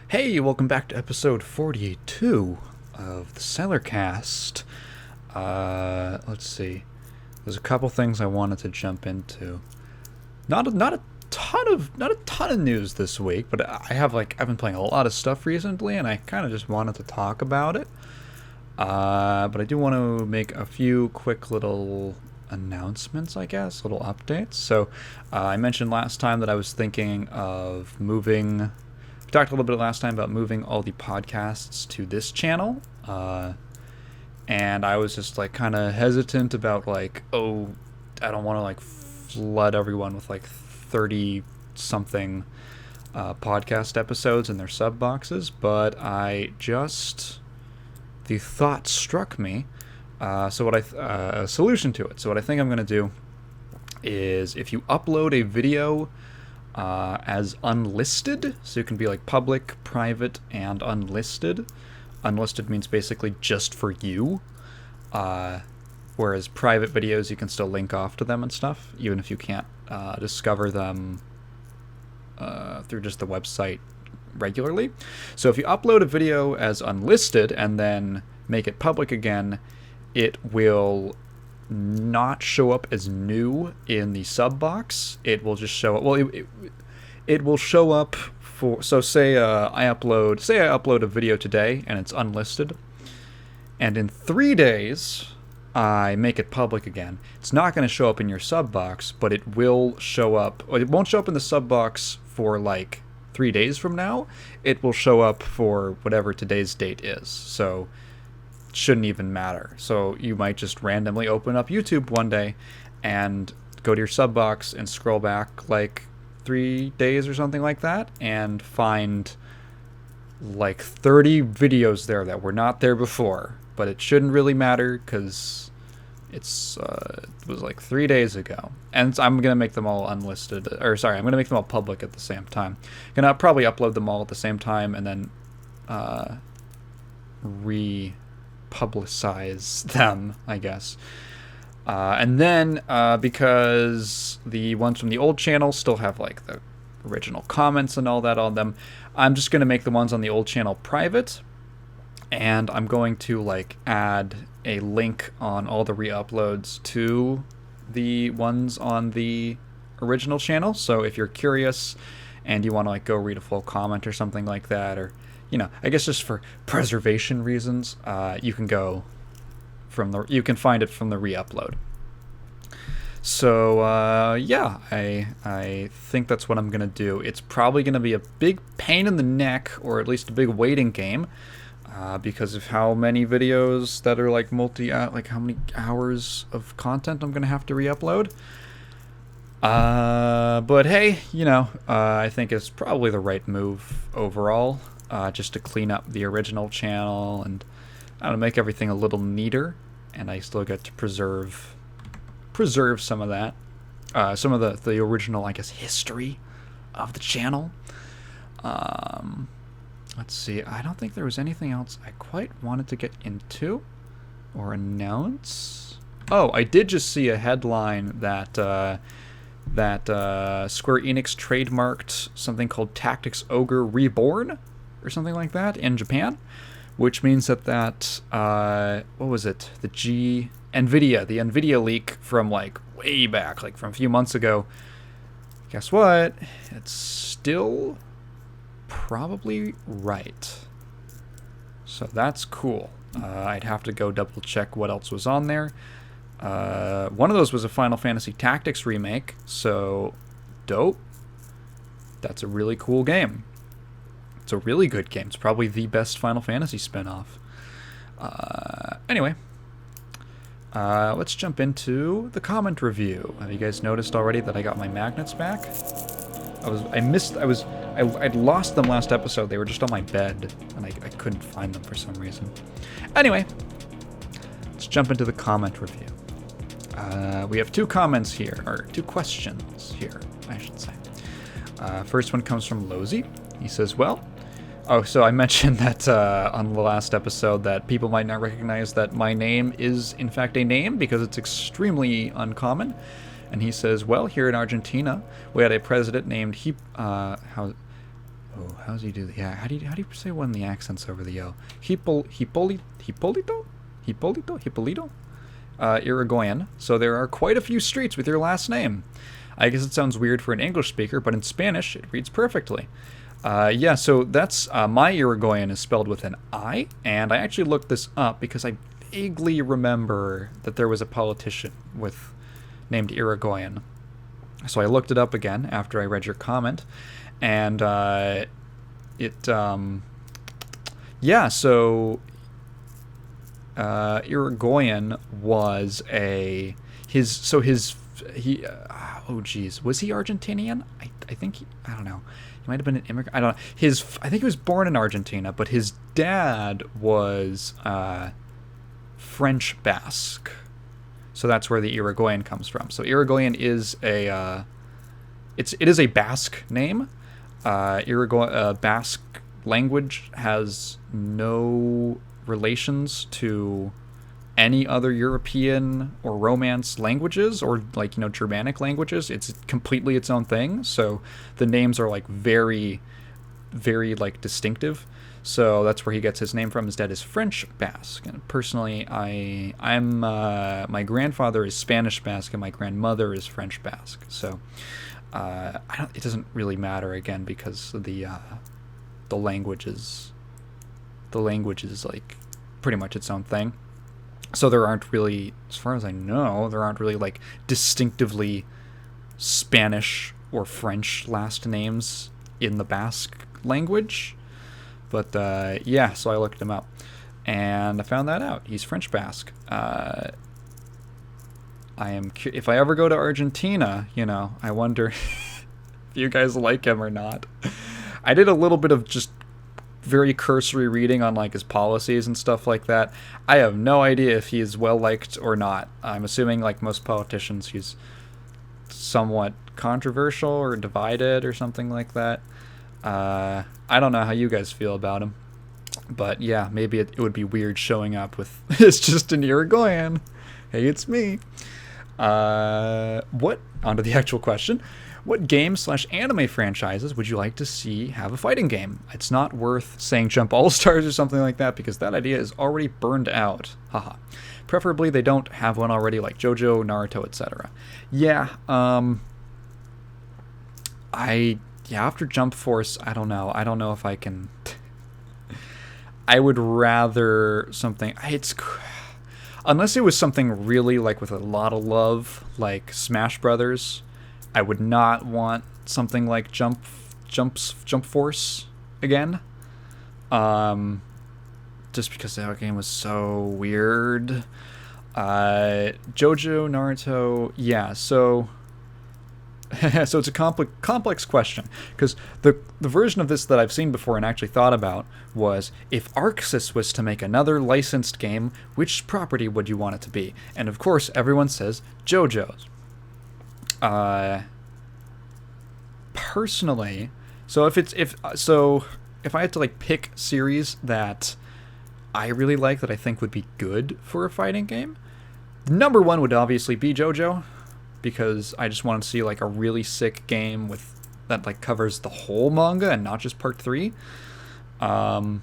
Hey, welcome back to episode 42 of the Cellarcast. Let's see. There's a couple things I wanted to jump into. Not a ton of news this week, but I've been playing a lot of stuff recently, and I kind of just wanted to talk about it. But I do want to make a few quick little announcements, I guess, little updates. So, I mentioned last time that I was thinking of moving. We talked a little bit last time about moving all the podcasts to this channel, and I was just like kind of hesitant about I don't want to flood everyone with 30 something podcast episodes in their sub boxes, but the thought struck me. A solution to it. So what I think I'm going to do is, if you upload a video as unlisted, so it can be public, private, and unlisted. Unlisted means basically just for you, whereas private videos you can still link off to them and stuff, even if you can't discover them through just the website regularly. So if you upload a video as unlisted and then make it public again, it will not show up as new in the sub box. It will just show up. Well, it will show up for. So say I upload a video today and it's unlisted, and in 3 days I make it public again. It's not going to show up in your sub box, but it will show up. It won't show up in the sub box for 3 days from now. It will show up for whatever today's date is. So shouldn't even matter. So you might just randomly open up YouTube one day and go to your sub box and scroll back 3 days or something like that and find 30 videos there that were not there before. But it shouldn't really matter because it was 3 days ago. And I'm going to make them all unlisted. I'm going to make them all public at the same time. I'm going to probably upload them all at the same time and then publicize them, I guess. And then, because the ones from the old channel still have the original comments and all that on them, I'm just going to make the ones on the old channel private, and I'm going to add a link on all the re-uploads to the ones on the original channel. So if you're curious and you want to go read a full comment or something like that, or I guess just for preservation reasons, you can find it from the re-upload. So I think that's what I'm gonna do. It's probably gonna be a big pain in the neck, or at least a big waiting game, because of how many videos that are how many hours of content I'm gonna have to re-upload. But hey, I think it's probably the right move overall. Just to clean up the original channel and make everything a little neater, and I still get to preserve some of that, some of the original, I guess, history of the channel. Let's see. I don't think there was anything else I quite wanted to get into or announce. Oh, I did just see a headline that Square Enix trademarked something called Tactics Ogre Reborn, or something like that, in Japan, which means that what was it? The NVIDIA leak from way back, from a few months ago. Guess what? It's still probably right. So that's cool. I'd have to go double check what else was on there. One of those was a Final Fantasy Tactics remake, so dope. That's a really cool game. It's a really good game. It's probably the best Final Fantasy spin-off. Anyway, let's jump into the comment review. Have you guys noticed already that I got my magnets back? I'd lost them last episode. They were just on my bed, and I couldn't find them for some reason. Anyway, let's jump into the comment review. We have two comments here, or two questions here, I should say. First one comes from Lozy. He says, so I mentioned that on the last episode that people might not recognize that my name is in fact a name because it's extremely uncommon. And he says, here in Argentina, we had a president named Oh, how does he do that? Yeah, how do you say one of the accents over the O? Hippolito? Irigoyen. So there are quite a few streets with your last name. I guess it sounds weird for an English speaker, but in Spanish it reads perfectly. Yeah, so that's my Irigoyen is spelled with an I, and I actually looked this up because I vaguely remember that there was a politician named Irigoyen. So I looked it up again after I read your comment, and Irigoyen was was he Argentinian? I think I don't know. He might have been an immigrant. I don't know. I think he was born in Argentina, but his dad was French Basque. So that's where the Irigoyen comes from. So Irigoyen is it is a Basque name. Basque language has no relations to any other European or Romance languages or Germanic languages. It's completely its own thing. So the names are very, very distinctive. So that's where he gets his name from. His dad is French Basque, and personally, I'm my grandfather is Spanish Basque, and my grandmother is French Basque. So it doesn't really matter again because the language is pretty much its own thing. So there aren't really, as far as I know, distinctively Spanish or French last names in the Basque language. But so I looked him up, and I found that out. He's French Basque. If I ever go to Argentina, I wonder if you guys like him or not. I did a little bit of just very cursory reading on his policies and stuff like that. I have no idea if he is well liked or not. I'm assuming most politicians, he's somewhat controversial or divided or something like that. I don't know how you guys feel about him, but yeah, maybe it would be weird showing up with it's just an Irigoyen. Hey, it's me. Onto the actual question. What game/anime franchises would you like to see have a fighting game? It's not worth saying Jump All-Stars or something like that because that idea is already burned out. Haha. Preferably they don't have one already like JoJo, Naruto, etc. Yeah, after Jump Force, I don't know. I don't know if I can... I would rather something... Unless it was something really with a lot of love, like Smash Brothers, I would not want something like Jump Force again. Just because that game was so weird. JoJo, Naruto, yeah, so it's a complex question, because the version of this that I've seen before and actually thought about was, if ArcSys was to make another licensed game, which property would you want it to be? And of course, everyone says JoJo's. Personally, so if I had to pick series that I really like that I think would be good for a fighting game, number one would obviously be JoJo, because I just want to see a really sick game that covers the whole manga and not just part 3. But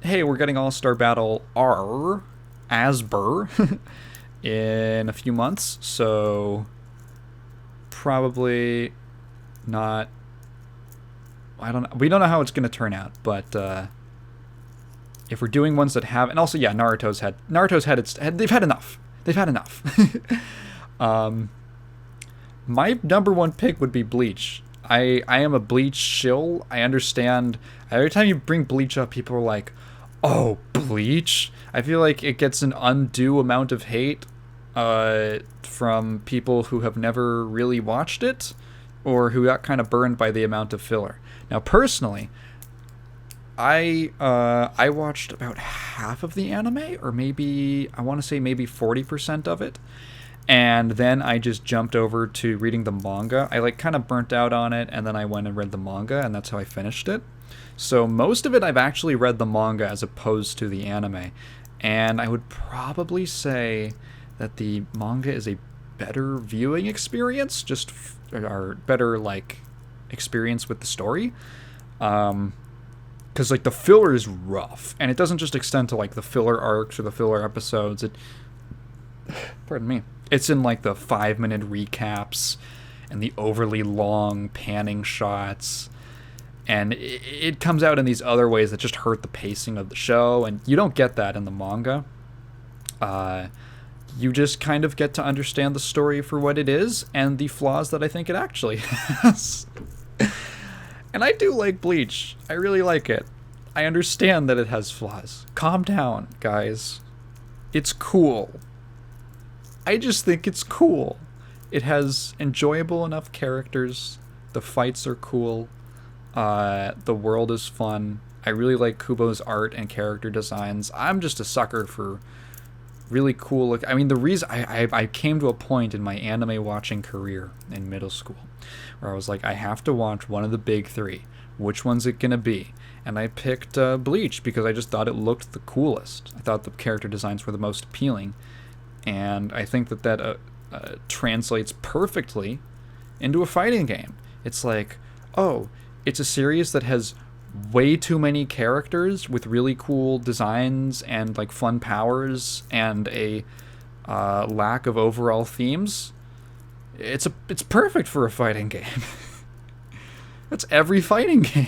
hey, we're getting All-Star Battle R Asber in a few months, so probably not. We don't know how it's going to turn out, but if we're doing ones that have, and also Naruto's had they've had enough. My number one pick would be Bleach. I am a Bleach shill. I understand. Every time you bring Bleach up, people are like, "Oh, Bleach." I feel like it gets an undue amount of hate from people who have never really watched it, or who got kind of burned by the amount of filler. Now, personally, I watched about half of the anime, or maybe, I want to say maybe 40% of it, and then I just jumped over to reading the manga. I kind of burnt out on it, and then I went and read the manga, and that's how I finished it. So most of it I've actually read the manga as opposed to the anime, and I would probably say that the manga is a better viewing experience, or better experience with the story. Because like the filler is rough, and it doesn't just extend to like the filler arcs or the filler episodes. Pardon me. It's in like the 5-minute recaps and the overly long panning shots, and it comes out in these other ways that just hurt the pacing of the show, and you don't get that in the manga. You just kind of get to understand the story for what it is and the flaws that I think it actually has. And I do like Bleach. I really like it. I understand that it has flaws. Calm down, guys. It's cool. I just think it's cool. It has enjoyable enough characters. The fights are cool. The world is fun. I really like Kubo's art and character designs. I'm just a sucker for really cool. I mean, the reason I came to a point in my anime watching career in middle school where I was like, I have to watch one of the big three. Which one's it gonna be? And I picked Bleach because I just thought it looked the coolest. I thought the character designs were the most appealing, and I think that translates perfectly into a fighting game. It's like, oh, it's a series that has way too many characters with really cool designs and like fun powers and a lack of overall themes. It's perfect for a fighting game. That's every fighting game.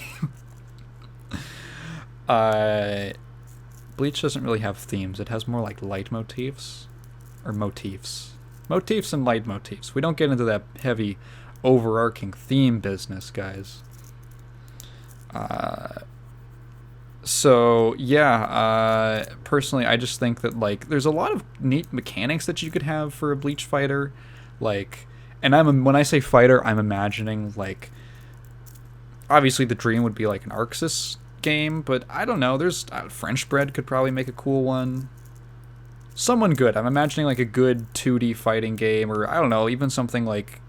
Bleach doesn't really have themes. It has more like leitmotifs or motifs. Motifs and leitmotifs. We don't get into that heavy overarching theme business, guys. So yeah, personally, I just think that like there's a lot of neat mechanics that you could have for a Bleach fighter, like, and when I say fighter, I'm imagining like, obviously the dream would be like an Arxis game, but I don't know. There's French Bread could probably make a cool one. Someone good. I'm imagining like a good 2D fighting game, or I don't know, even something like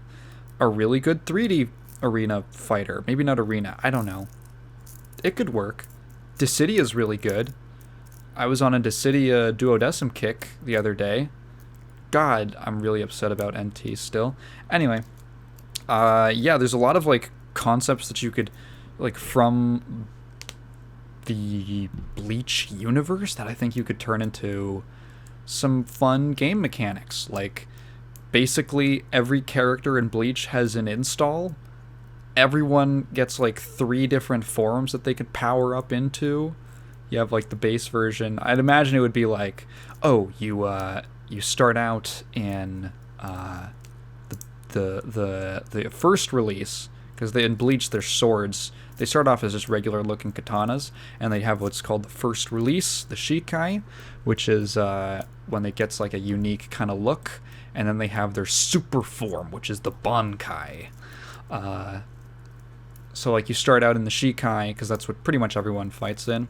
a really good 3D arena fighter. Maybe not arena. I don't know. It could work. Dissidia is really good. I was on a Dissidia duodecim kick the other day. God, I'm really upset about NT still. Anyway, yeah, there's a lot of like concepts that you could like from the Bleach universe that I think you could turn into some fun game mechanics. Like, basically every character in Bleach has an install. Everyone gets like 3 different forms that they could power up into. You have like the base version. I'd imagine it would be like, oh, you start out in the first release, because in Bleach their swords, they start off as just regular looking katanas, and they have what's called the first release, the Shikai, which is when it gets like a unique kind of look, and then they have their super form, which is the Bankai. So like you start out in the Shikai, because that's what pretty much everyone fights in,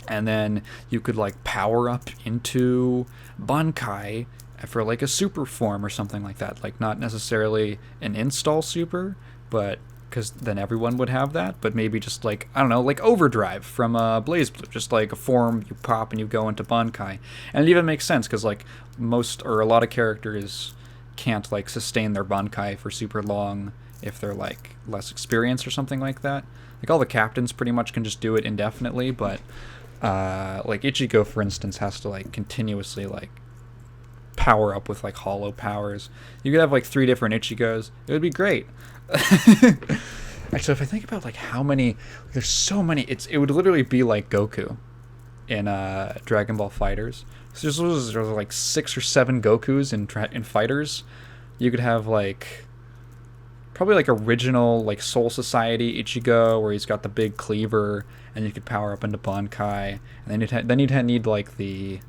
and then you could like power up into Bankai for like a super form or something like that. Like not necessarily an install super, but because then everyone would have that, but maybe just like, I don't know, like Overdrive from Blaze Blue, just like a form you pop and you go into Bankai. And it even makes sense because like most or a lot of characters can't like sustain their Bankai for super long if they're like less experienced or something like that. Like all the captains pretty much can just do it indefinitely, but like Ichigo, for instance, has to like continuously like power up with like hollow powers. You could have like 3 different Ichigos. It would be great. Actually, if I think about like how many, like, there's so many. It would literally be like Goku in Dragon Ball Fighters. So there's like 6 or 7 Gokus in Fighters. You could have like probably like original like Soul Society Ichigo, where he's got the big cleaver, and you could power up into Bankai, and then you'd need like the,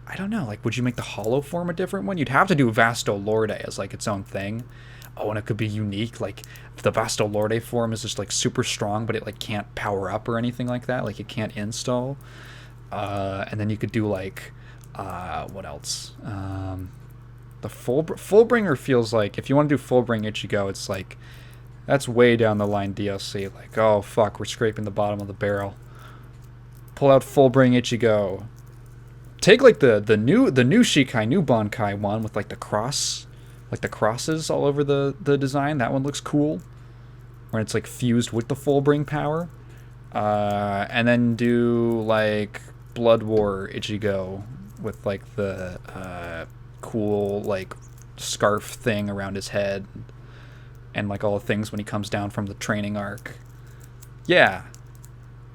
I don't know, like would you make the hollow form a different one? You'd have to do Vasto Lorde as like its own thing. Oh, and it could be unique, like the Vasto Lorde form is just like super strong, but it like can't power up or anything like that, like it can't install. And then you could do like what else? The Fullbringer feels like, if you want to do Fullbring Ichigo, it's like that's way down the line DLC. Like, oh fuck, we're scraping the bottom of the barrel. Pull out Fullbring Ichigo. Take like the new Shikai, new Bankai one with like the cross, like the crosses all over the design. That one looks cool. when it's like fused with the full bring power. And then do like Blood War Ichigo with like the cool like scarf thing around his head, and like all the things when he comes down from the training arc. Yeah,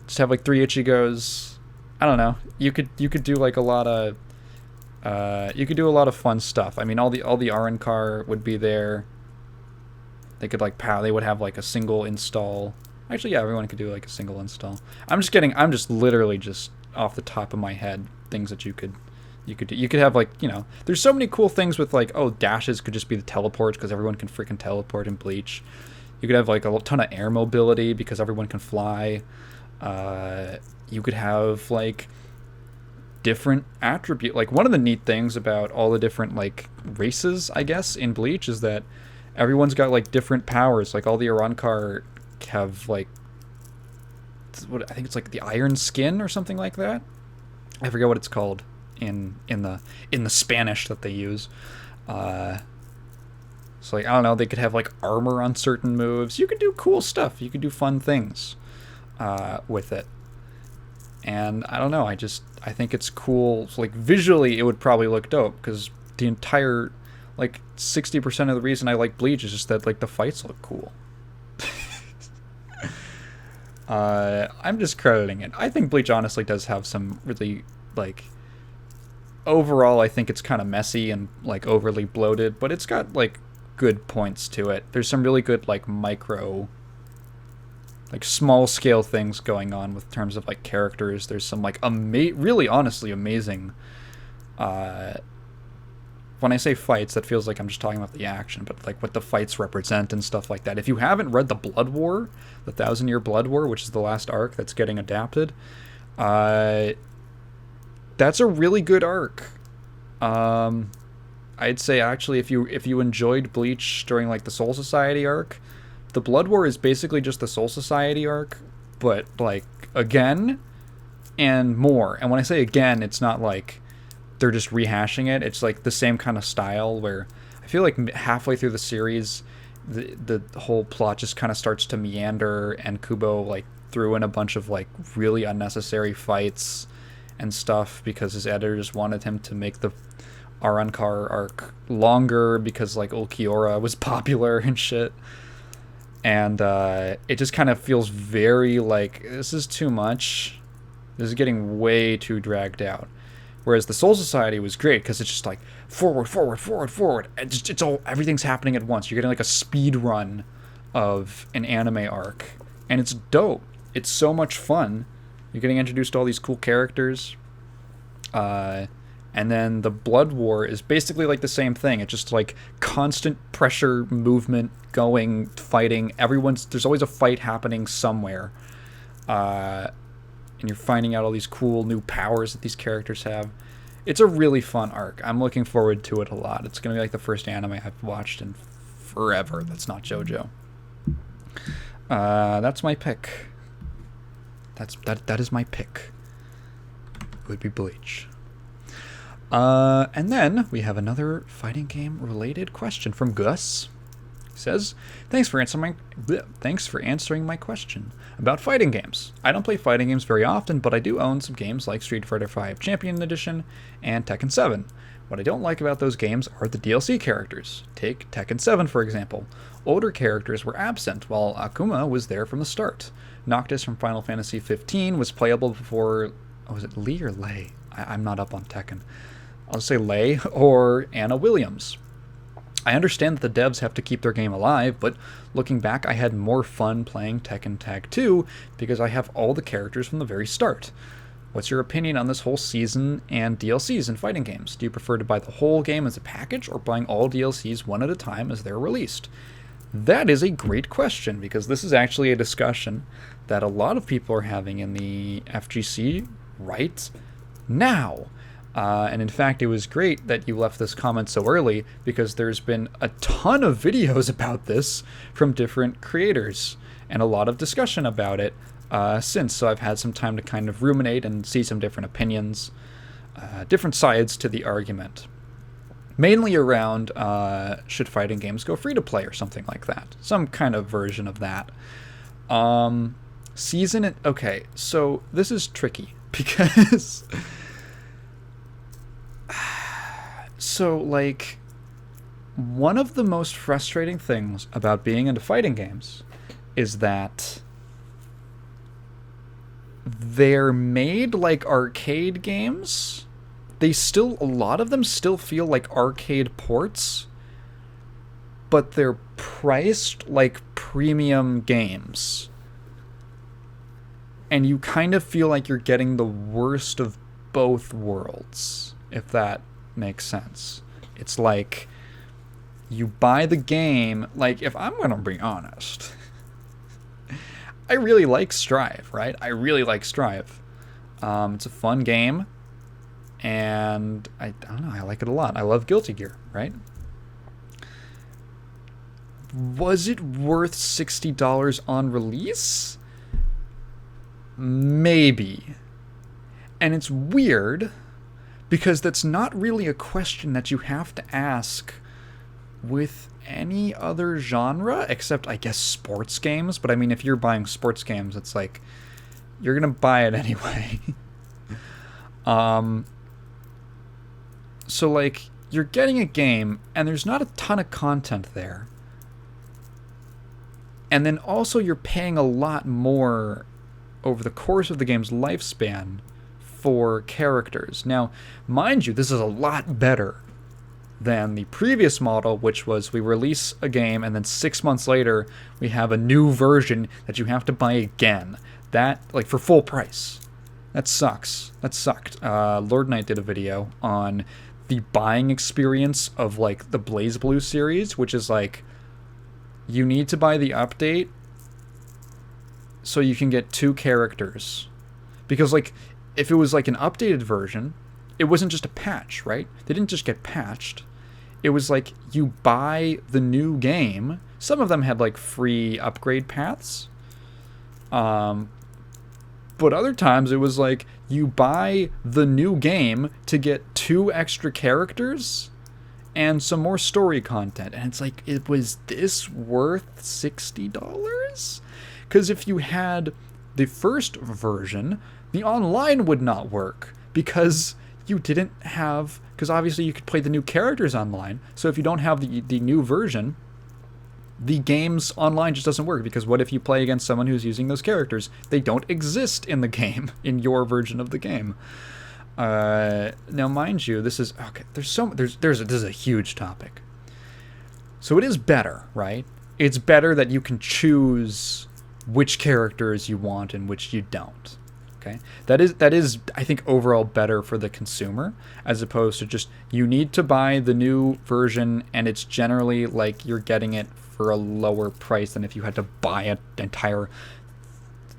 just have like 3 Ichigos. I don't know. You could do like a lot of fun stuff. I mean, all the Arrancar would be there. They could like they would have like a single install. Actually, yeah, everyone could do like a single install. I'm just literally just off the top of my head things that you could do. You could have like, there's so many cool things with like, dashes could just be the teleports because everyone can freaking teleport in Bleach. You could have like a ton of air mobility because everyone can fly. You could have like different attribute. Like one of the neat things about all the different like races, I guess, in Bleach is that everyone's got like different powers. Like all the Arrancar have like, what I think it's like the iron skin or something like that. I forget what it's called in the Spanish that they use. So like, I don't know, they could have like armor on certain moves. You could do cool stuff. You could do fun things with it. And I don't know, I think it's cool. So like visually it would probably look dope because the entire like 60% of the reason I like Bleach is just that like the fights look cool. I'm just crediting it. I think Bleach honestly does have some really, like, overall I think it's kind of messy and like overly bloated, but it's got like good points to it. There's some really good like micro, like small scale things going on with terms of like characters. There's some like really honestly amazing when I say fights, that feels like I'm just talking about the action, but like what the fights represent and stuff like that. If you haven't read the Blood War, the 1,000-Year Blood War, which is the last arc that's getting adapted, that's a really good arc. I'd say actually if you enjoyed Bleach during like the Soul Society arc, the Blood War is basically just the Soul Society arc, but like again and more. And when I say again, it's not like they're just rehashing it. It's like the same kind of style where I feel like halfway through the series, the whole plot just kind of starts to meander, and Kubo like threw in a bunch of like really unnecessary fights and stuff because his editor just wanted him to make the Arrancar arc longer because like Ulquiorra was popular and shit. And it just kind of feels very like, this is too much. This is getting way too dragged out. Whereas the Soul Society was great because it's just like forward, forward, forward, forward. It's all, everything's happening at once. You're getting like a speed run of an anime arc, and it's dope. It's so much fun. You're getting introduced to all these cool characters. And then the Blood War is basically like the same thing. It's just like constant pressure, movement, going, fighting. There's always a fight happening somewhere. And you're finding out all these cool new powers that these characters have. It's a really fun arc. I'm looking forward to it a lot. It's going to be like the first anime I've watched in forever that's not JoJo. That's my pick. That is my pick. It would be Bleach. And then we have another fighting game related question from Gus. He says, thanks for answering my question about fighting games. I don't play fighting games very often, but I do own some games like Street Fighter V Champion Edition and Tekken 7. What I don't like about those games are the DLC characters. Take Tekken 7, for example. Older characters were absent, while Akuma was there from the start. Noctis from Final Fantasy XV was playable before... Oh, was it Lee or Lei? I'm not up on Tekken. I'll just say Lei or Anna Williams. I understand that the devs have to keep their game alive, but looking back, I had more fun playing Tekken Tag 2 because I have all the characters from the very start. What's your opinion on this whole season and DLCs in fighting games? Do you prefer to buy the whole game as a package or buying all DLCs one at a time as they're released? That is a great question because this is actually a discussion that a lot of people are having in the FGC right now. And in fact, it was great that you left this comment so early because there's been a ton of videos about this from different creators and a lot of discussion about it since. So I've had some time to kind of ruminate and see some different opinions, different sides to the argument. Mainly around should fighting games go free to play or something like that. Some kind of version of that. Okay, so this is tricky because so like one of the most frustrating things about being into fighting games is that they're made like arcade games. A lot of them still feel like arcade ports, but they're priced like premium games. And you kind of feel like you're getting the worst of both worlds, if that makes sense. It's like you buy the game, like, if I'm going to be honest, I really like Strive, right? I really like Strive. It's a fun game, and I don't know, I like it a lot. I love Guilty Gear, right? Was it worth $60 on release? Maybe. And it's weird, because that's not really a question that you have to ask with any other genre, except, I guess, sports games. But I mean, if you're buying sports games, it's like, you're gonna buy it anyway. So, like, you're getting a game, and there's not a ton of content there. And then also you're paying a lot more over the course of the game's lifespan for characters. Now, mind you, this is a lot better than the previous model, which was we release a game and then 6 months later we have a new version that you have to buy again. That, like, for full price. That sucks. That sucked. Lord Knight did a video on the buying experience of, like, the BlazBlue series, which is like, you need to buy the update so you can get 2 characters. Because, like, if it was like an updated version, it wasn't just a patch, right? They didn't just get patched. It was like you buy the new game. Some of them had like free upgrade paths. But other times it was like you buy the new game to get 2 extra characters and some more story content. And it's like, was this worth $60? Because if you had the first version, the online would not work because you didn't have, because obviously you could play the new characters online. So if you don't have the new version, the game's online just doesn't work, because what if you play against someone who's using those characters? They don't exist in the game, in your version of the game. Now, mind you, this is okay. This is a huge topic. So it is better, right? It's better that you can choose which characters you want and which you don't. Okay, that is I think overall better for the consumer, as opposed to just you need to buy the new version and it's generally like you're getting it for a lower price than if you had to buy an entire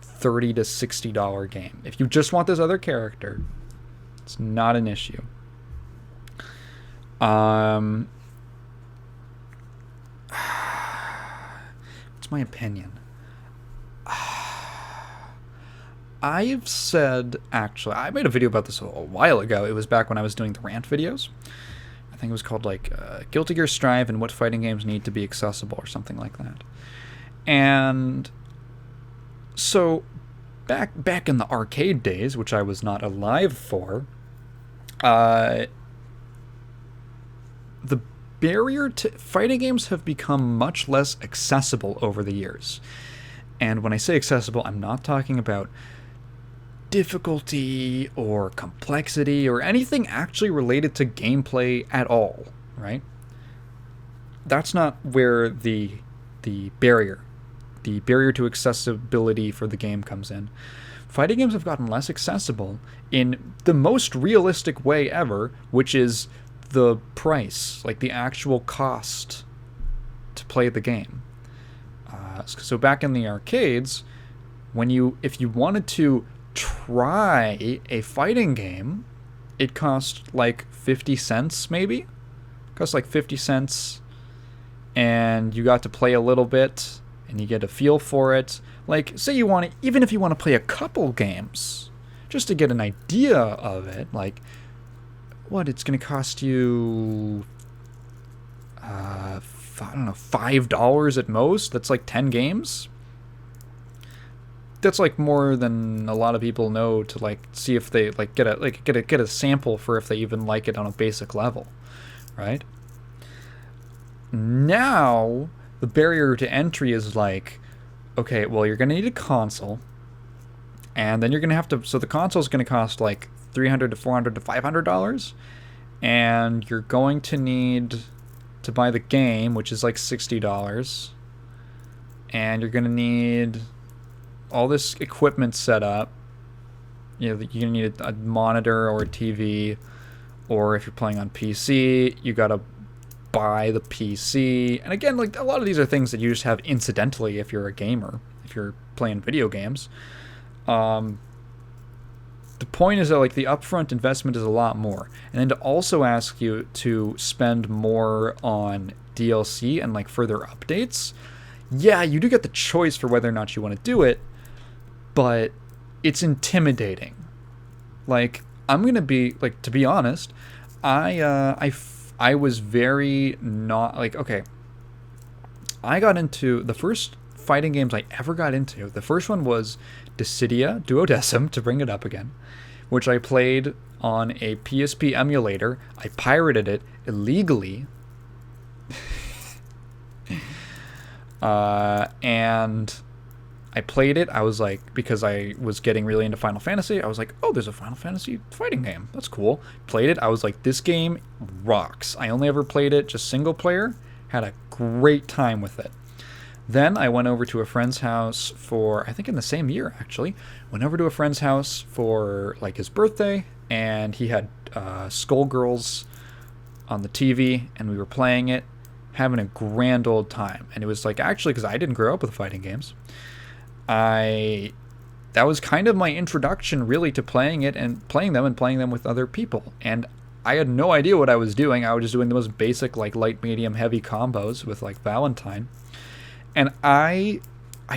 $30 to $60 game. If you just want this other character, it's not an issue. It's my opinion. I've said, actually, I made a video about this a while ago. It was back when I was doing the rant videos. I think it was called, like, Guilty Gear Strive and What Fighting Games Need to Be Accessible, or something like that. And so, back in the arcade days, which I was not alive for, the barrier to fighting games have become much less accessible over the years. And when I say accessible, I'm not talking about difficulty or complexity or anything actually related to gameplay at all, right? That's not where the barrier to accessibility for the game comes in. Fighting games have gotten less accessible in the most realistic way ever, which is the price, like the actual cost to play the game. So back in the arcades, if you wanted to try a fighting game, it cost like 50 cents maybe. It cost like 50 cents, and you got to play a little bit and you get a feel for it. Like, say even if you want to play a couple games just to get an idea of it, like, what, it's going to cost you I don't know, $5 at most. That's like 10 games. That's like more than a lot of people know to like see if they like get a sample for if they even like it on a basic level, right? Now the barrier to entry is like, okay, well, you're gonna need a console, and then you're gonna have to. So the console is gonna cost like $300 to $400 to $500, and you're going to need to buy the game, which is like $60, and you're gonna need all this equipment set up. You know, you're gonna need a monitor or a TV, or if you're playing on PC, you gotta buy the PC. And again, like a lot of these are things that you just have incidentally if you're a gamer, if you're playing video games. The point is that like the upfront investment is a lot more, and then to also ask you to spend more on DLC and like further updates. Yeah, you do get the choice for whether or not you want to do it, but it's intimidating. Like, I'm gonna be like, to be honest, I was very not like, okay, I got into the first fighting games I ever got into. The first one was Dissidia Duodecim, to bring it up again, which I played on a PSP emulator. I pirated it illegally. And I played it. I was like, because I was getting really into Final Fantasy, I was like, oh, there's a Final Fantasy fighting game. That's cool. Played it. I was like, this game rocks. I only ever played it just single player. Had a great time with it. Then I went over to a friend's house for, I think in the same year actually, went over to a friend's house for like his birthday, and he had Skullgirls on the TV, and we were playing it, having a grand old time. And it was like, actually, because I didn't grow up with fighting games, that was kind of my introduction really to playing it and playing them with other people. And I had no idea what I was doing. I was just doing the most basic like light, medium, heavy combos with like Valentine. And I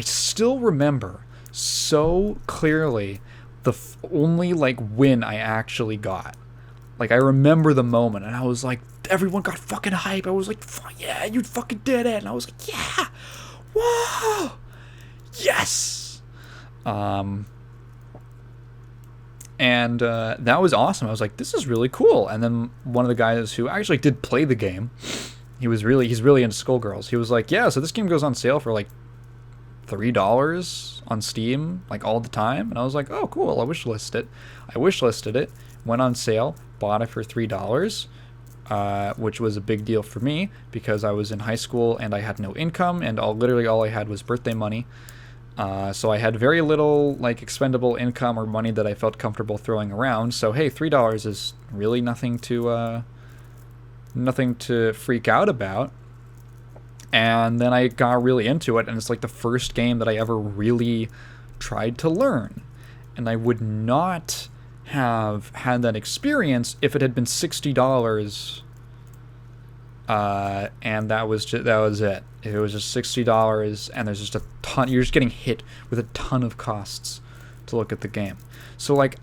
still remember so clearly the only like win I actually got. Like, I remember the moment, and I was like, everyone got fucking hype. I was like, yeah, you fucking did it. And I was like, yeah, whoa, yes. And that was awesome. I was like, this is really cool. And then one of the guys who actually did play the game, he's really into Skullgirls. He was like, yeah, so this game goes on sale for like $3 on Steam, like all the time. And I was like, oh, cool. I wishlisted it. Went on sale, bought it for $3, which was a big deal for me because I was in high school and I had no income, and literally all I had was birthday money. So I had very little like expendable income or money that I felt comfortable throwing around. So hey, $3 is really nothing to freak out about. And then I got really into it, and it's like the first game that I ever really tried to learn. And I would not have had that experience if it had been $60, and that was it. If it was just $60 and there's just a ton, you're just getting hit with a ton of costs to look at the game. So like,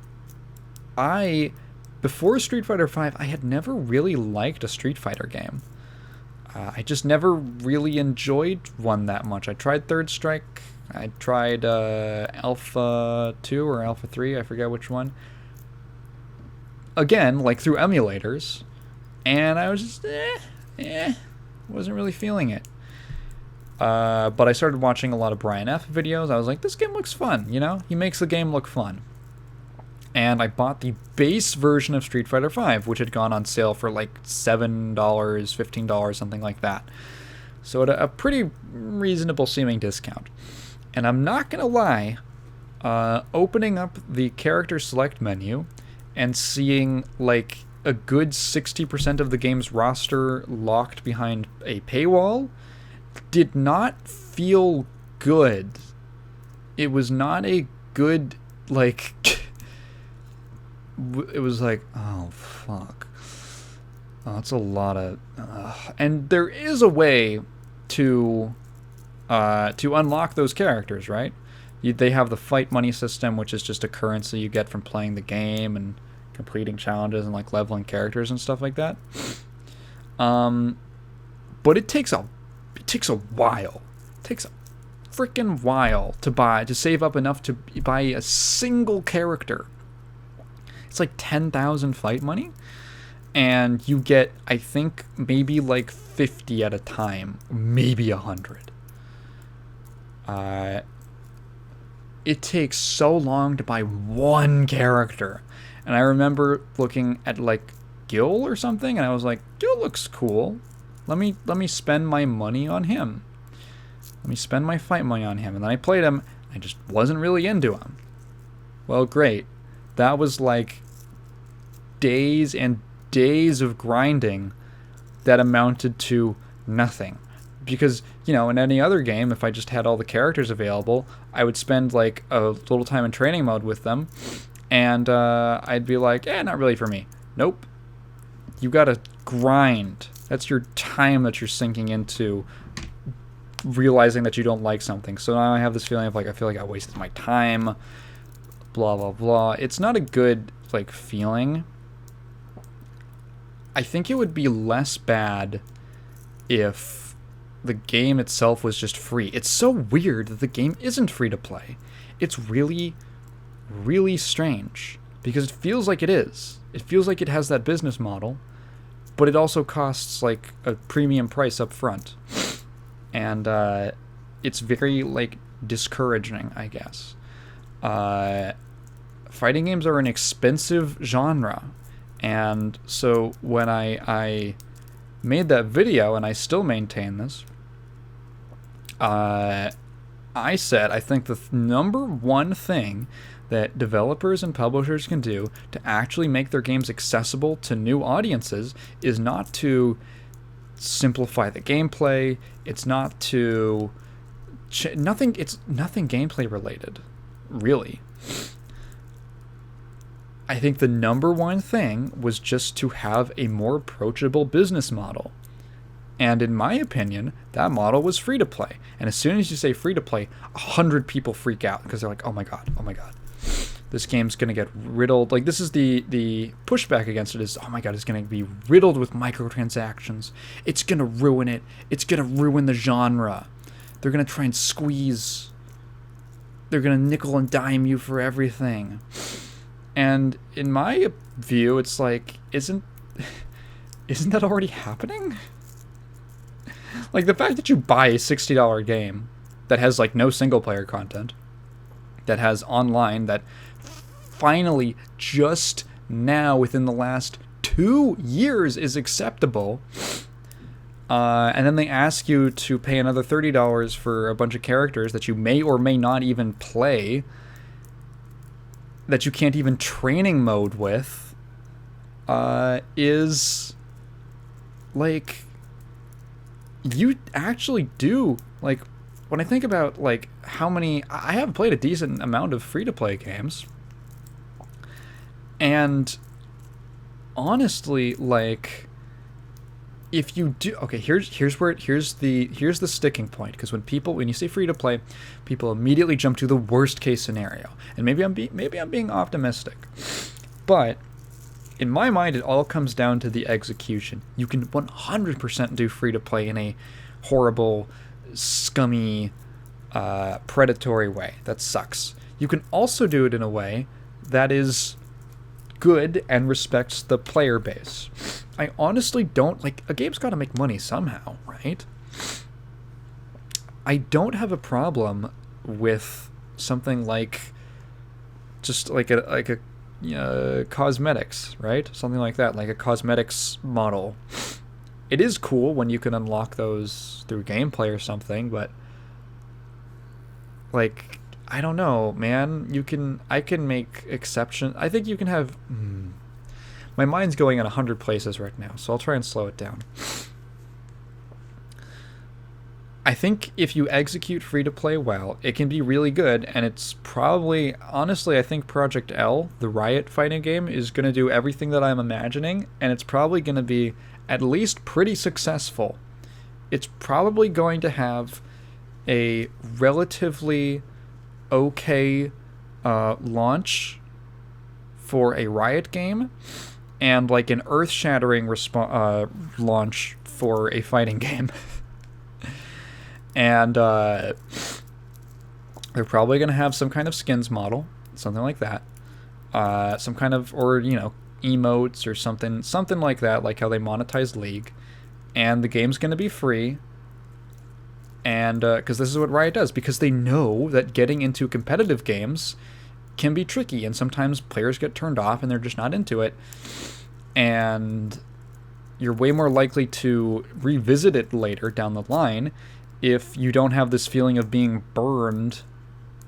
before Street Fighter V, I had never really liked a Street Fighter game. I just never really enjoyed one that much. I tried Third Strike. I tried Alpha 2 or Alpha 3, I forget which one. Again, like through emulators, and I was just wasn't really feeling it. But I started watching a lot of Brian F. videos. I was like, this game looks fun, you know? He makes the game look fun. And I bought the base version of Street Fighter V, which had gone on sale for like $7, $15, something like that. So at a pretty reasonable seeming discount. And I'm not gonna lie, opening up the character select menu and seeing like a good 60% of the game's roster locked behind a paywall did not feel good. It was not a good, like, it was like, oh fuck, oh, that's a lot of and there is a way to unlock those characters, right? They have the fight money system, which is just a currency you get from playing the game and completing challenges and like leveling characters and stuff like that. but it takes a while. It takes a freaking while to save up enough to buy a single character. It's like 10,000 fight money, and you get, I think, maybe like 50 at a time, maybe 100. It takes so long to buy one character. And I remember looking at like Gil or something, and I was like, Gil looks cool. Let me spend my money on him. Let me spend my fight money on him. And then I played him. I just wasn't really into him. Well, great. That was like days and days of grinding that amounted to nothing. Because, you know, in any other game, if I just had all the characters available, I would spend like a little time in training mode with them, and I'd be like, not really for me. Nope. You gotta grind. That's your time that you're sinking into realizing that you don't like something. So now I have this feeling of like, I feel like I wasted my time, blah, blah, blah. It's not a good, like, feeling. I think it would be less bad if the game itself was just free. It's so weird that the game isn't free to play. It's really, really strange, because it feels like it is. It feels like it has that business model, but it also costs like a premium price up front. And it's very, like, discouraging, I guess. Fighting games are an expensive genre. And so when I made that video, and I still maintain this, I said I think the number one thing that developers and publishers can do to actually make their games accessible to new audiences is not to simplify the gameplay. It's not to it's nothing gameplay related, really. I think the number one thing was just to have a more approachable business model. And in my opinion, that model was free to play. And as soon as you say free to play, 100 people freak out because they're like, oh my god, this game's going to get riddled. Like, this is the pushback against it is, oh my god, it's going to be riddled with microtransactions. It's going to ruin it. It's going to ruin the genre. They're going to try and squeeze. They're going to nickel and dime you for everything. And in my view, it's like, isn't that already happening? Like, the fact that you buy a $60 game that has, like, no single-player content, that has online, that finally, just now, within the last 2 years, is acceptable, and then they ask you to pay another $30 for a bunch of characters that you may or may not even play, that you can't even training mode with, is, like, you actually do, like, when I think about, like, how many, I have played a decent amount of free-to-play games, and honestly, like, if you do, okay, here's the sticking point, because when you say free-to-play, people immediately jump to the worst-case scenario, and maybe I'm being optimistic, but in my mind, it all comes down to the execution. You can 100% do free-to-play in a horrible, scummy, predatory way. That sucks. You can also do it in a way that is good and respects the player base. I honestly don't, like, a game's got to make money somehow, right? I don't have a problem with something like just like a cosmetics, right? Something like that, like a cosmetics model. It is cool when you can unlock those through gameplay or something, but, like, I don't know, man. I can make exceptions. I think you can have... My mind's going in 100 places right now, so I'll try and slow it down. I think if you execute free-to-play well, it can be really good, and it's probably... Honestly, I think Project L, the Riot fighting game, is going to do everything that I'm imagining, and it's probably going to be at least pretty successful. It's probably going to have a relatively okay launch for a Riot game, and like an earth-shattering launch for a fighting game. And they're probably going to have some kind of skins model, something like that. Some kind of, or, you know, emotes or something like that, like how they monetize League. And the game's going to be free. And because this is what Riot does, because they know that getting into competitive games can be tricky, and sometimes players get turned off and they're just not into it. And you're way more likely to revisit it later down the line if you don't have this feeling of being burned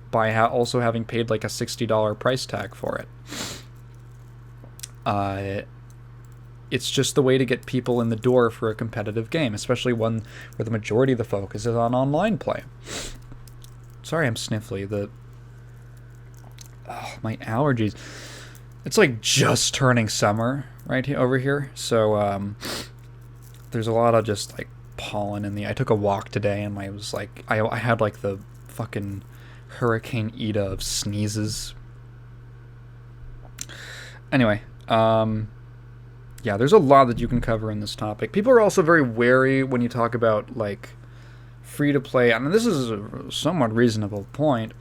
by also having paid like a $60 price tag for it. It's just the way to get people in the door for a competitive game, especially one where the majority of the focus is on online play. Sorry, I'm sniffly. My allergies. It's like just turning summer right over here, so there's a lot of just like pollen in the. I took a walk today, and I was like, I had like the fucking Hurricane Ida of sneezes. Anyway, yeah, there's a lot that you can cover in this topic. People are also very wary when you talk about, like, free-to-play, and this is a somewhat reasonable point,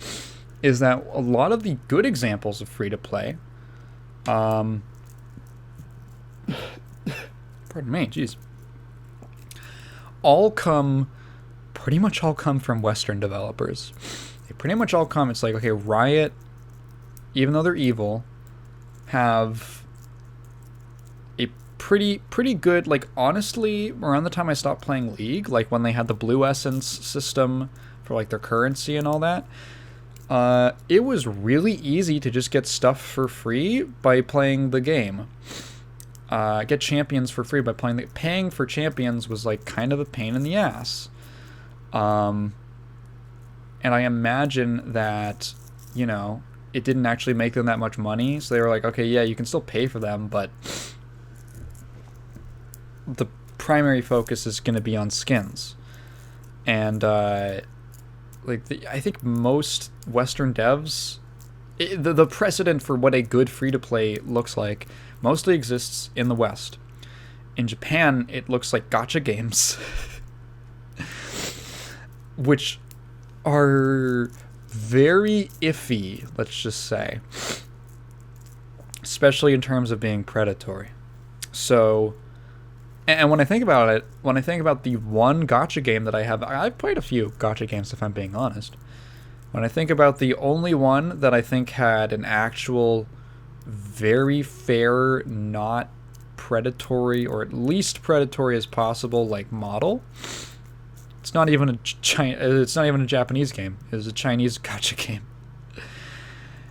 is that a lot of the good examples of free-to-play, pardon me, jeez, pretty much all come from Western developers. They pretty much all come, it's like, okay, Riot, even though they're evil, have pretty good, like, honestly, around the time I stopped playing League, like when they had the Blue Essence system for like their currency and all that, it was really easy to just get stuff for free by playing the game. Get champions for free by paying for champions was like kind of a pain in the ass. And I imagine that, you know, it didn't actually make them that much money, so they were like, okay, yeah, you can still pay for them, but the primary focus is going to be on skins. And I think most Western devs, the precedent for what a good free-to-play looks like mostly exists in the West. In Japan, it looks like gacha games, which are very iffy, let's just say, especially in terms of being predatory. So, and when I think about it, when I think about the one gacha game that I've played a few gacha games if I'm being honest. When I think about the only one that I think had an actual very fair, not predatory, or at least predatory as possible, like model, it's not even a Japanese game. It was a Chinese gacha game.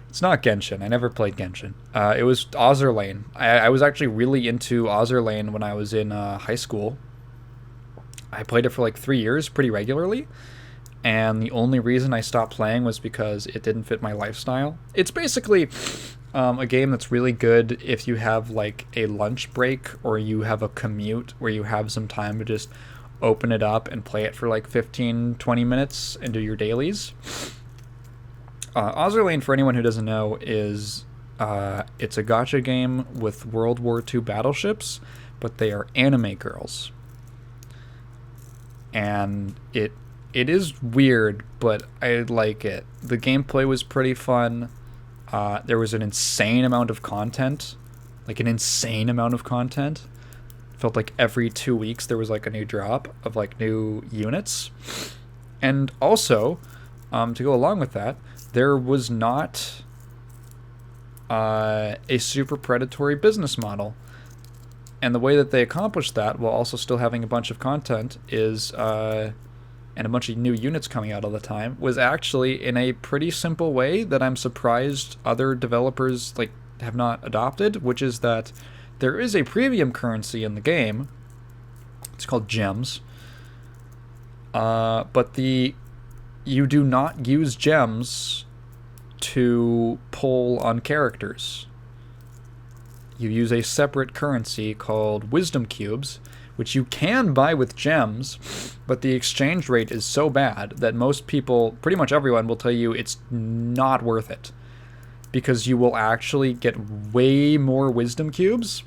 It's not Genshin. I never played Genshin. It was Ozerlane. I was actually really into Ozerlane when I was in high school. I played it for like 3 years pretty regularly, and the only reason I stopped playing was because it didn't fit my lifestyle. It's basically a game that's really good if you have like a lunch break or you have a commute where you have some time to just open it up and play it for like 15-20 minutes and do your dailies. Ozerlane, for anyone who doesn't know, is it's a gacha game with World War II battleships, but they are anime girls. And it is weird, but I like it. The gameplay was pretty fun. There was an insane amount of content. Felt like every 2 weeks there was like a new drop of like new units. And also, to go along with that, there was not a super predatory business model. And the way that they accomplished that, while also still having a bunch of content, is and a bunch of new units coming out all the time, was actually in a pretty simple way that I'm surprised other developers like have not adopted, which is that there is a premium currency in the game. It's called gems. But you do not use gems to pull on characters. You use a separate currency called wisdom cubes, which you can buy with gems, but the exchange rate is so bad that most people, pretty much everyone, will tell you it's not worth it, because you will actually get way more wisdom cubes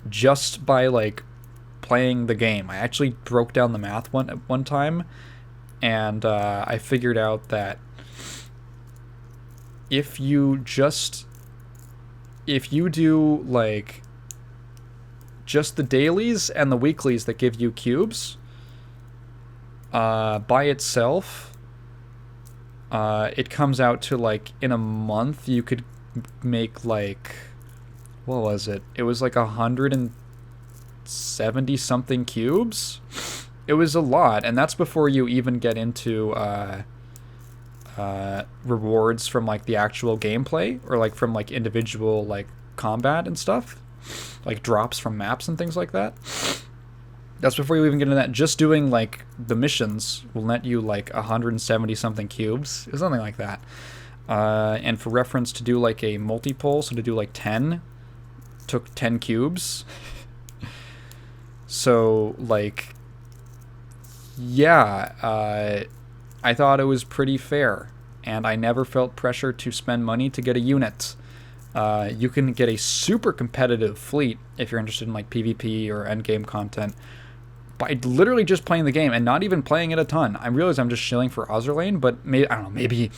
just by like playing the game. I actually broke down the math one time, and I figured out that if you do like just the dailies and the weeklies that give you cubes by itself, it comes out to like in a month you could make like, what was it? It was like 170 something cubes. It was a lot, and that's before you even get into rewards from like the actual gameplay, or like from like individual like combat and stuff, like drops from maps and things like that. That's before you even get into that. Just doing like the missions will net you like 170 something cubes. It was something like that. And for reference, to do like a multi-poll, so to do like 10 took 10 cubes. So like, yeah, I thought it was pretty fair, and I never felt pressure to spend money to get a unit. You can get a super competitive fleet if you're interested in like PvP or endgame content by literally just playing the game and not even playing it a ton. I realize I'm just shilling for Ozerlane, but maybe, I don't know, maybe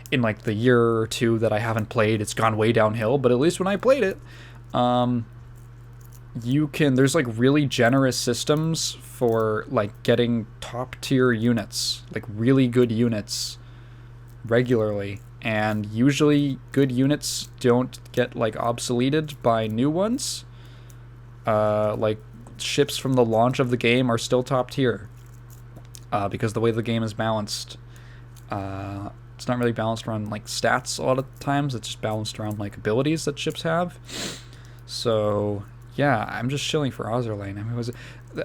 in like the year or two that I haven't played, it's gone way downhill. But at least when I played it, there's like really generous systems for like getting top tier units, like really good units regularly. And usually good units don't get like obsoleted by new ones. Like ships from the launch of the game are still top tier, because the way the game is balanced, it's not really balanced around like stats a lot of times. It's just balanced around like abilities that ships have. So yeah, I'm just shilling for Ozerlane.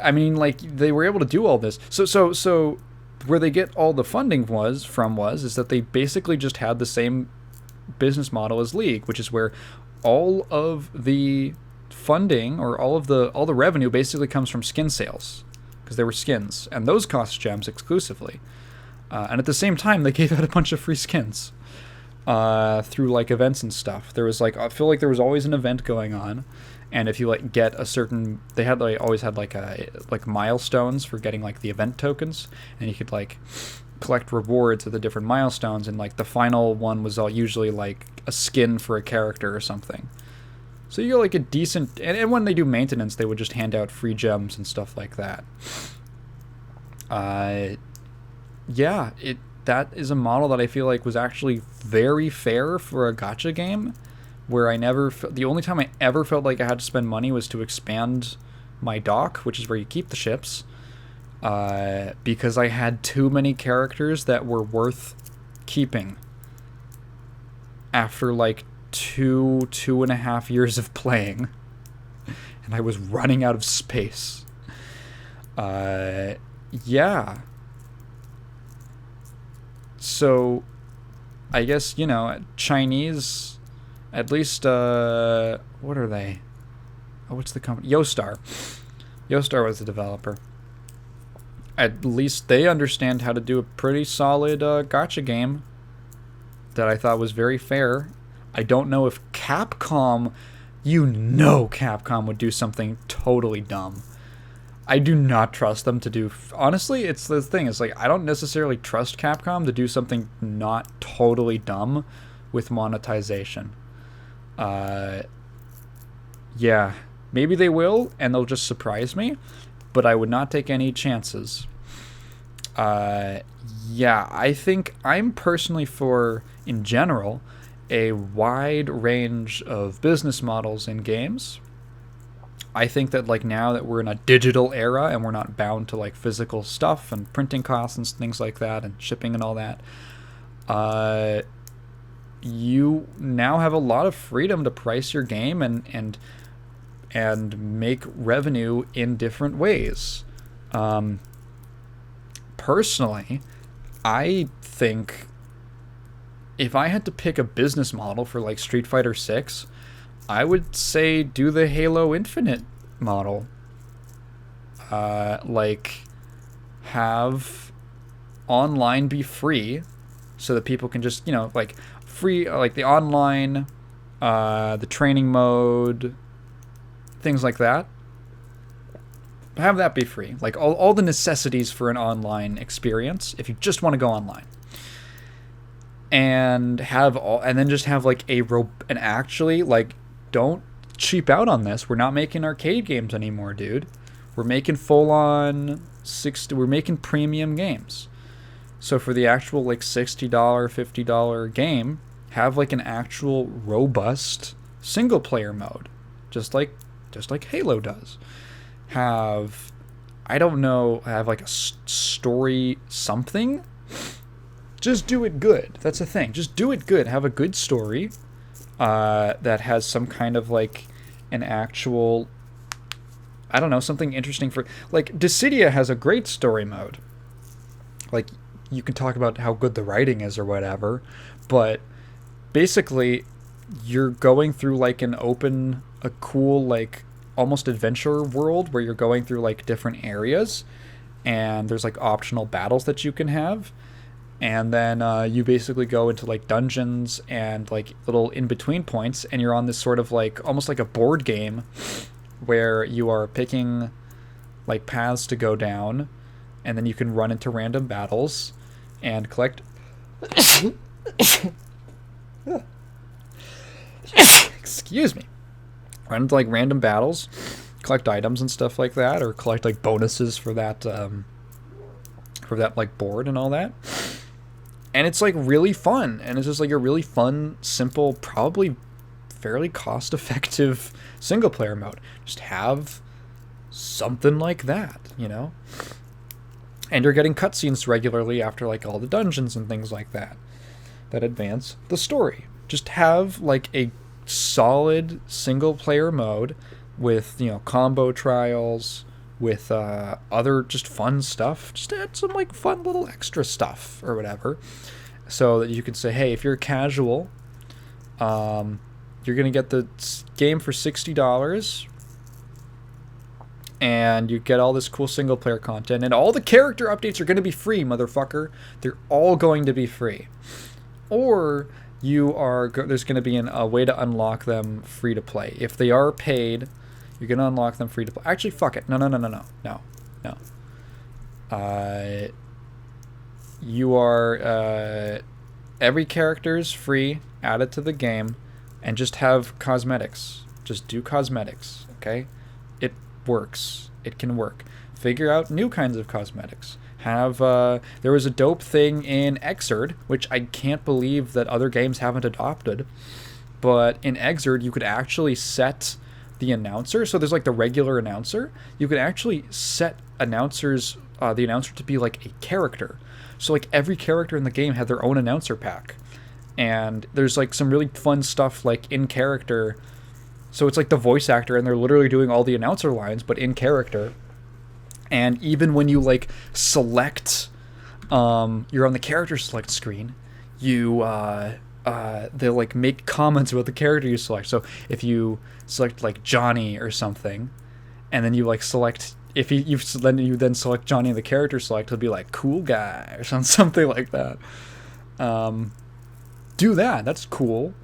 I mean, like they were able to do all this. So where they get all the funding is that they basically just had the same business model as League, which is where all of the funding or all the revenue basically comes from skin sales, because there were skins, and those cost gems exclusively. And at the same time, they gave out a bunch of free skins through like events and stuff. There was like, I feel like there was always an event going on, and if you like get a certain, they always had like milestones for getting like the event tokens, and you could like collect rewards at the different milestones, and like the final one was usually like a skin for a character or something. So you get like a decent, and when they do maintenance, they would just hand out free gems and stuff like that. Yeah, that is a model that I feel like was actually very fair for a gacha game, where the only time I ever felt like I had to spend money was to expand my dock, which is where you keep the ships, because I had too many characters that were worth keeping after like 2.5 years of playing, and I was running out of space. Yeah. So, I guess, Chinese, at least, what are they? Oh, what's the company? Yostar. Yostar was the developer. At least they understand how to do a pretty solid gacha game that I thought was very fair. I don't know if Capcom, Capcom would do something totally dumb. I do not trust them to do... Honestly, it's the thing. It's like, I don't necessarily trust Capcom to do something not totally dumb with monetization. Yeah. Maybe they will, and they'll just surprise me, but I would not take any chances. Yeah, I think I'm personally for, in general, a wide range of business models in games. I think that like now that we're in a digital era and we're not bound to like physical stuff and printing costs and things like that and shipping and all that, you now have a lot of freedom to price your game and make revenue in different ways. Personally, I think if I had to pick a business model for like Street Fighter 6, I would say do the Halo Infinite model. Like, have online be free so that people can just, like, free, like the online, the training mode, things like that. Have that be free. Like all the necessities for an online experience, if you just want to go online. And then just have like and actually, like, don't cheap out on this. We're not making arcade games anymore, dude. We're making we're making premium games. So for the actual like $60, $50 game, have like an actual robust single player mode, just like Halo does. Have like a story something. Just do it good. That's the thing. Just do it good. Have a good story that has some kind of like an actual, I don't know, something interesting for, like, Dissidia has a great story mode. Like, you can talk about how good the writing is or whatever, but basically you're going through like a cool, like, almost adventure world where you're going through like different areas, and there's like optional battles that you can have. And then you basically go into like dungeons and like little in-between points, and you're on this sort of like almost like a board game where you are picking like paths to go down, and then you can run into random battles and collect excuse me, run into like random battles, collect items and stuff like that, or collect like bonuses for that like board and all that. And it's like really fun, and it's just like a really fun, simple, probably fairly cost-effective single-player mode. Just have something like that, you know? And you're getting cutscenes regularly after like all the dungeons and things like that advance the story. Just have like a solid single-player mode with, you know, combo trials, with other just fun stuff. Just add some like fun little extra stuff or whatever, so that you can say, hey, if you're casual, you're gonna get the game for $60, and you get all this cool single player content, and all the character updates are gonna be free, motherfucker. They're all going to be free. Or there's gonna be a way to unlock them free to play. If they are paid, you're going to unlock them free to play. Actually, fuck it. No. You are... every character's free. Add it to the game. And just have cosmetics. Just do cosmetics, okay? It works. It can work. Figure out new kinds of cosmetics. There was a dope thing in Xrd, which I can't believe that other games haven't adopted. But in Xrd, you could actually set the announcer. So there's like the regular announcer. You can actually set the announcer to be like a character. So like every character in the game had their own announcer pack. And there's like some really fun stuff like in character. So it's like the voice actor, and they're literally doing all the announcer lines, but in character. And even when you like select, you're on the character select screen, they'll like make comments about the character you select. So if you select like Johnny or something, and then you like select, if you then select Johnny in the character select, he'll be like cool guy or something like that. Do that. That's cool.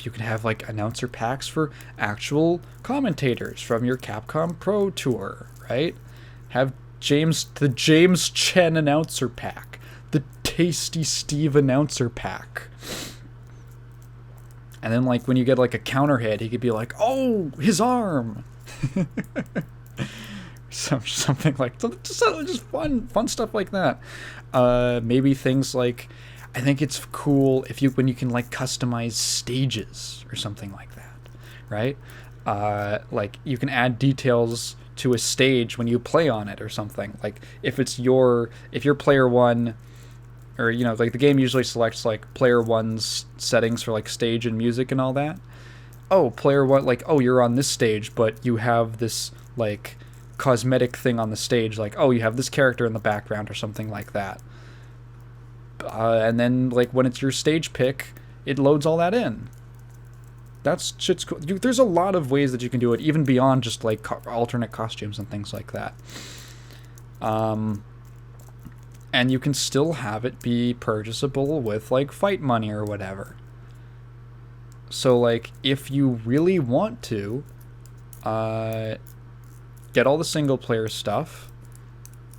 You can have like announcer packs for actual commentators from your Capcom Pro Tour, right? Have the James Chen announcer pack, the Tasty Steve announcer pack. And then like when you get like a counter hit, he could be like, oh, his arm. Something like just fun stuff like that. Maybe things like, I think it's cool when you can like customize stages or something like that, right? Like you can add details to a stage when you play on it or something. Like if you're player one, or you know, like the game usually selects like player one's settings for like stage and music and all that. Oh, player one, like, oh, you're on this stage, but you have this like cosmetic thing on the stage, like, oh, you have this character in the background or something like that. And then like when it's your stage pick, it loads all that in. That's shit's cool. There's a lot of ways that you can do it, even beyond just like alternate costumes and things like that. And you can still have it be purchasable with like fight money or whatever. So like if you really want to, get all the single player stuff,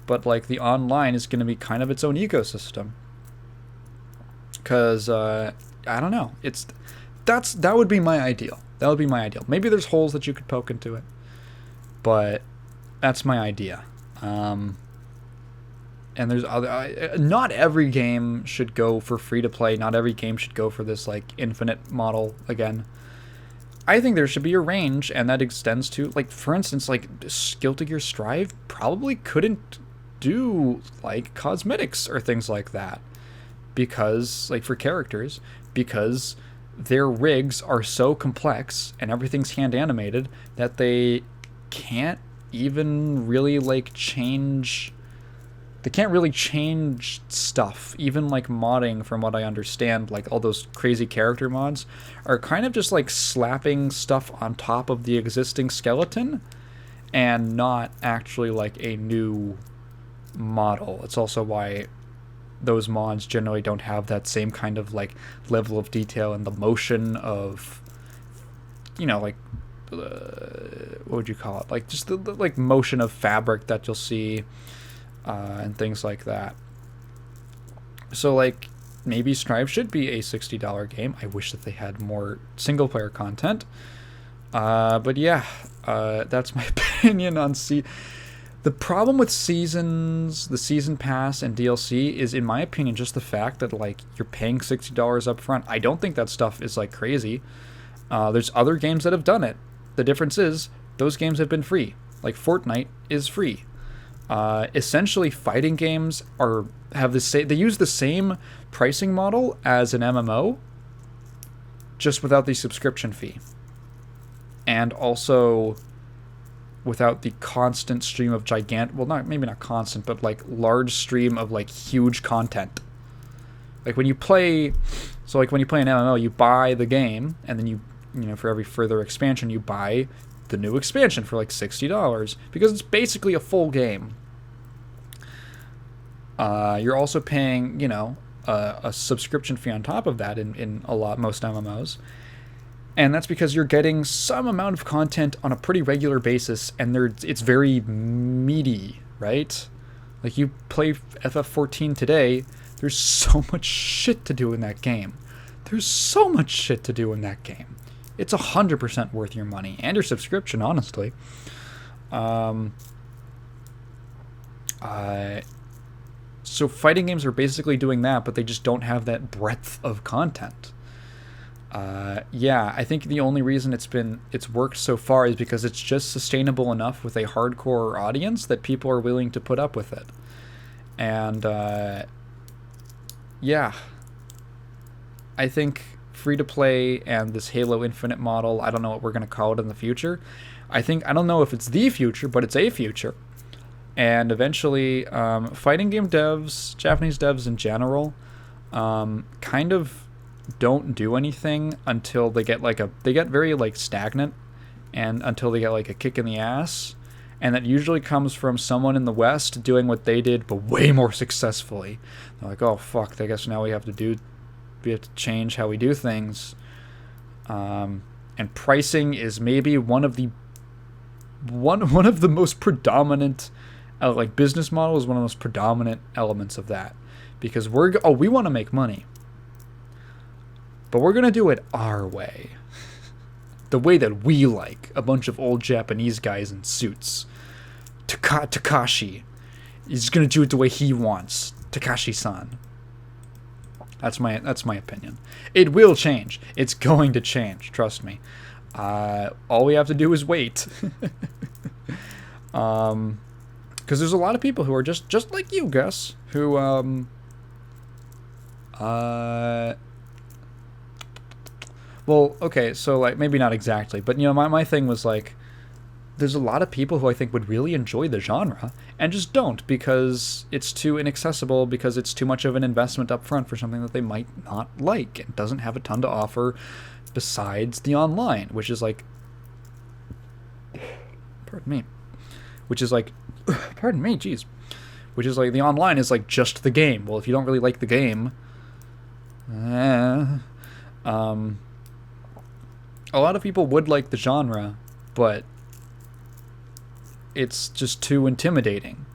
but like the online is going to be kind of its own ecosystem. Because I don't know, that would be my ideal. That would be my ideal. Maybe there's holes that you could poke into it, but that's my idea. And there's other. Not every game should go for free to play. Not every game should go for this like infinite model again. I think there should be a range, and that extends to, like, for instance, like Guilty Gear Strive probably couldn't do like cosmetics or things like that, because like for characters, because their rigs are so complex and everything's hand animated that they can't even really like change. They can't really change stuff, even like modding, from what I understand. Like all those crazy character mods are kind of just like slapping stuff on top of the existing skeleton and not actually like a new model. It's also why those mods generally don't have that same kind of like level of detail and the motion of, you know, like what would you call it? Like just the like motion of fabric that you'll see. And things like that. So like maybe Strive should be a $60 game. I wish that they had more single player content. But yeah, that's my opinion on The problem with seasons, the season pass and DLC is, in my opinion, just the fact that like you're paying $60 up front. I don't think that stuff is like crazy. There's other games that have done it. The difference is those games have been free. Like Fortnite is free. Essentially, fighting games they use the same pricing model as an MMO, just without the subscription fee, and also without the constant stream of maybe not constant, but like large stream of like huge content. Like when you play an MMO, you buy the game, and then you know for every further expansion you buy the new expansion for like $60, because it's basically a full game. You're also paying, you know, a subscription fee on top of that in most MMOs, and that's because you're getting some amount of content on a pretty regular basis, and it's very meaty, right? Like you play FF14 today, there's so much shit to do in that game. It's 100% worth your money and your subscription, honestly. So fighting games are basically doing that, but they just don't have that breadth of content. Yeah, I think the only reason it's worked so far is because it's just sustainable enough with a hardcore audience that people are willing to put up with it. And yeah, I think free-to-play and this Halo Infinite model, I don't know what we're going to call it in the future. I don't know if it's the future, but it's a future. And eventually, fighting game devs, Japanese devs in general, kind of don't do anything until they get very like stagnant, and until they get like a kick in the ass. And that usually comes from someone in the West doing what they did, but way more successfully. They're like, oh fuck, I guess now we have to change how we do things. And pricing is maybe one of the most predominant, like business model is one of the most predominant elements of that, because we want to make money, but we're gonna do it our way, the way that we like, a bunch of old Japanese guys in suits. Takashi is gonna do it the way he wants. Takashi-san. That's my opinion. It will change. It's going to change. Trust me. All we have to do is wait. Because there's a lot of people who are just like you, Gus, who well, okay, so like maybe not exactly, but you know, my thing was like, there's a lot of people who I think would really enjoy the genre and just don't, because it's too inaccessible, because it's too much of an investment up front for something that they might not like and doesn't have a ton to offer besides the online, which is like, pardon me, which is like the online is like just the game. Well, if you don't really like the game, a lot of people would like the genre, but it's just too intimidating.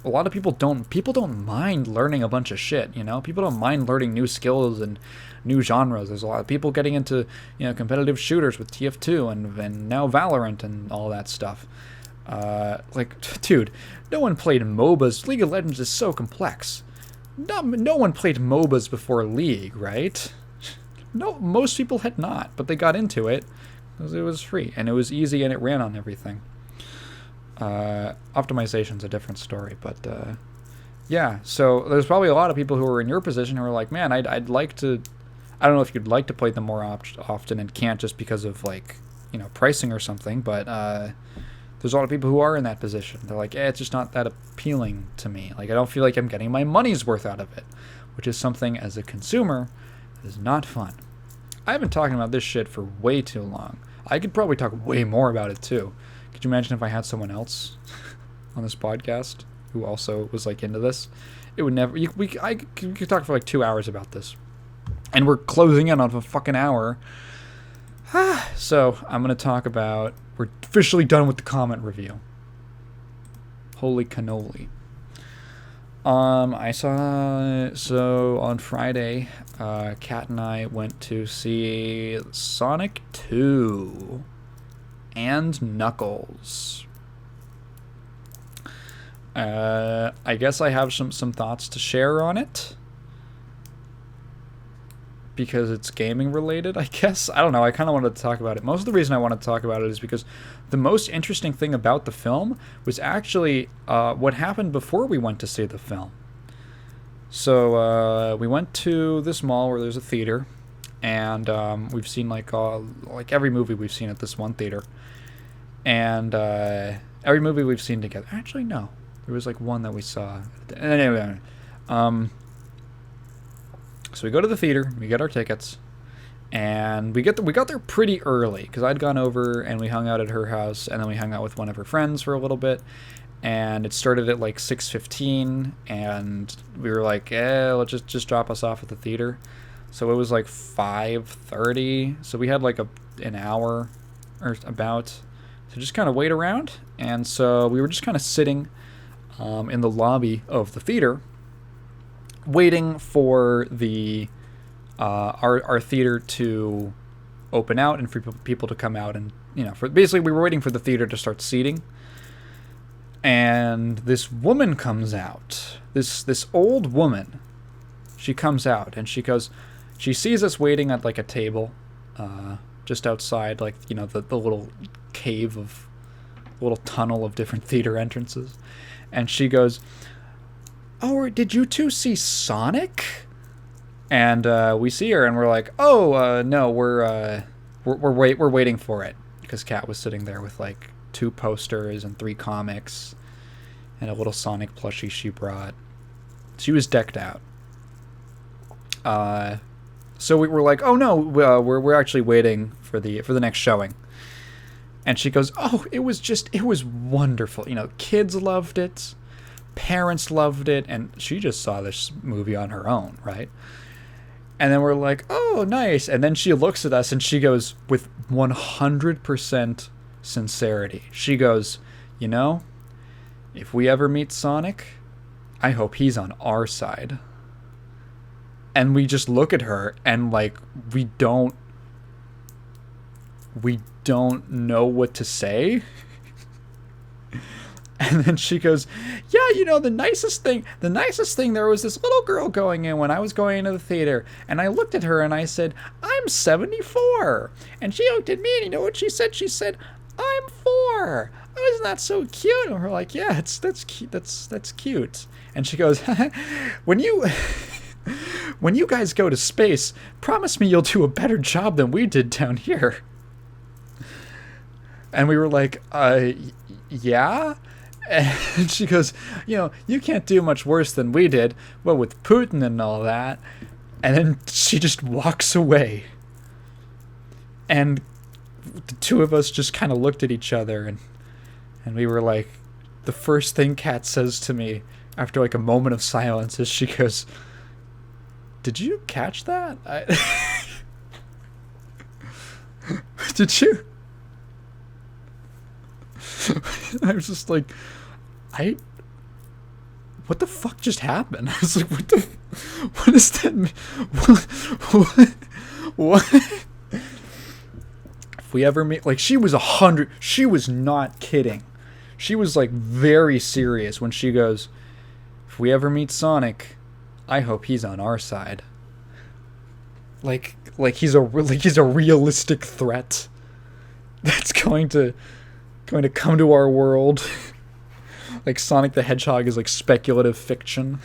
A lot of people don't mind learning a bunch of shit, you know? People don't mind learning new skills and new genres. There's a lot of people getting into, you know, competitive shooters with TF2 and now Valorant and all that stuff. Like, dude, no one played MOBAs. League of Legends is so complex. No one played MOBAs before League, right? No, most people had not, but they got into it because it was free and it was easy and it ran on everything. Optimization's a different story, but yeah. So there's probably a lot of people who are in your position who are like, man, I'd like to. I don't know if you'd like to play them more often and can't just because of, like, you know, pricing or something, but there's a lot of people who are in that position. They're like, it's just not that appealing to me. Like, I don't feel like I'm getting my money's worth out of it, which is something as a consumer that is not fun. I've been talking about this shit for way too long. I could probably talk way more about it too. Could you imagine if I had someone else on this podcast who also was, like, into this? It would never. We could talk for like 2 hours about this, and we're closing in on a fucking hour. So I'm gonna talk about. We're officially done with the comment review. Holy cannoli. I saw. So on Friday, Kat and I went to see Sonic 2 and Knuckles. I guess I have some thoughts to share on it because it's gaming related, I guess. I don't know. I kind of wanted to talk about it. Most of the reason I wanted to talk about it is because the most interesting thing about the film was actually what happened before we went to see the film. So we went to this mall where there's a theater, and we've seen like every movie we've seen at this one theater, and every movie we've seen together. Actually, no, there was like one that we saw. Anyway, so we go to the theater, we get our tickets, and we got there pretty early because I'd gone over and we hung out at her house, and then we hung out with one of her friends for a little bit, and it started at like 6:15, and we were like, let's just drop us off at the theater. So it was like 5:30, so we had like an hour or about to just kind of wait around, and so we were just kind of sitting in the lobby of the theater, waiting for the our theater to open out and for people to come out, and, you know, basically we were waiting for the theater to start seating. And this woman comes out, this old woman. She comes out and she sees us waiting at like a table just outside, like, you know, the little cave of little tunnel of different theater entrances, and she goes, "Oh, did you two see Sonic?" And we see her, and we're like, "Oh, no, we're waiting for it," because Kat was sitting there with like 2 posters and 3 comics and a little Sonic plushie she brought. She was decked out. So we were like, "Oh no, we're actually waiting for the next showing." And she goes, "Oh, it was wonderful. You know, kids loved it. Parents loved it," and she just saw this movie on her own, right? And then we're like, "Oh, nice." And then she looks at us and she goes, with 100% sincerity, she goes, "You know, if we ever meet Sonic, I hope he's on our side." And we just look at her and, like, we don't know what to say. And then she goes, "Yeah, you know, the nicest thing, there was this little girl going in when I was going into the theater, and I looked at her and I said, 'I'm 74. And she looked at me, and you know what she said? She said, 'I'm 4. Isn't that so cute?'" And we're like, "Yeah, that's cute." And she goes, when you guys go to space, promise me you'll do a better job than we did down here." And we were like, yeah? And she goes, "You know, you can't do much worse than we did, well, with Putin and all that." And then she just walks away. And the 2 of us just kind of looked at each other, and we were like, the first thing Kat says to me after like a moment of silence is she goes, "Did you catch that? Did you?" I was just like, what the fuck just happened? I was like, what does that mean? What? If we ever meet, like, she was not kidding. She was like very serious when she goes, if we ever meet Sonic, I hope he's on our side. Like he's a realistic threat that's going to come to our world. Like Sonic the Hedgehog is like speculative fiction.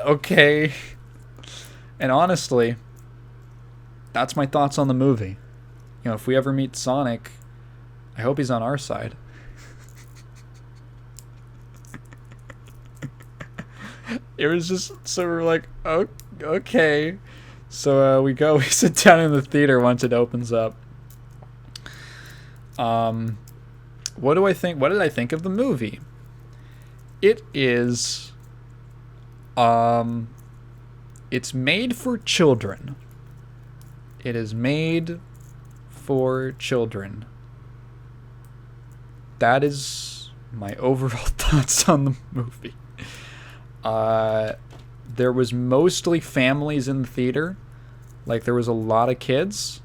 Okay. And honestly, that's my thoughts on the movie. You know, if we ever meet Sonic, I hope he's on our side. It was just, so we're like, oh, okay. So we sit down in the theater once it opens up. What do I think? What did I think of the movie? It is, it's made for children. It is made for children. That is my overall thoughts on the movie. There was mostly families in the theater. Like, there was a lot of kids.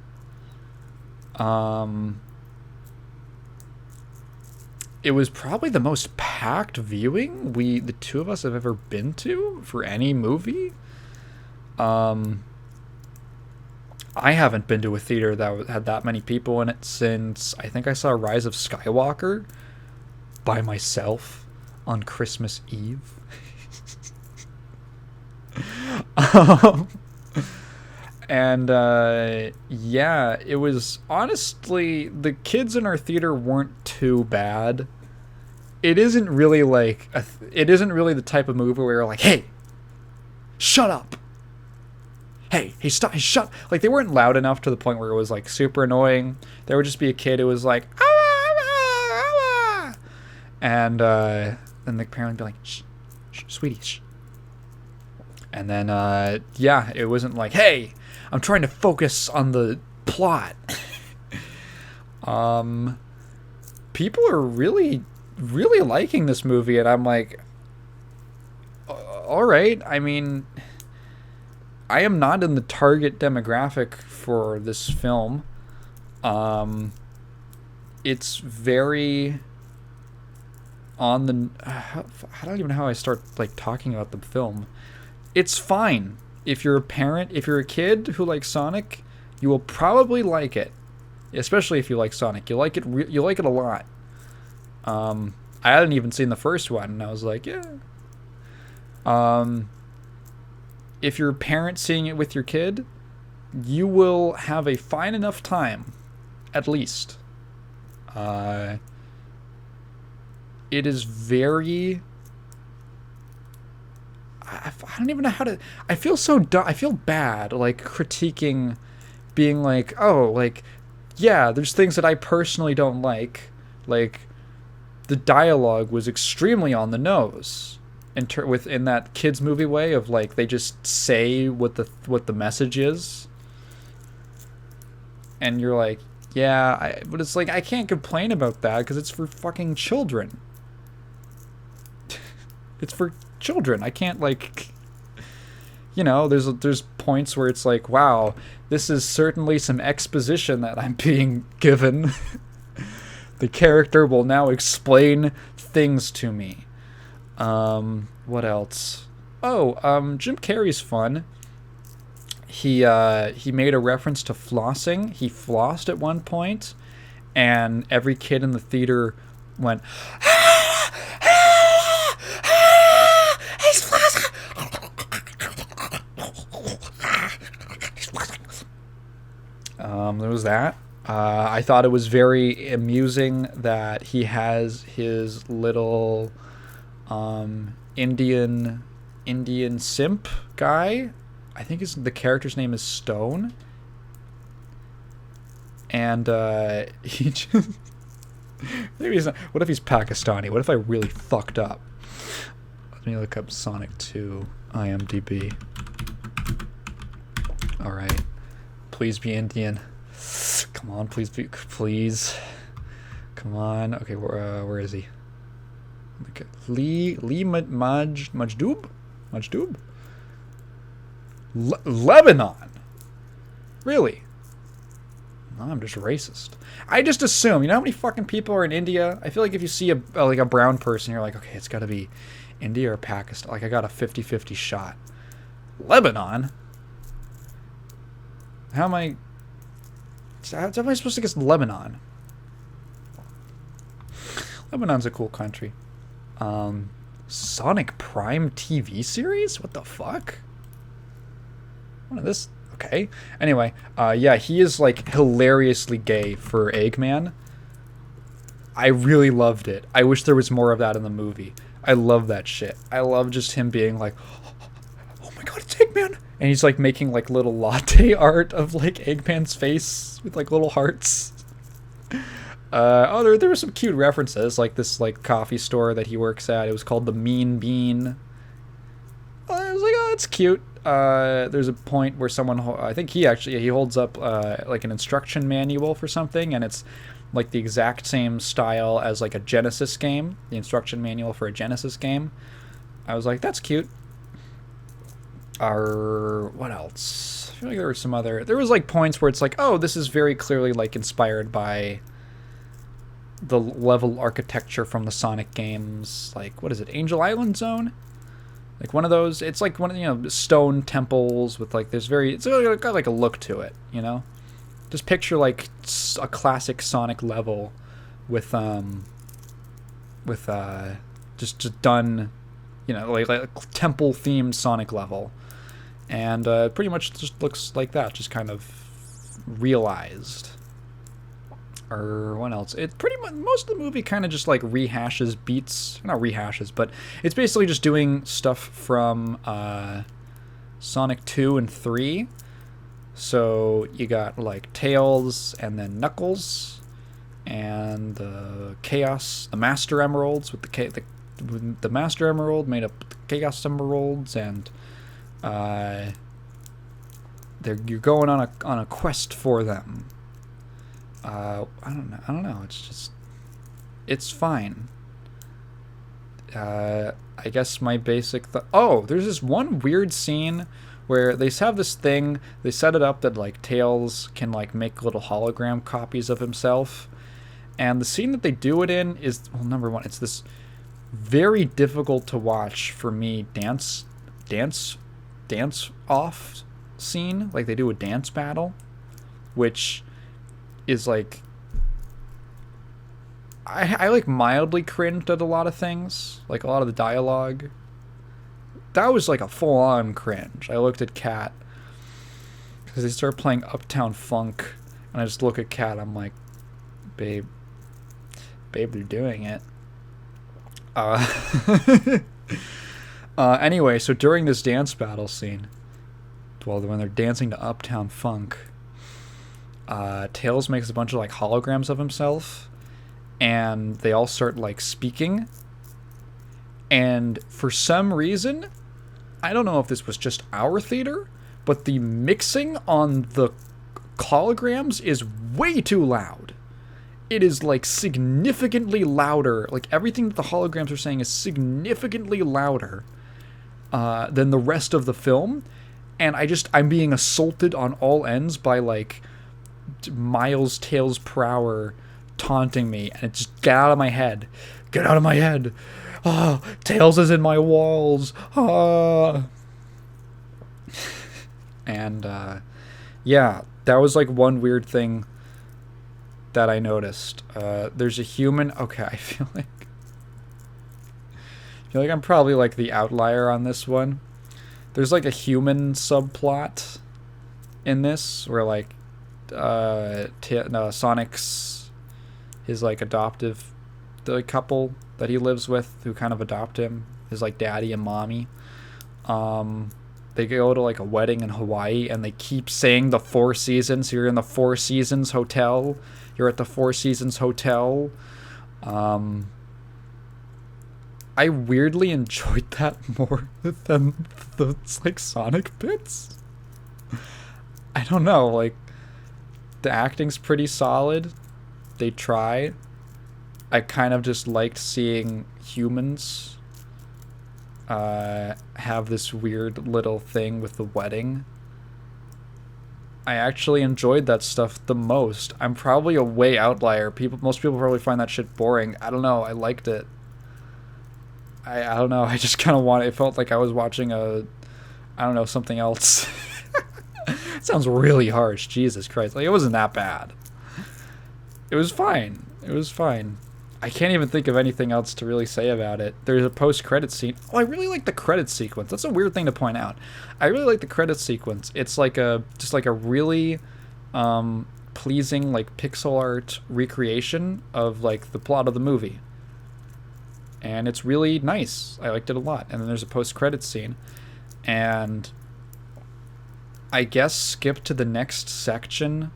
It was probably the most packed viewing the two of us have ever been to for any movie. I haven't been to a theater that had that many people in it since I think I saw Rise of Skywalker by myself on Christmas Eve. And yeah, it was, honestly, the kids in our theater weren't too bad. It isn't really like it isn't really the type of movie where you're like, hey, shut up. Hey, stop, shut. Like, they weren't loud enough to the point where it was like super annoying. There would just be a kid who was like, ah, ah, ah, and then the parent would be like, shh, sweetie, shh. And then yeah, it wasn't like, hey, I'm trying to focus on the plot. People are really liking this movie, and I'm like, all right. I mean, I am not in the target demographic for this film. It's very on the I don't even know how I start like talking about the film. It's fine. If you're a parent, if you're a kid who likes Sonic, you will probably like it. Especially if you like Sonic. You'll like it a lot. I hadn't even seen the first one, and I was like, yeah. If you're a parent seeing it with your kid, you will have a fine enough time, at least. It is very... I don't even know how to... I feel so dumb. I feel bad, like, critiquing, being like, oh, like, yeah, there's things that I personally don't like. Like, the dialogue was extremely on the nose. In that kids movie way of like they just say what the message is, and you're like, yeah, but it's like I can't complain about that because it's for fucking children. It's for children. I can't, like, you know, there's points where it's like, wow, this is certainly some exposition that I'm being given. The character will now explain things to me. What else? Oh, Jim Carrey's fun. He made a reference to flossing. He flossed at one point, and every kid in the theater went, ah, ah, ah, he's flossing. There was that. I thought it was very amusing that he has his little Indian simp guy. I think the character's name is Stone. And he just maybe he's not. What if he's Pakistani? What if I really fucked up? Let me look up Sonic 2 IMDb. Alright. Please be Indian. Come on, please, please. Come on. Okay, where is he? Okay. Lee Majdub? Majdub? Lebanon. Really? No, I'm just racist. I just assume. You know how many fucking people are in India? I feel like if you see a brown person, you're like, okay, it's got to be India or Pakistan. Like, I got a 50-50 shot. Lebanon? How am I supposed to guess Lebanon? Lebanon's a cool country. Sonic Prime TV series? What the fuck? What is this? Okay. Anyway, yeah, he is like hilariously gay for Eggman. I really loved it. I wish there was more of that in the movie. I love that shit. I love just him being like, oh my god, it's Eggman! And he's like making like little latte art of like Eggman's face with like little hearts. There were some cute references, like this like coffee store that he works at. It was called the Mean Bean. I was like, oh, it's cute. There's a point where someone, I think he holds up like an instruction manual for something, and it's like the exact same style as like a Genesis game, the instruction manual for a Genesis game. I was like, that's cute. What else? I feel like there were some other, there was like points where it's like, oh, this is very clearly like inspired by the level architecture from the Sonic games. Like, what is it, Angel Island Zone? Like one of those, it's like one of, you know, stone temples with like, it's got like a look to it, you know? Just picture like a classic Sonic level with just done, you know, like a temple themed Sonic level. And pretty much just looks like that, just kind of realized. Or what else? It pretty much, most of the movie kind of just like rehashes beats, not rehashes, but it's basically just doing stuff from Sonic 2 and 3. So you got like Tails and then Knuckles and the Chaos, the Master Emeralds with the Master Emerald made up the Chaos Emeralds, and you're going on a quest for them. I don't know. It's fine. I guess my basic there's this one weird scene where they have this thing, they set it up that like Tails can like make little hologram copies of himself. And the scene that they do it in is, well, number one, it's this very difficult to watch for me dance off scene. Like they do a dance battle, which is like, I like mildly cringed at a lot of things, like a lot of the dialogue. That was like a full-on cringe. I looked at Kat because they start playing Uptown Funk, and I just look at Kat. I'm like, babe, they're doing it. Anyway, so during this dance battle scene, well, when they're dancing to Uptown Funk, Tails makes a bunch of like holograms of himself, and they all start like speaking. And for some reason, I don't know if this was just our theater, but the mixing on the holograms is way too loud. It is like significantly louder. Like everything that the holograms are saying is significantly louder than the rest of the film. And I'm being assaulted on all ends by like miles Tails per hour taunting me, and it just get out of my head. Get out of my head. Oh, Tails is in my walls. And yeah, that was like one weird thing that I noticed. There's a human. Okay, I feel like I'm probably like the outlier on this one. There's like a human subplot in this where like Sonic's his like adoptive couple that he lives with, who kind of adopt him, his like daddy and mommy. They go to like a wedding in Hawaii, and they keep saying the Four Seasons. You're in the Four Seasons Hotel. You're at the Four Seasons Hotel. I weirdly enjoyed that more than the like Sonic bits. I don't know, like The acting's pretty solid. They try. I kind of just liked seeing humans have this weird little thing with the wedding. I actually enjoyed that stuff the most. I'm probably a way outlier. Most people probably find that shit boring. I don't know. I liked it. I don't know. I just kind of it felt like I was watching I don't know, something else. It sounds really harsh. Jesus Christ. Like, it wasn't that bad. It was fine. It was fine. I can't even think of anything else to really say about it. There's a post-credit scene. Oh, I really like the credit sequence. That's a weird thing to point out. I really like the credit sequence. It's like just like a really pleasing, like, pixel art recreation of, like, the plot of the movie. And it's really nice. I liked it a lot. And then there's a post-credit scene. And I guess skip to the next section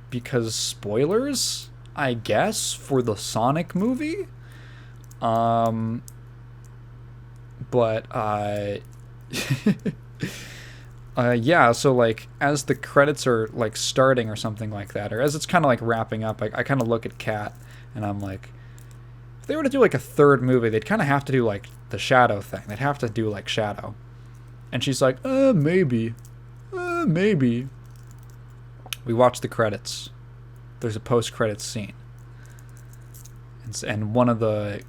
because spoilers, I guess, for the Sonic movie. But yeah, so like as the credits are like starting or something like that, or as it's kind of like wrapping up, I kind of look at Kat and I'm like, if they were to do like a third movie, they'd kind of have to do like the Shadow thing. They'd have to do like Shadow. And she's like, maybe. Maybe. We watch the credits. There's a post-credits scene. And one of the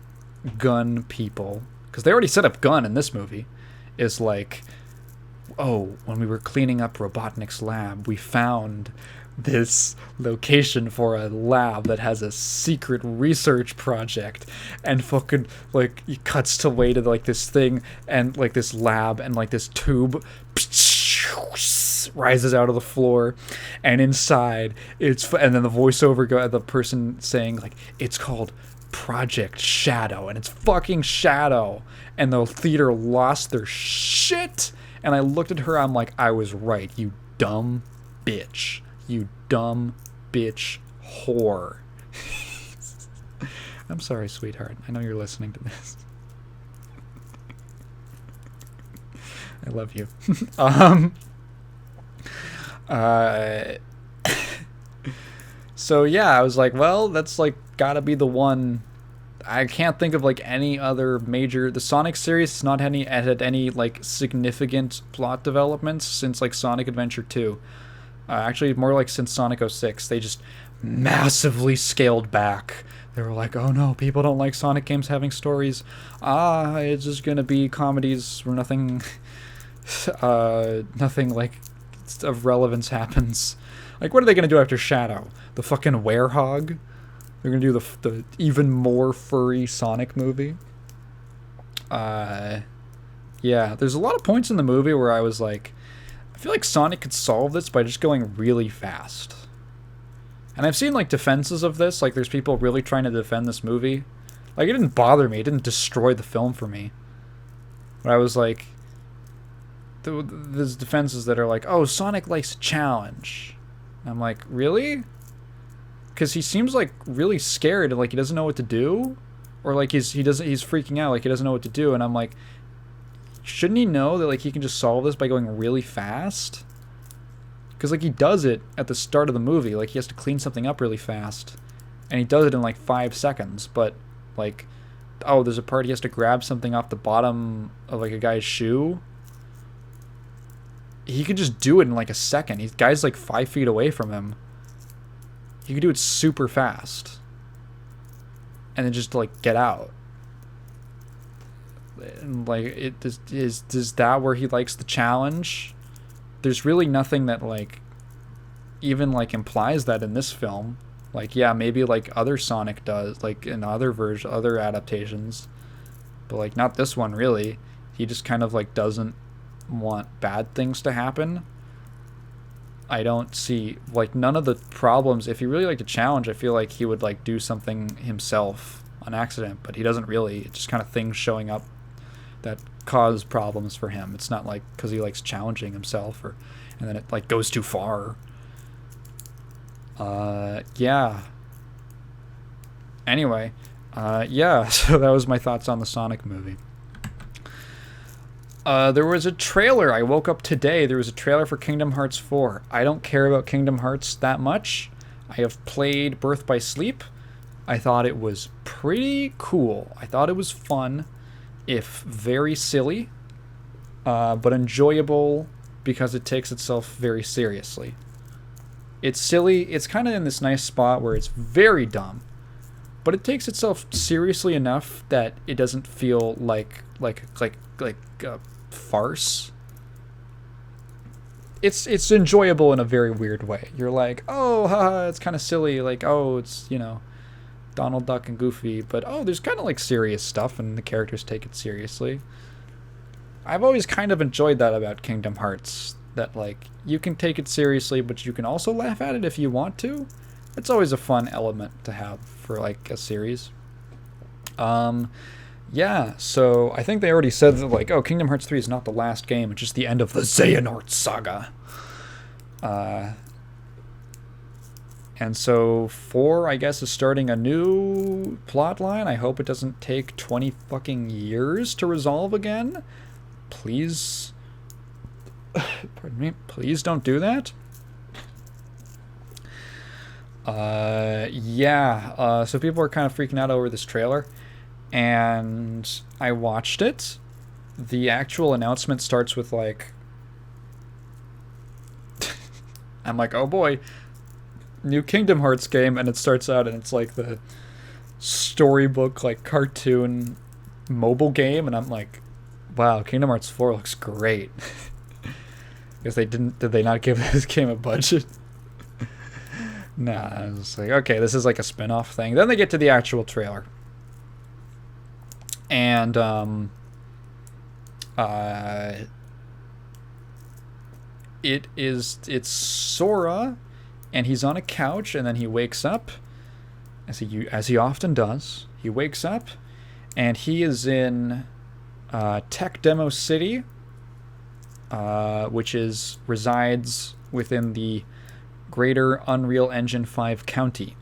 gun people, because they already set up gun in this movie, is like, oh, when we were cleaning up Robotnik's lab, we found this location for a lab that has a secret research project, and fucking like he cuts to way to like this thing and like this lab and like this tube rises out of the floor, and inside and then the voiceover the person saying like it's called Project Shadow and it's fucking Shadow, and the theater lost their shit. And I looked at her, I'm like, I was right, you dumb bitch. You dumb bitch whore. I'm sorry, sweetheart. I know you're listening to this. I love you. So yeah, I was like, well, that's like gotta be the one. I can't think of like any other major. The Sonic series has not had any like significant plot developments since like Sonic Adventure 2. Actually, more like since Sonic 06. They just massively scaled back. They were like, oh no, people don't like Sonic games having stories. It's just gonna be comedies where nothing like of relevance happens. Like, what are they gonna do after Shadow? The fucking werehog? They're gonna do the even more furry Sonic movie? Yeah, there's a lot of points in the movie where I was like, I feel like Sonic could solve this by just going really fast. And I've seen like defenses of this, like there's people really trying to defend this movie. Like, it didn't bother me, it didn't destroy the film for me. But I was like, there's defenses that are like, oh, Sonic likes a challenge. And I'm like, really? Because he seems like really scared and like he doesn't know what to do, or like he's freaking out, like he doesn't know what to do. And I'm like, shouldn't he know that like he can just solve this by going really fast? Because like he does it at the start of the movie, like he has to clean something up really fast, and he does it in like 5 seconds. But like, oh, there's a part he has to grab something off the bottom of like a guy's shoe. He could just do it in like a second. He's guy's like 5 feet away from him. He could do it super fast, and then just like get out. And like, is that where he likes the challenge? There's really nothing that like even like implies that in this film. Like, yeah, maybe like other Sonic does, like in other adaptations, but like not this one really. He just kind of like doesn't want bad things to happen. I don't see like none of the problems. If he really liked a challenge, I feel like he would like do something himself on accident, but he doesn't really. It's just kind of things showing up that cause problems for him. It's not like because he likes challenging himself, and then it like goes too far. Yeah. Anyway, yeah. So that was my thoughts on the Sonic movie. There was a trailer. I woke up today. There was a trailer for Kingdom Hearts 4. I don't care about Kingdom Hearts that much. I have played Birth by Sleep. I thought it was pretty cool. I thought it was fun, if very silly, but enjoyable because it takes itself very seriously. It's silly. It's kind of in this nice spot where it's very dumb, but it takes itself seriously enough that it doesn't feel like a farce. It's enjoyable in a very weird way. You're like, oh, haha, it's kind of silly. Like, oh, it's, Donald Duck and Goofy, but oh, there's kind of like serious stuff, and the characters take it seriously. I've always kind of enjoyed that about Kingdom Hearts, that like you can take it seriously, but you can also laugh at it if you want to. It's always a fun element to have for like a series. Yeah, so I think they already said that like, oh, Kingdom Hearts 3 is not the last game, it's just the end of the Xehanort saga. And so 4, I guess, is starting a new plot line. I hope it doesn't take 20 fucking years to resolve again. Please, pardon me, please don't do that. Yeah, so people are kind of freaking out over this trailer, and I watched it. The actual announcement starts with like, I'm like, oh boy, new Kingdom Hearts game, and it starts out and it's like the storybook, like cartoon mobile game, and I'm like, wow, Kingdom Hearts 4 looks great. Because did they not give this game a budget? Nah, I was like, okay, this is like a spin-off thing. Then they get to the actual trailer. And, it's Sora, and he's on a couch, and then he wakes up, as he often does. He wakes up, and he is in Tech Demo City, which resides within the Greater Unreal Engine 5 county.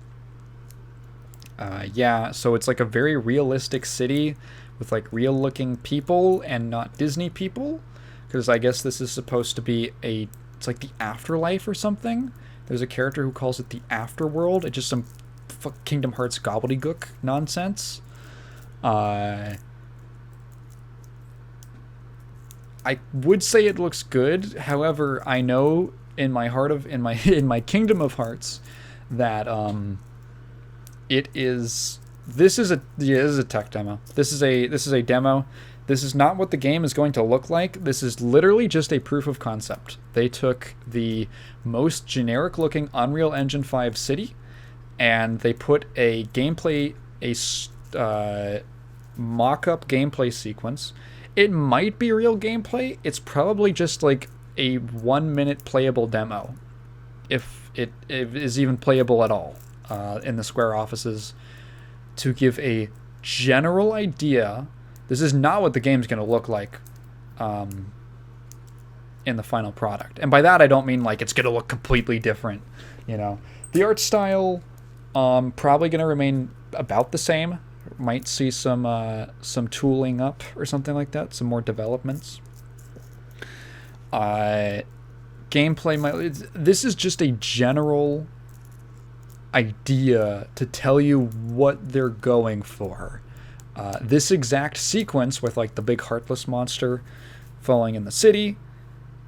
Yeah, so it's like a very realistic city with like real looking people and not Disney people, because I guess this is supposed to be it's like the afterlife or something. There's a character who calls it the afterworld. It's just some Kingdom Hearts gobbledygook nonsense. I would say it looks good. However, I know in my Kingdom of Hearts that this is a tech demo. This is a demo. This is not what the game is going to look like. This is literally just a proof of concept. They took the most generic looking Unreal Engine 5 city, and they put a mock-up gameplay sequence. It might be real gameplay. It's probably just like a 1-minute playable demo, if it is even playable at all, in the Square offices, to give a general idea. This is not what the game's going to look like in the final product. And by that, I don't mean like it's going to look completely different. The art style probably going to remain about the same. Might see some tooling up or something like that, some more developments. Gameplay this is just a general idea to tell you what they're going for. This exact sequence with like the big heartless monster falling in the city,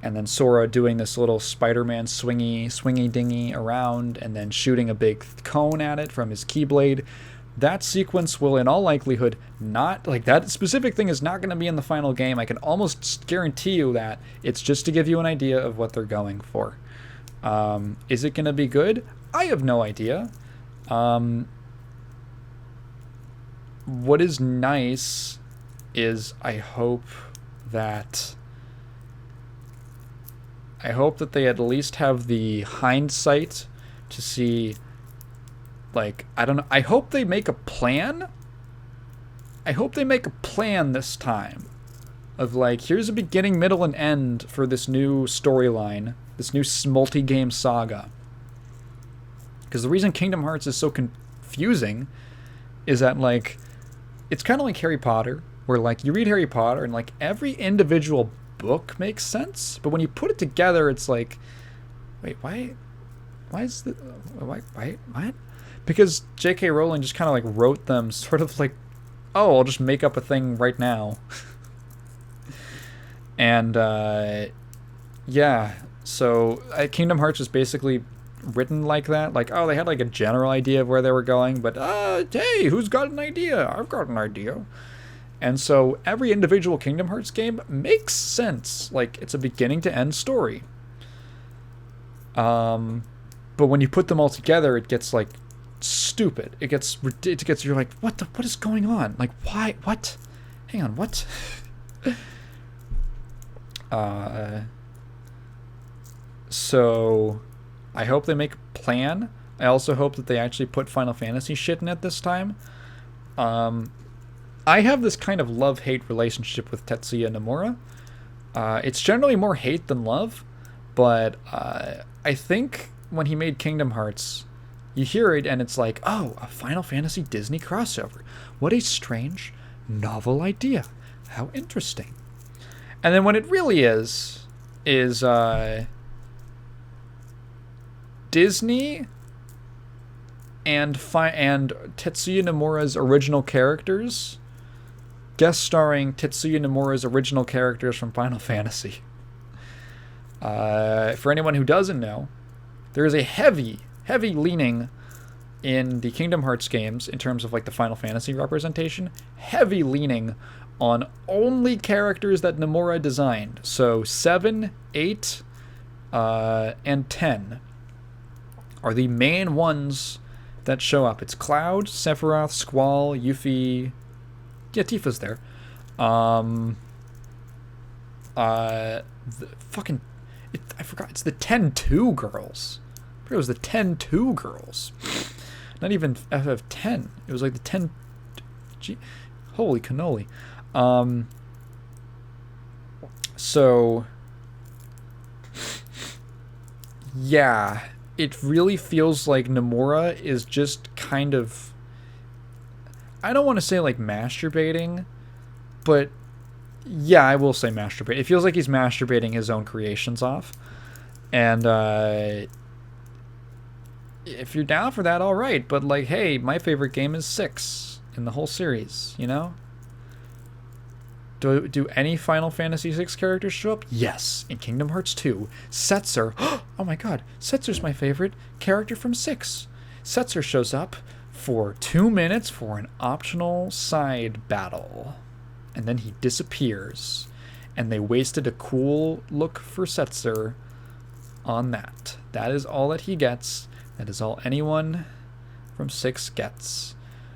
and then Sora doing this little Spider-Man swingy dingy around, and then shooting a big cone at it from his Keyblade. That sequence will, in all likelihood, not, like, that specific thing is not going to be in the final game. I can almost guarantee you that. It's just to give you an idea of what they're going for. Is it going to be good? I have no idea. What is nice is I hope that they at least have the hindsight to see, like, I don't know. I hope they make a plan. I hope they make a plan this time of, like, here's a beginning, middle, and end for this new storyline, this new multi-game saga. Because the reason Kingdom Hearts is so confusing is that, like, it's kind of like Harry Potter, where, like, you read Harry Potter and, like, every individual book makes sense, but when you put it together, it's like, wait, why Why is the... Why, what? Because J.K. Rowling just kind of like wrote them sort of like, oh, I'll just make up a thing right now. And, yeah, so Kingdom Hearts is basically written like that. Like, oh, they had like a general idea of where they were going, but, hey, who's got an idea? I've got an idea. And so every individual Kingdom Hearts game makes sense. Like, it's a beginning to end story. But when you put them all together, it gets like stupid. It gets you're like, what is going on? Like, why? What? Hang on, what? So I hope they make a plan. I also hope that they actually put Final Fantasy shit in it this time. I have this kind of love-hate relationship with Tetsuya Nomura. It's generally more hate than love, but I think when he made Kingdom Hearts, you hear it and it's like, oh, a Final Fantasy Disney crossover. What a strange, novel idea. How interesting. And then when it really is Disney and Tetsuya Nomura's original characters guest starring Tetsuya Nomura's original characters from Final Fantasy. For anyone who doesn't know, there is a heavy leaning in the Kingdom Hearts games in terms of like the Final Fantasy representation. Heavy leaning on only characters that Nomura designed. So 7, 8, and 10 are the main ones that show up. It's Cloud, Sephiroth, Squall, Yuffie. Yeah, Tifa's there. I forgot. It's the 10-2 girls. I forgot it was the 10-2 girls. Not even FF10. It was like the 10... Holy cannoli. So... Yeah. It really feels like Nomura is just kind of... I don't want to say like masturbating, but yeah, I will say masturbate. It feels like he's masturbating his own creations off. And if you're down for that, all right. But like, hey, my favorite game is 6 in the whole series, you know? Do any Final Fantasy 6 characters show up? Yes. In Kingdom Hearts 2, Setzer. Oh my god, Setzer's my favorite character from 6. Setzer shows up for 2 minutes for an optional side battle. And then he disappears. And they wasted a cool look for Setzer on that. That is all that he gets. That is all anyone from 6 gets.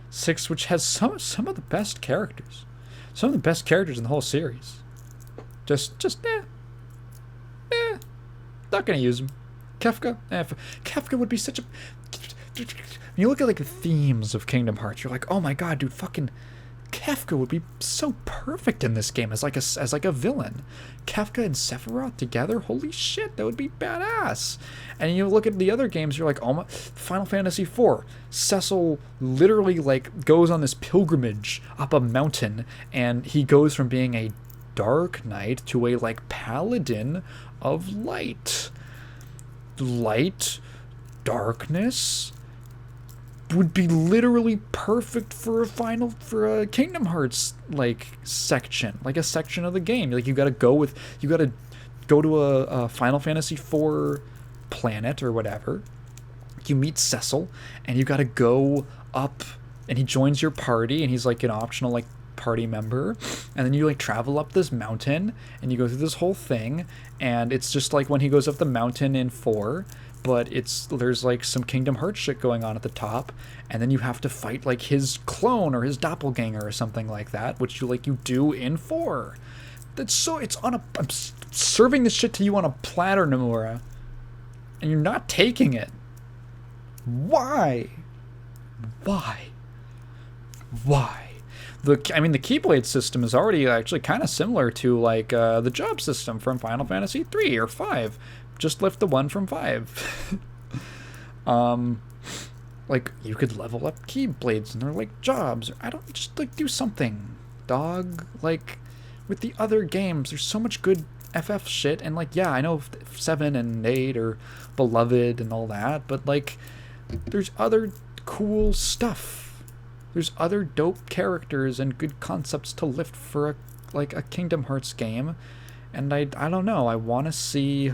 6, which has some of the best characters. Some of the best characters in the whole series. Not gonna use them. Kefka? Kefka would be such a... When you look at like the themes of Kingdom Hearts, you're like, oh my god, dude, fucking Kefka would be so perfect in this game as like a villain. Kefka and Sephiroth together, holy shit, that would be badass. And you look at the other games, you're like, oh my, Final Fantasy IV, Cecil literally like goes on this pilgrimage up a mountain, and he goes from being a dark knight to a like paladin of light. Light, darkness would be literally perfect for a Kingdom Hearts like section, like a section of the game. Like you gotta go to a Final Fantasy IV planet or whatever. You meet Cecil, and you gotta go up, and he joins your party, and he's like an optional like party member, and then you like travel up this mountain, and you go through this whole thing, and it's just like when he goes up the mountain in 4. But there's like some Kingdom Hearts shit going on at the top, and then you have to fight like his clone or his doppelganger or something like that, which you do in 4. I'm serving this shit to you on a platter, Nomura, and you're not taking it. Why? The Keyblade system is already actually kind of similar to like the job system from Final Fantasy 3 or 5. Just lift the one from 5. Like, you could level up Keyblades and they're like jobs. I don't, just like do something, dog. Like, with the other games, there's so much good FF shit, and like, yeah, I know 7 and 8 are beloved and all that, but like, there's other cool stuff. There's other dope characters and good concepts to lift for a Kingdom Hearts game, and I don't know. I want to see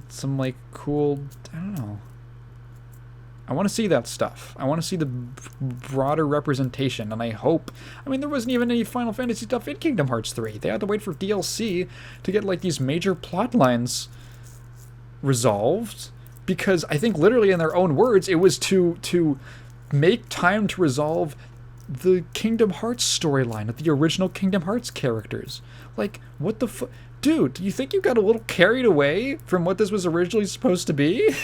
some like cool. I don't know. I want to see that stuff. I want to see the broader representation, and I hope... I mean, there wasn't even any Final Fantasy stuff in Kingdom Hearts 3. They had to wait for DLC to get, like, these major plot lines resolved, because I think literally in their own words, it was to make time to resolve the Kingdom Hearts storyline of the original Kingdom Hearts characters. Like, what the fuck? Dude, do you think you got a little carried away from what this was originally supposed to be?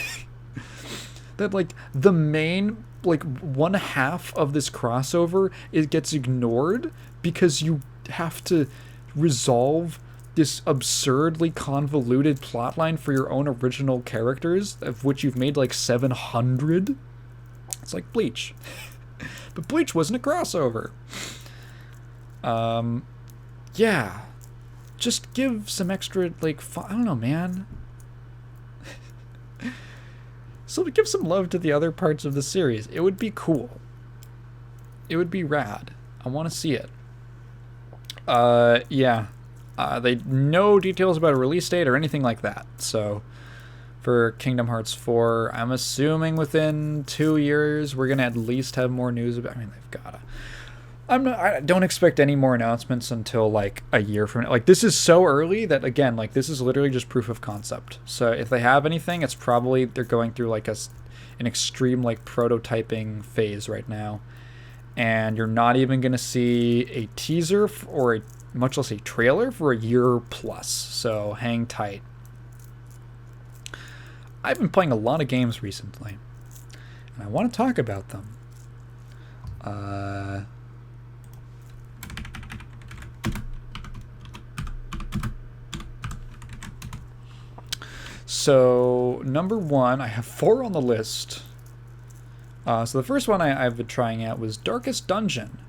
That, like, the main, like, one half of this crossover, it gets ignored because you have to resolve this absurdly convoluted plotline for your own original characters, of which you've made, like, 700? It's like Bleach. But Bleach wasn't a crossover. Yeah. Just give some extra, like, I don't know, man. So to give some love to the other parts of the series, it would be cool. It would be rad. I want to see it. Yeah. They no details about a release date or anything like that. So for Kingdom Hearts 4, I'm assuming within 2 years we're gonna at least have more news about. I mean, they've gotta. I don't expect any more announcements until like a year from now. Like, this is so early that, again, like, this is literally just proof of concept. So if they have anything, it's probably they're going through like an extreme like prototyping phase right now, and you're not even going to see a teaser or much less a trailer for a year plus. So hang tight. I've been playing a lot of games recently, and I want to talk about them. So, number 1, I have 4 on the list. So the first one I've been trying out was Darkest Dungeon.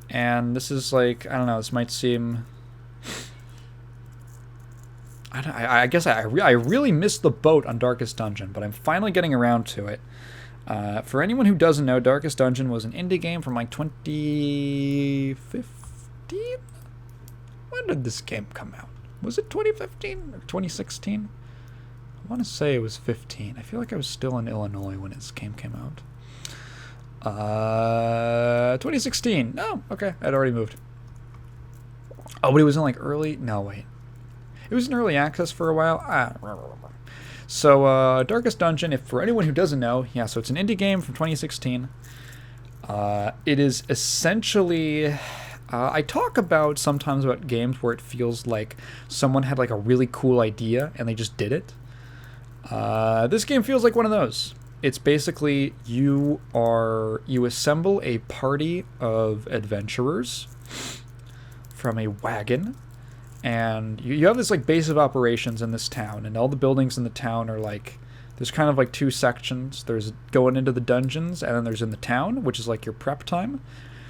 And this is like, I don't know, this might seem... I guess I really missed the boat on Darkest Dungeon, but I'm finally getting around to it. For anyone who doesn't know, Darkest Dungeon was an indie game from like 2015? When did this game come out? Was it 2015 or 2016? I want to say it was 15. I feel like I was still in Illinois when this game came out. 2016. Oh, okay. I'd already moved. Oh, but it was in like early... No, wait. It was in early access for a while. So, Darkest Dungeon, if for anyone who doesn't know, yeah, so it's an indie game from 2016. It is essentially... I talk about sometimes about games where it feels like someone had like a really cool idea and they just did it. This game feels like one of those. It's basically you assemble a party of adventurers from a wagon, and you have this like base of operations in this town, and all the buildings in the town are like, there's kind of like 2 sections. There's going into the dungeons, and then there's in the town, which is like your prep time.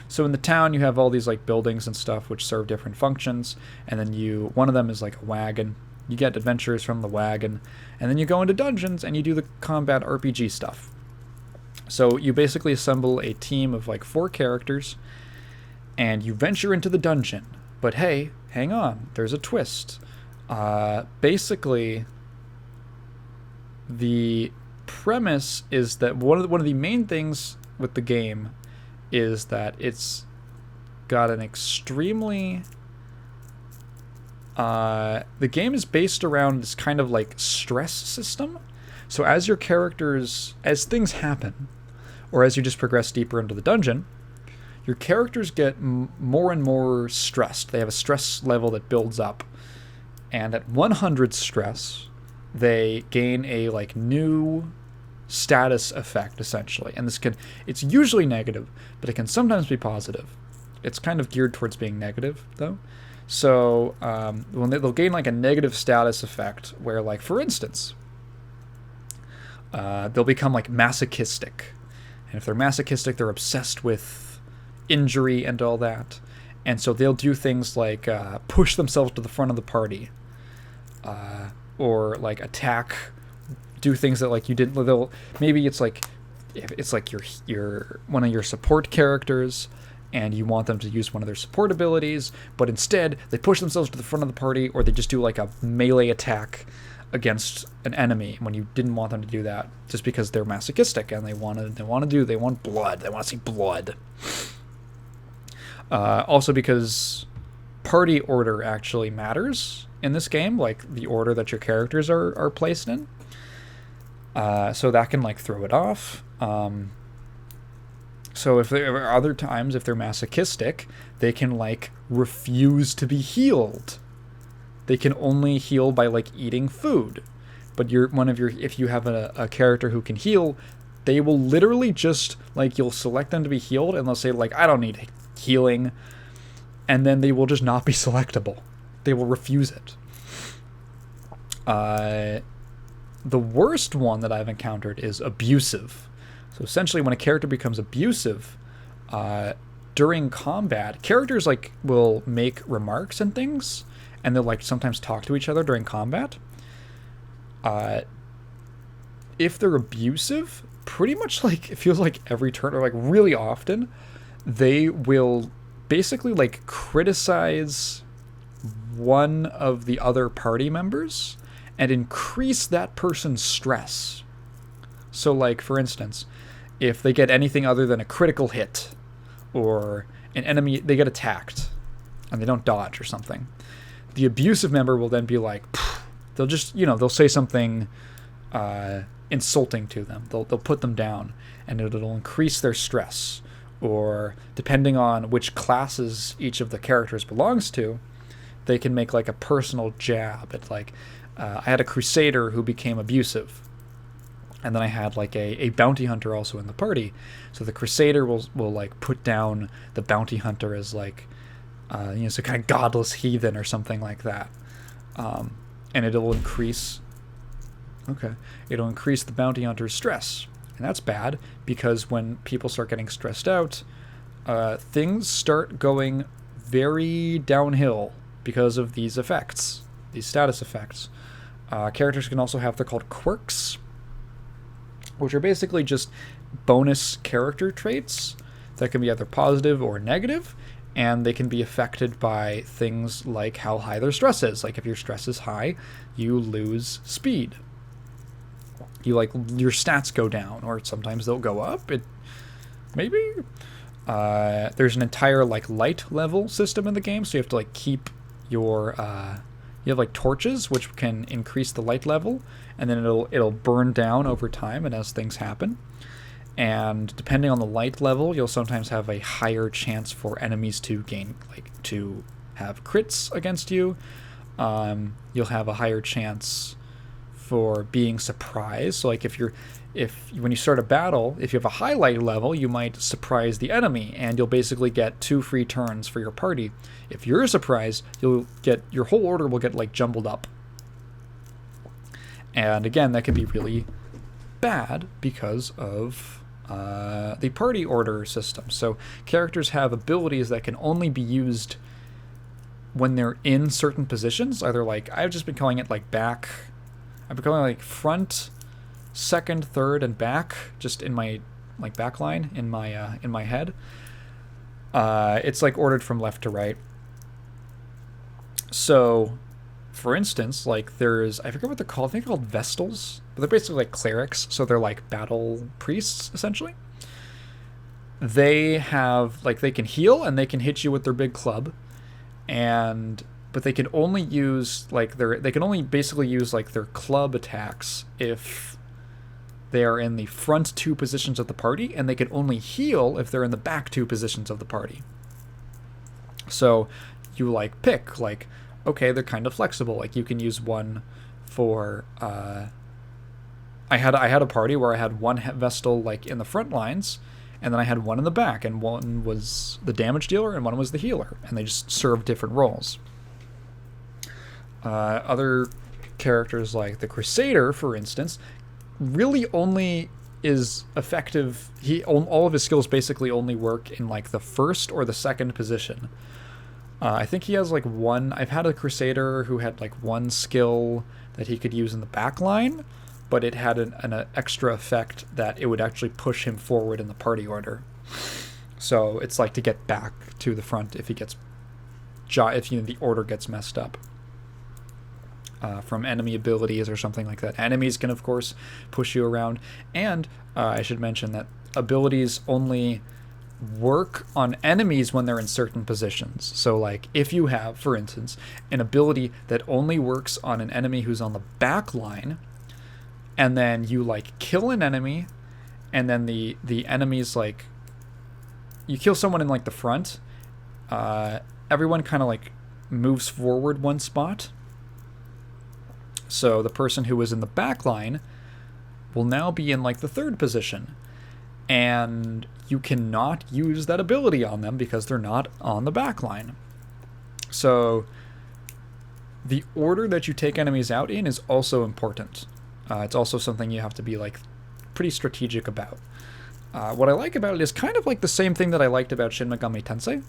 So in the town you have all these like buildings and stuff which serve different functions, and then one of them is like a wagon. You get adventurers from the wagon, and then you go into dungeons and you do the combat RPG stuff. So you basically assemble a team of like 4 characters, and you venture into the dungeon. But hey, hang on, there's a twist. Basically, the premise is that one of the main things with the game is that it's got an extremely... the game is based around this kind of like stress system. So as things happen, or as you just progress deeper into the dungeon, your characters get more and more stressed. They have a stress level that builds up, and at 100 stress, they gain a like new status effect essentially. And it's usually negative, but it can sometimes be positive. It's kind of geared towards being negative though. So when they'll gain like a negative status effect where, like, for instance, they'll become like masochistic. And if they're masochistic, they're obsessed with injury and all that. And so they'll do things like push themselves to the front of the party, or like attack, do things that like you didn't. Maybe it's like your one of your support characters, and you want them to use one of their support abilities, but instead they push themselves to the front of the party, or they just do like a melee attack against an enemy when you didn't want them to do that, just because they're masochistic and they want blood. They want to see blood. Also because party order actually matters in this game, like the order that your characters are placed in. So that can like throw it off. So if there are other times, if they're masochistic, they can like refuse to be healed. They can only heal by like eating food. But if you have a character who can heal, they will literally just like, you'll select them to be healed and they'll say like, I don't need healing, and then they will just not be selectable. They will refuse it. The worst one that I've encountered is abusive. So essentially, when a character becomes abusive during combat, characters like will make remarks and things, and they'll like sometimes talk to each other during combat. If they're abusive, pretty much like it feels like every turn, or like really often, they will basically like criticize one of the other party members and increase that person's stress. So like, for instance, if they get anything other than a critical hit, or an enemy, they get attacked and they don't dodge or something, the abusive member will then be like, they'll just, they'll say something insulting to them. They'll put them down, and it'll increase their stress. Or depending on which classes each of the characters belongs to, they can make like a personal jab at like, I had a crusader who became abusive, and then I had like a bounty hunter also in the party. So the crusader will like put down the bounty hunter as like, some kind of godless heathen or something like that. And it'll increase the bounty hunter's stress. And that's bad, because when people start getting stressed out, things start going very downhill because of these effects, these status effects. Characters can also have, they're called quirks, which are basically just bonus character traits that can be either positive or negative, and they can be affected by things like how high their stress is. Like if your stress is high, you lose speed. Your stats go down, or sometimes they'll go up. There's an entire like light level system in the game, so you have to like keep your you have like torches which can increase the light level, and then it'll burn down over time and as things happen. And depending on the light level, you'll sometimes have a higher chance for enemies to to have crits against you. You'll have a higher chance for being surprised. So like when you start a battle, if you have a high light level, you might surprise the enemy, and you'll basically get 2 free turns for your party. If you're surprised, your whole order will get like jumbled up. And again, that can be really bad because of the party order system. So characters have abilities that can only be used when they're in certain positions. Either like, I've just been calling it like back. I've been calling it like front, second, third, and back, just in my like back line in my head. It's like ordered from left to right. So, for instance, like I forget what they're called. I think they're called Vestals, but they're basically like clerics. So they're like battle priests essentially. They have they can heal and they can hit you with their big club, but they can only use they can only basically use like their club attacks if they are in the front 2 positions of the party, and they can only heal if they're in the back 2 positions of the party. So you pick okay, they're kind of flexible. Like you can use one for I had a party where I had one Vestal in the front lines, and then I had one in the back, and one was the damage dealer and one was the healer, and they just served different roles. Other characters like the Crusader, for instance, really only is effective. All of his skills basically only work in the first or the second position. I think he has like one. I've had a Crusader who had like one skill that he could use in the back line, but it had an extra effect that it would actually push him forward in the party order. So it's like to get back to the front if he gets, if the order gets messed up from enemy abilities or something like that. Enemies can of course push you around, and I should mention that abilities only work on enemies when they're in certain positions. So like if you have, for instance, an ability that only works on an enemy who's on the back line, and then you like kill an enemy, and then the enemy's like, you kill someone in like the front, everyone kind of like moves forward one spot. So the person who was in the back line will now be in like the third position, and you cannot use that ability on them because they're not on the back line. So the order that you take enemies out in is also important. It's also something you have to be like pretty strategic about. What I like about it is kind of like the same thing that I liked about Shin Megami Tensei,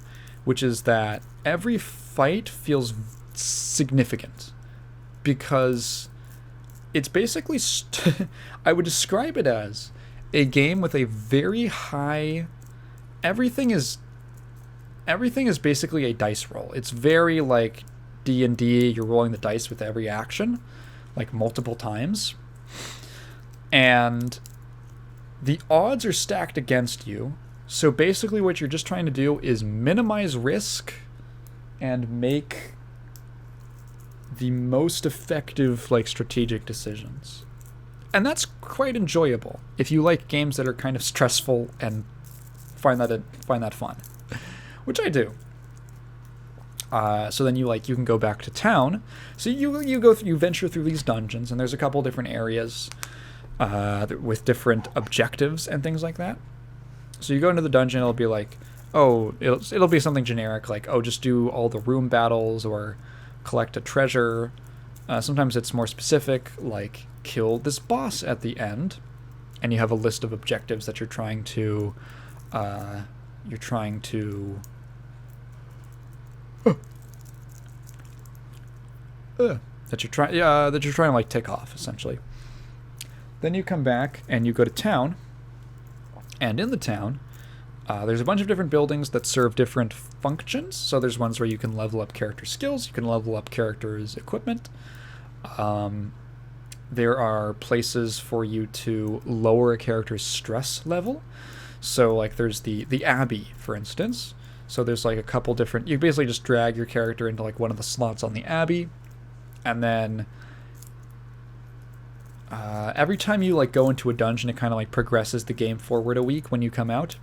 which is that every fight feels significant because it's basically I would describe it as a game with a very high, everything is basically a dice roll. It's very like D&D, you're rolling the dice with every action like multiple times, and the odds are stacked against you. So basically what you're just trying to do is minimize risk and make the most effective like strategic decisions. And that's quite enjoyable if you like games that are kind of stressful and find that fun, which I do. So then you can go back to town. So you venture through these dungeons, and there's a couple different areas with different objectives and things like that. So you go into the dungeon, it'll be like, oh, it'll be something generic like, oh, just do all the room battles or collect a treasure. Sometimes it's more specific, like kill this boss at the end, and you have a list of objectives that you're trying to like tick off essentially. Then you come back and you go to town, and in the town there's a bunch of different buildings that serve different functions. So there's ones where you can level up character skills, you can level up characters' equipment. There are places for you to lower a character's stress level. So like there's the Abbey, for instance. So there's like a couple different, you basically just drag your character into like one of the slots on the Abbey, and then every time you like go into a dungeon, it kind of like progresses the game forward a week when you come out.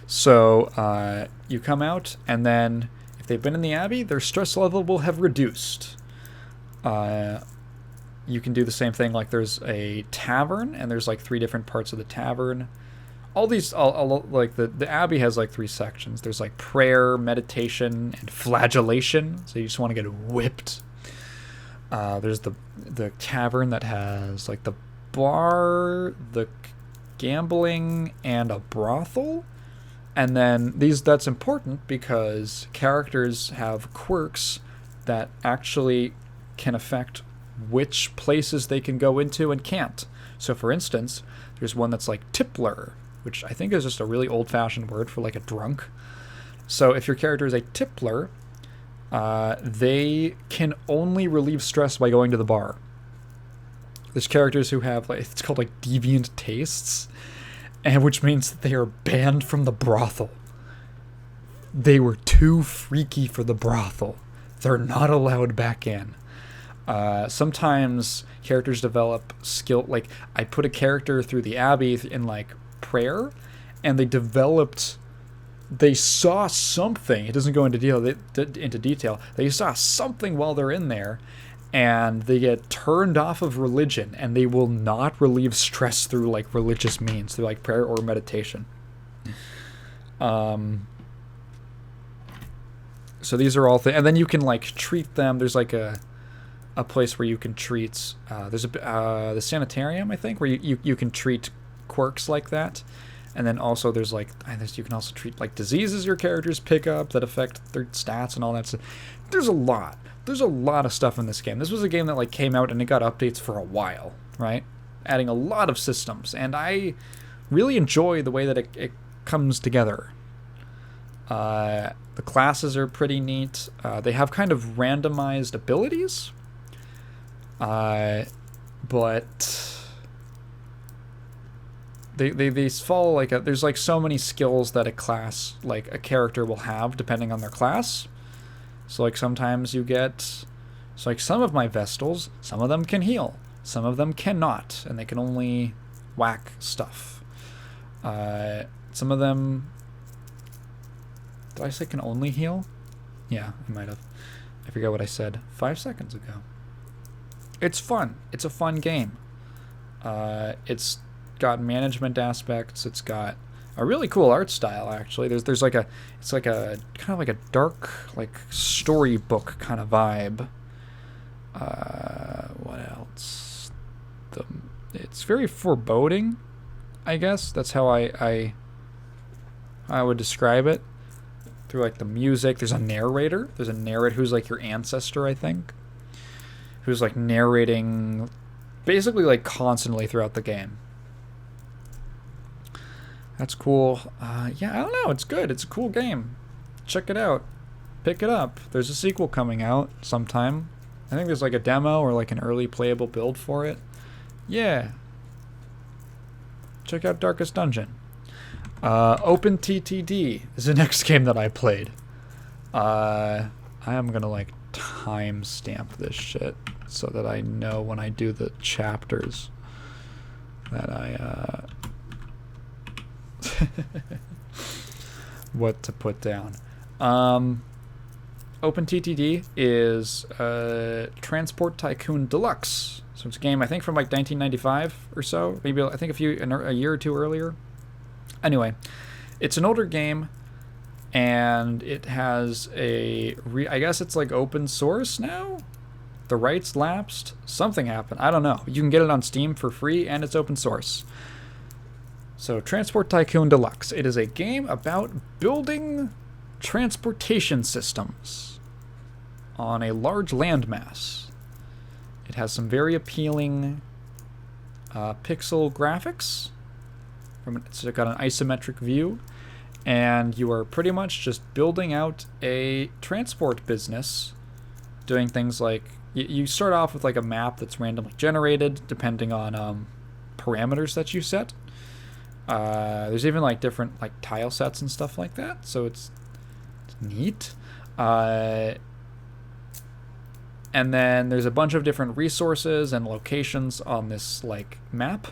So you come out, and then if they've been in the Abbey, their stress level will have reduced. You can do the same thing, like there's a tavern, and there's like 3 different parts of the tavern. All these, like the Abbey has like 3 sections. There's like prayer, meditation, and flagellation, so you just want to get whipped. There's the tavern that has like the bar, the gambling, and a brothel. And then that's important because characters have quirks that actually can affect which places they can go into and can't. So for instance, there's one that's like Templar, which I think is just a really old-fashioned word for like a drunk. So if your character is a Templar, they can only relieve stress by going to the bar. There's characters who have like, it's called like deviant tastes, and which means that they are banned from the brothel. They were too freaky for the brothel. They're not allowed back in. Sometimes characters develop skill, like I put a character through the Abbey in like prayer, and they saw something. It doesn't go into detail. They saw something while they're in there, and they get turned off of religion, and they will not relieve stress through like religious means, through like prayer or meditation. So these are all things, and then you can like treat them. There's like a place where you can treat. There's the sanitarium, I think, where you can treat quirks like that. And then also there's like, you can also treat like diseases your characters pick up that affect their stats and all that stuff. There's a lot of stuff in this game. This was a game that like came out and it got updates for a while, right? Adding a lot of systems, and I really enjoy the way that it comes together. The classes are pretty neat. They have kind of randomized abilities, but they follow like there's like so many skills that a class, like a character will have depending on their class. So like sometimes you get, so like some of my Vestals, some of them can heal, some of them cannot, and they can only whack stuff. Some of them, did I say can only heal? Yeah, I might have. I forget what I said 5 seconds ago. It's fun. It's a fun game. It's got management aspects. It's got a really cool art style, actually. There's like it's like a kind of like a dark, like storybook kind of vibe. What else? It's very foreboding, I guess. That's how I would describe it. Through like the music, there's a narrator. There's a narrator who's like your ancestor, I think, who's like narrating basically like constantly throughout the game. That's cool. Yeah, I don't know. It's good. It's a cool game. Check it out. Pick it up. There's a sequel coming out sometime. I think there's like a demo or like an early playable build for it. Yeah. Check out Darkest Dungeon. OpenTTD is the next game that I played. I am gonna like timestamp this shit so that I know when I do the chapters that I what to put down. OpenTTD is Transport Tycoon Deluxe. So it's a game I think from like 1995 or so, maybe I think a year or two earlier. Anyway, it's an older game, and it has I guess it's like open source now? The rights lapsed? Something happened. I don't know. You can get it on Steam for free, and it's open source. So, Transport Tycoon Deluxe. It is a game about building transportation systems on a large landmass. It has some very appealing pixel graphics. It's got an isometric view, and you are pretty much just building out a transport business, doing things like you start off with like a map that's randomly generated depending on parameters that you set. There's even like different like tile sets and stuff like that, so it's neat. And then there's a bunch of different resources and locations on this like map,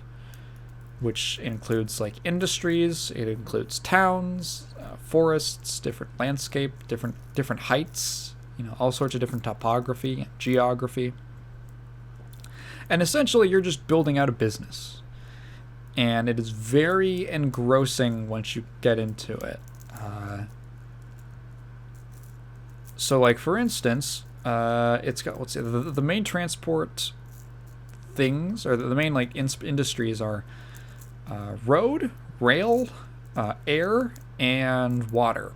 which includes like industries, it includes towns, forests, different landscape, different heights, all sorts of different topography and geography. And essentially you're just building out a business. And it is very engrossing once you get into it. So like for instance, it's got, let's see, the main transport things, or the main like industries are road, rail, air, and water.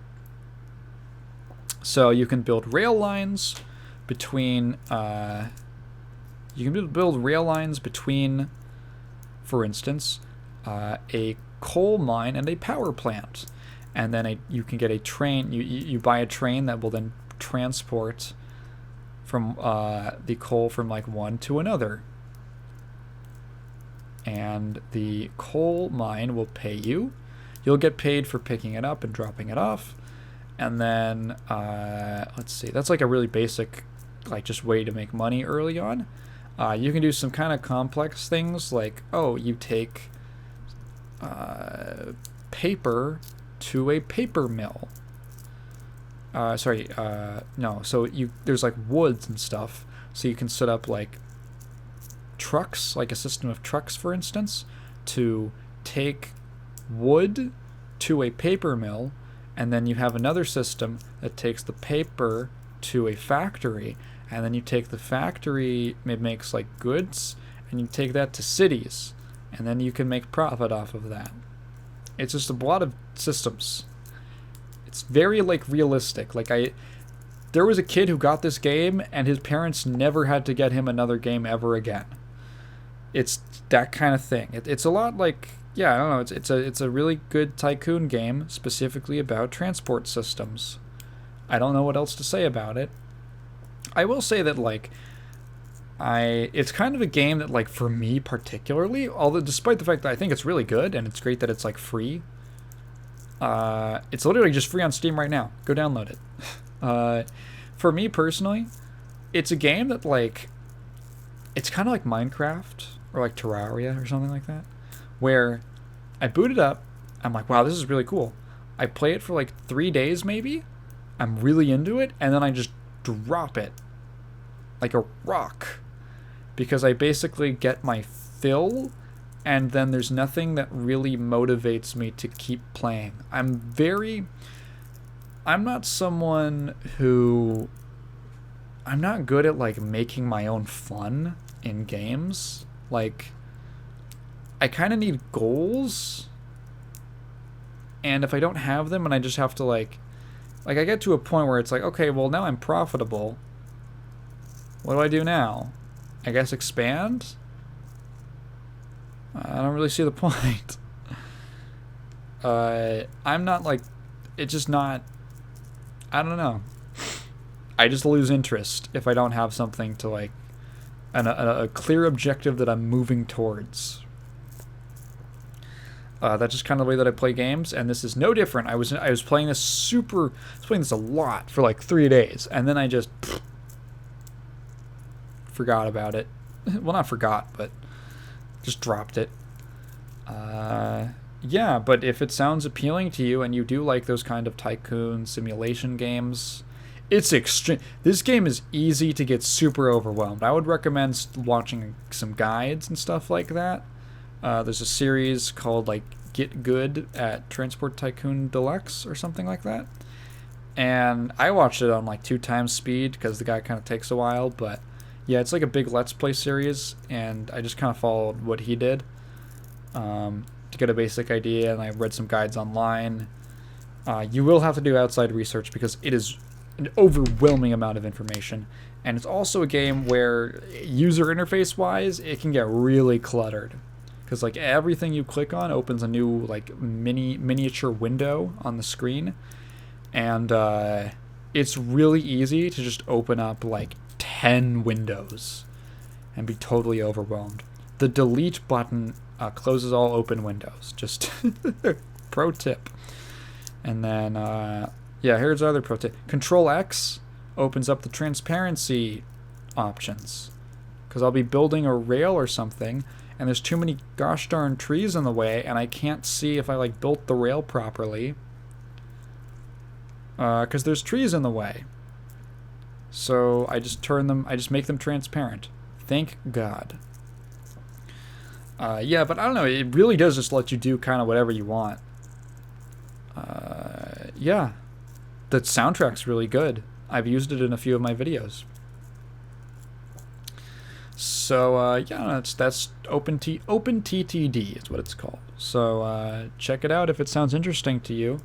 So you can build rail lines between, for instance, a coal mine and a power plant. And then you can get a train, you buy a train that will then transport from the coal from like one to another. And the coal mine will pay you. You'll get paid for picking it up and dropping it off. And then, let's see, that's like a really basic, like just way to make money early on. You can do some kind of complex things like, you take paper to a paper mill. No, so there's like woods and stuff, so you can set up like trucks, like a system of trucks, for instance, to take wood to a paper mill, and then you have another system that takes the paper to a factory, and then you take the factory, it makes like goods, and you take that to cities, and then you can make profit off of that. It's just a lot of systems. It's very, like, realistic. Like, there was a kid who got this game, and his parents never had to get him another game ever again. It's that kind of thing. It's a lot like, yeah, I don't know. It's a really good tycoon game, specifically about transport systems. I don't know what else to say about it. I will say that, like, it's kind of a game that, like, for me particularly, although despite the fact that I think it's really good and it's great that it's, like, free, it's literally just free on Steam right now. Go download it. For me personally, it's a game that, like, it's kind of like Minecraft or like Terraria or something like that, where I boot it up, I'm like, wow, this is really cool. I play it for like 3 days maybe, I'm really into it, and then I just drop it like a rock because I basically get my fill, and then there's nothing that really motivates me to keep playing. I'm not someone who... I'm not good at, like, making my own fun in games. Like, I kind of need goals, and if I don't have them and I just have to, like, I get to a point where it's like, okay, well, now I'm profitable. What do I do now? I guess expand? I don't really see the point. I'm not, like, it's just not... I don't know. I just lose interest if I don't have something to, like, a clear objective that I'm moving towards. That's just kind of the way that I play games, and this is no different. I was playing this a lot for like 3 days, and then I just forgot about it. Well, not forgot, but just dropped it. Yeah, but if it sounds appealing to you and you do like those kind of tycoon simulation games, it's extreme. This game is easy to get super overwhelmed. I would recommend watching some guides and stuff like that. There's a series called, like, Get Good at Transport Tycoon Deluxe or something like that. And I watched it on, like, 2 times speed because the guy kind of takes a while. But, yeah, it's like a big Let's Play series, and I just kind of followed what he did to get a basic idea, and I read some guides online. You will have to do outside research because it is an overwhelming amount of information, and it's also a game where user interface wise it can get really cluttered because, like, everything you click on opens a new, like, miniature window on the screen, and it's really easy to just open up like 10 windows and be totally overwhelmed. The delete button closes all open windows, just pro tip. And then yeah, here's other pro tip. Control X opens up the transparency options. Because I'll be building a rail or something, and there's too many gosh darn trees in the way, and I can't see if I, like, built the rail properly. Because there's trees in the way. So I just make them transparent. Thank God. Yeah, but I don't know, it really does just let you do kind of whatever you want. Yeah. The soundtrack's really good. I've used it in a few of my videos. So, yeah, that's OpenTTD is what it's called. So, check it out if it sounds interesting to you.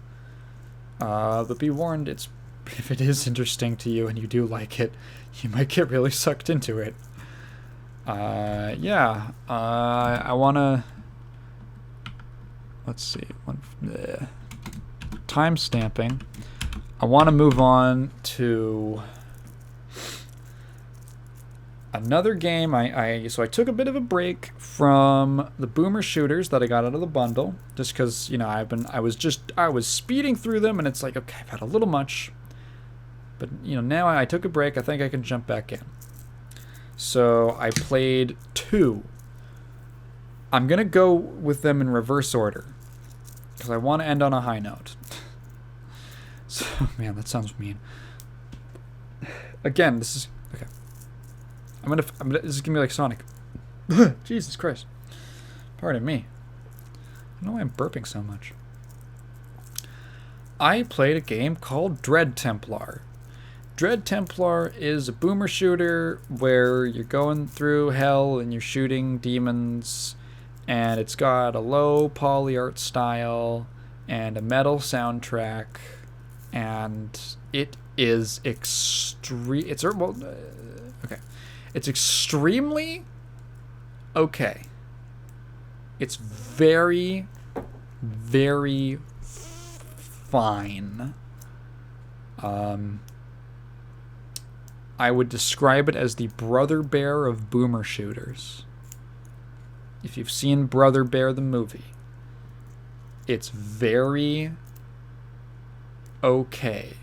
But be warned, if it is interesting to you and you do like it, you might get really sucked into it. Yeah, I wanna... Let's see. Time stamping. I want to move on to another game. So I took a bit of a break from the boomer shooters that I got out of the bundle, just because, you know, I was speeding through them, and it's like, okay, I've had a little much, but, you know, now I took a break. I think I can jump back in. So I played 2. I'm gonna go with them in reverse order because I want to end on a high note. So, man, that sounds mean. Again, this is okay. This is gonna be like Sonic. Jesus Christ. Pardon me. I don't know why I'm burping so much. I played a game called Dread Templar. Dread Templar is a boomer shooter where you're going through hell and you're shooting demons, and it's got a low poly art style and a metal soundtrack, and it is extreme. It's well, okay. It's extremely okay. It's very, very fine. I would describe it as the Brother Bear of boomer shooters. If you've seen Brother Bear the movie, it's very okay.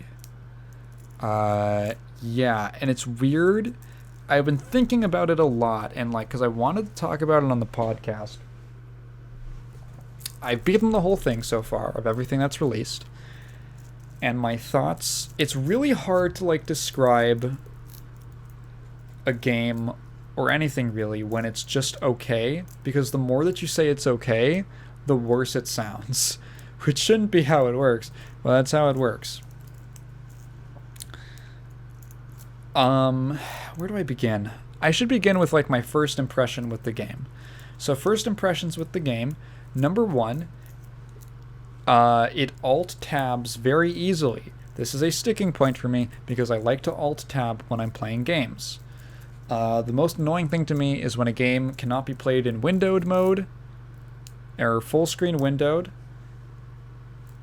Yeah, and it's weird. I've been thinking about it a lot, and like, because I wanted to talk about it on the podcast. I've beaten the whole thing so far of everything that's released, and my thoughts. It's really hard to like describe a game or anything really when it's just okay, because the more that you say it's okay, the worse it sounds, which shouldn't be how it works. Well, that's how it works. Where do I begin? I should begin with like my first impression with the game. So first impressions with the game, number one, it alt tabs very easily. This is a sticking point for me because I like to alt tab when I'm playing games. The most annoying thing to me is when a game cannot be played in windowed mode or full screen windowed,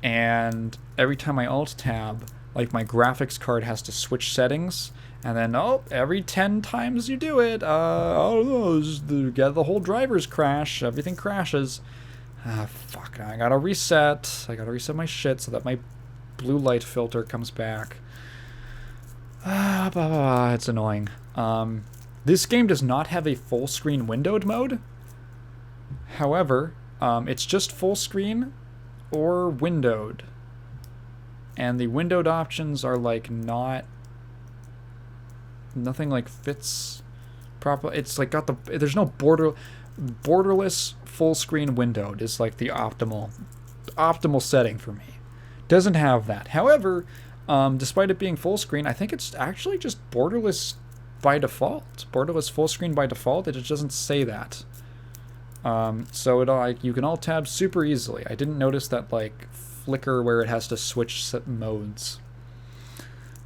and every time I alt tab, like my graphics card has to switch settings, and then every 10 times you do it, the whole drivers crash, everything crashes. Fuck, I gotta reset my shit so that my blue light filter comes back. It's annoying. This game does not have a full screen windowed mode. However, it's just full screen or windowed. And the windowed options are like nothing like fits properly. It's like got there's no borderless full screen windowed is like the optimal setting for me. Doesn't have that. However, despite it being full screen, I think it's actually just borderless by default. Borderless full screen by default. It just doesn't say that. So you can alt tab super easily. I didn't notice that like flicker where it has to switch modes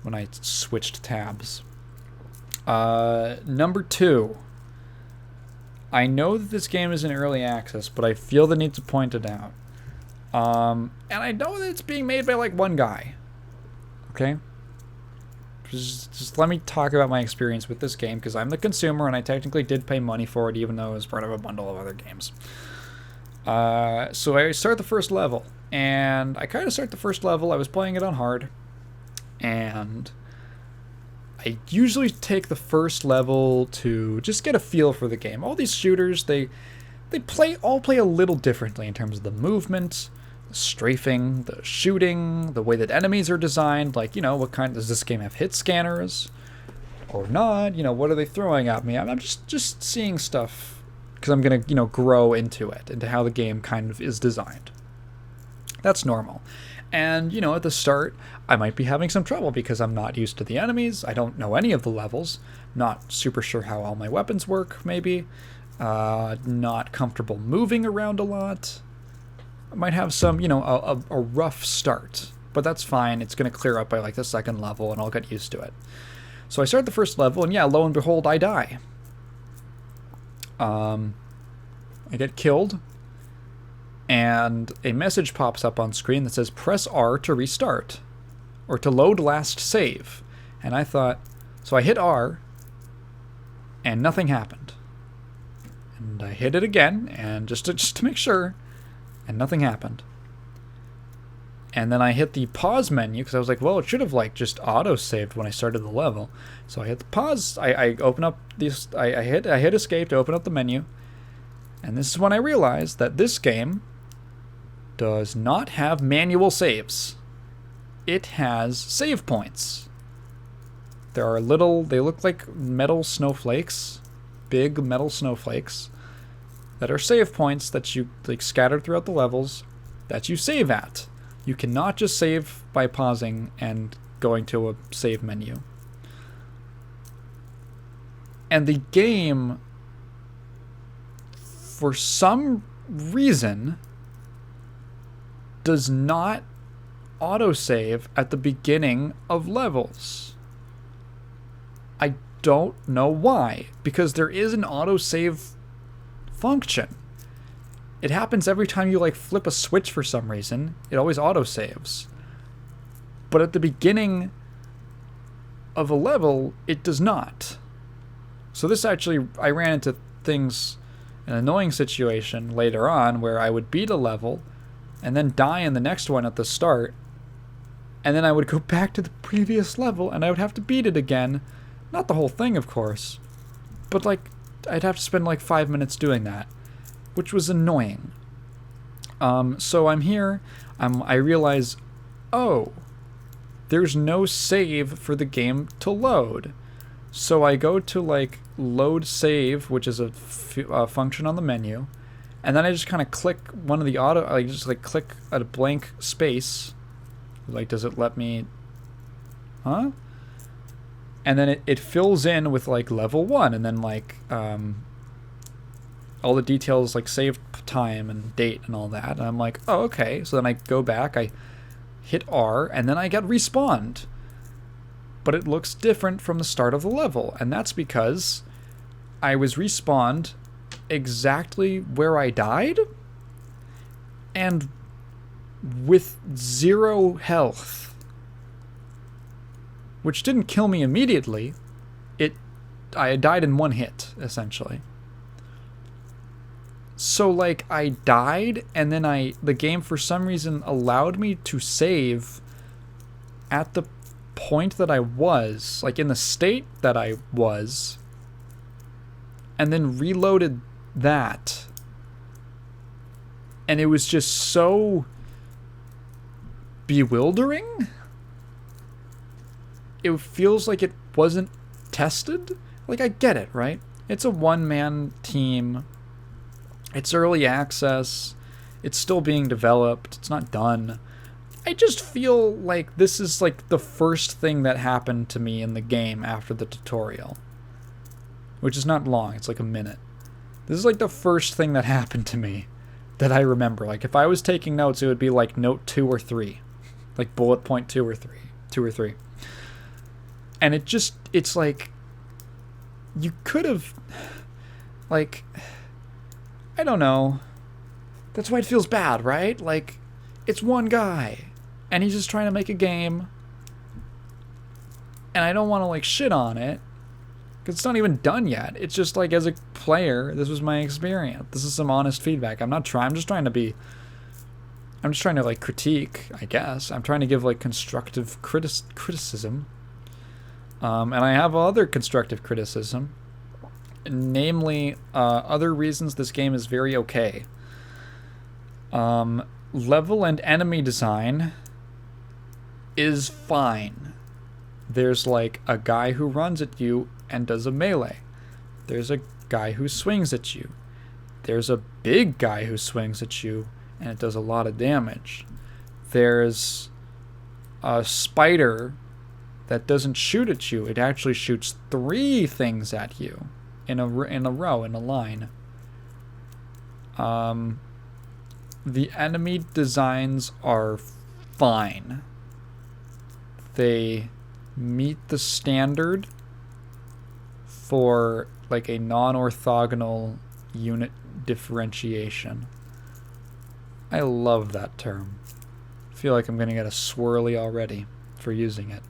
when I switched tabs. Number two, I know that this game is in early access, but I feel the need to point it out. And I know that it's being made by like one guy. Okay? Just let me talk about my experience with this game, because I'm the consumer and I technically did pay money for it, even though it was part of a bundle of other games. So I start the first level, and I kind of start the first level. I was playing it on hard, and I usually take the first level to just get a feel for the game. All these shooters, they all play a little differently in terms of the movement, the strafing, the shooting, the way that enemies are designed. Like, what kind does this game have? Hit scanners or not? What are they throwing at me? I'm just seeing stuff because I'm gonna grow into how the game kind of is designed. That's normal. And, at the start, I might be having some trouble because I'm not used to the enemies. I don't know any of the levels. Not super sure how all my weapons work, maybe. Not comfortable moving around a lot. I might have some, a rough start. But that's fine. It's going to clear up by, like, the second level, and I'll get used to it. So I start the first level, and yeah, lo and behold, I die. I get killed. And a message pops up on screen that says, press R to restart, or to load last save. And I thought, so I hit R, and nothing happened. And I hit it again, and just to make sure, and nothing happened. And then I hit the pause menu, because I was like, well, it should have like just auto-saved when I started the level. So I hit the pause, I open up this, I hit escape to open up the menu, and this is when I realized that this game does not have manual saves. It has save points. There are they look like metal snowflakes, big metal snowflakes, that are save points that you like scattered throughout the levels that you save at. You cannot just save by pausing and going to a save menu. And the game, for some reason, does not autosave at the beginning of levels. I don't know why, because there is an autosave function. It happens every time you like flip a switch for some reason. It always autosaves. But at the beginning of a level, it does not. So this actually, I ran into things, an annoying situation later on where I would beat a level and then die in the next one at the start, and then I would go back to the previous level and I would have to beat it again. Not the whole thing, of course, but like I'd have to spend like 5 minutes doing that, which was annoying. So I'm here, I realize, oh, there's no save for the game to load. So I go to like load save, which is a function on the menu, and then I just kind of click one of the just like click a blank space. Like, does it let me, huh? And then it fills in with like level 1, and then like all the details like save time and date and all that. And I'm like, oh, okay. So then I go back, I hit R, and then I get respawned. But it looks different from the start of the level, and that's because I was respawned exactly where I died and with 0 health, which didn't kill me immediately. I died in 1 hit, essentially. So like I died, and then the game for some reason allowed me to save at the point that I was, like in the state that I was, and then reloaded that. And it was just so bewildering. It feels like it wasn't tested. Like, I get it, right? It's a one-man team. It's early access. It's still being developed. It's not done. I just feel like this is like the first thing that happened to me in the game after the tutorial. Which is not long. It's like a minute. This is like the first thing that happened to me that I remember. Like, if I was taking notes, it would be like note 2 or 3. Like bullet point 2 or 3. 2 or 3. And it's like, you could have, like, I don't know. That's why it feels bad, right? Like, it's one guy, and he's just trying to make a game, and I don't want to, like, shit on it, because it's not even done yet. It's just, like, as a player, this was my experience. This is some honest feedback. I'm just trying to, like, critique, I guess. I'm trying to give, like, constructive criticism. And I have other constructive criticism. Namely, other reasons this game is very okay. Level and enemy design is fine. There's like a guy who runs at you and does a melee. There's a guy who swings at you. There's a big guy who swings at you and it does a lot of damage. There's a spider that doesn't shoot at you. It actually shoots 3 things at you in a row, in a line. The enemy designs are fine. They meet the standard for like a non-orthogonal unit differentiation. I love that term. I feel like I'm going to get a swirly already for using it.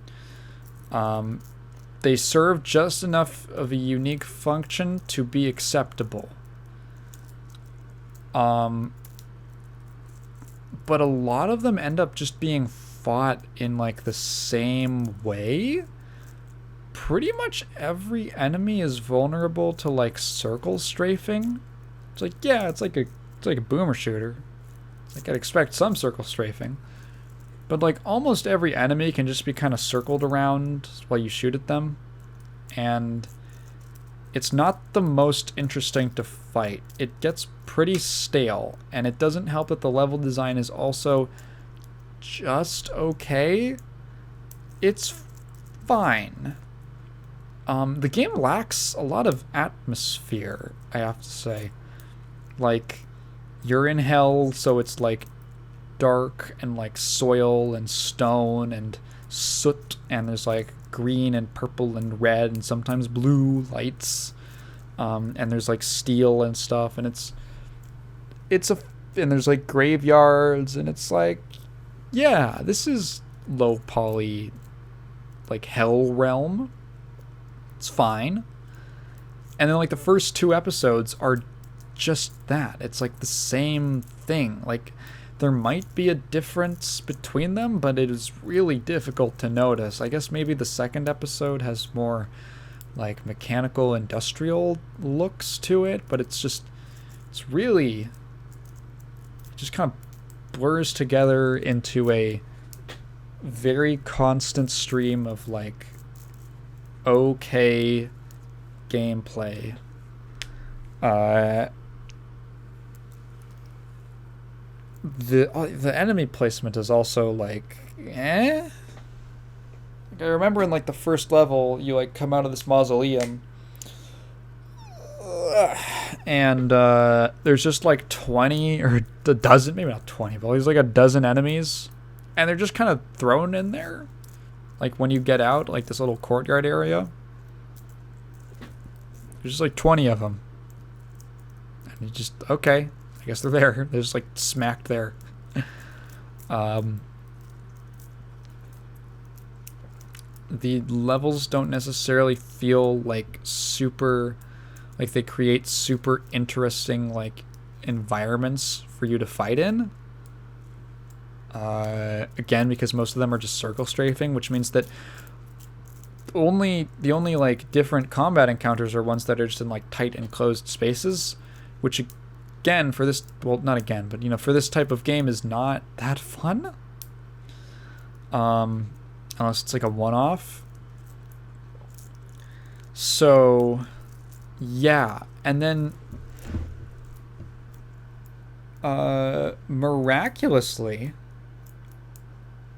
They serve just enough of a unique function to be acceptable. But a lot of them end up just being fought in like the same way. Pretty much every enemy is vulnerable to like circle strafing. It's like, yeah, it's like a boomer shooter. Like, I'd expect some circle strafing. But like almost every enemy can just be kind of circled around while you shoot at them. And it's not the most interesting to fight. It gets pretty stale, and it doesn't help that the level design is also just okay. It's fine. The game lacks a lot of atmosphere, I have to say. like you're in hell, so it's like dark and like soil and stone and soot, and there's like green and purple and red and sometimes blue lights, and there's like steel and stuff, and it's a and there's like graveyards, and it's like, yeah, this is low poly, like hell realm. It's fine. And then like the first 2 episodes are just that. It's like the same thing. Like there might be a difference between them, but it is really difficult to notice. I guess maybe the second episode has more like mechanical industrial looks to it, but it's really just kind of blurs together into a very constant stream of like okay gameplay. The enemy placement is also like I remember in like the first level you like come out of this mausoleum and there's just like 20 or a dozen, maybe not 20, but there's like a dozen enemies, and they're just kind of thrown in there like when you get out like this little courtyard area. There's just like 20 of them, and you just, okay, I guess they're there. They're just like smacked there. The levels don't necessarily feel like super, like they create super interesting like environments for you to fight in. Again, because most of them are just circle strafing, which means that the only like different combat encounters are ones that are just in like tight enclosed spaces, which again for this, well, not again, but you know, for this type of game is not that fun. Unless it's like a one-off. So yeah, and then miraculously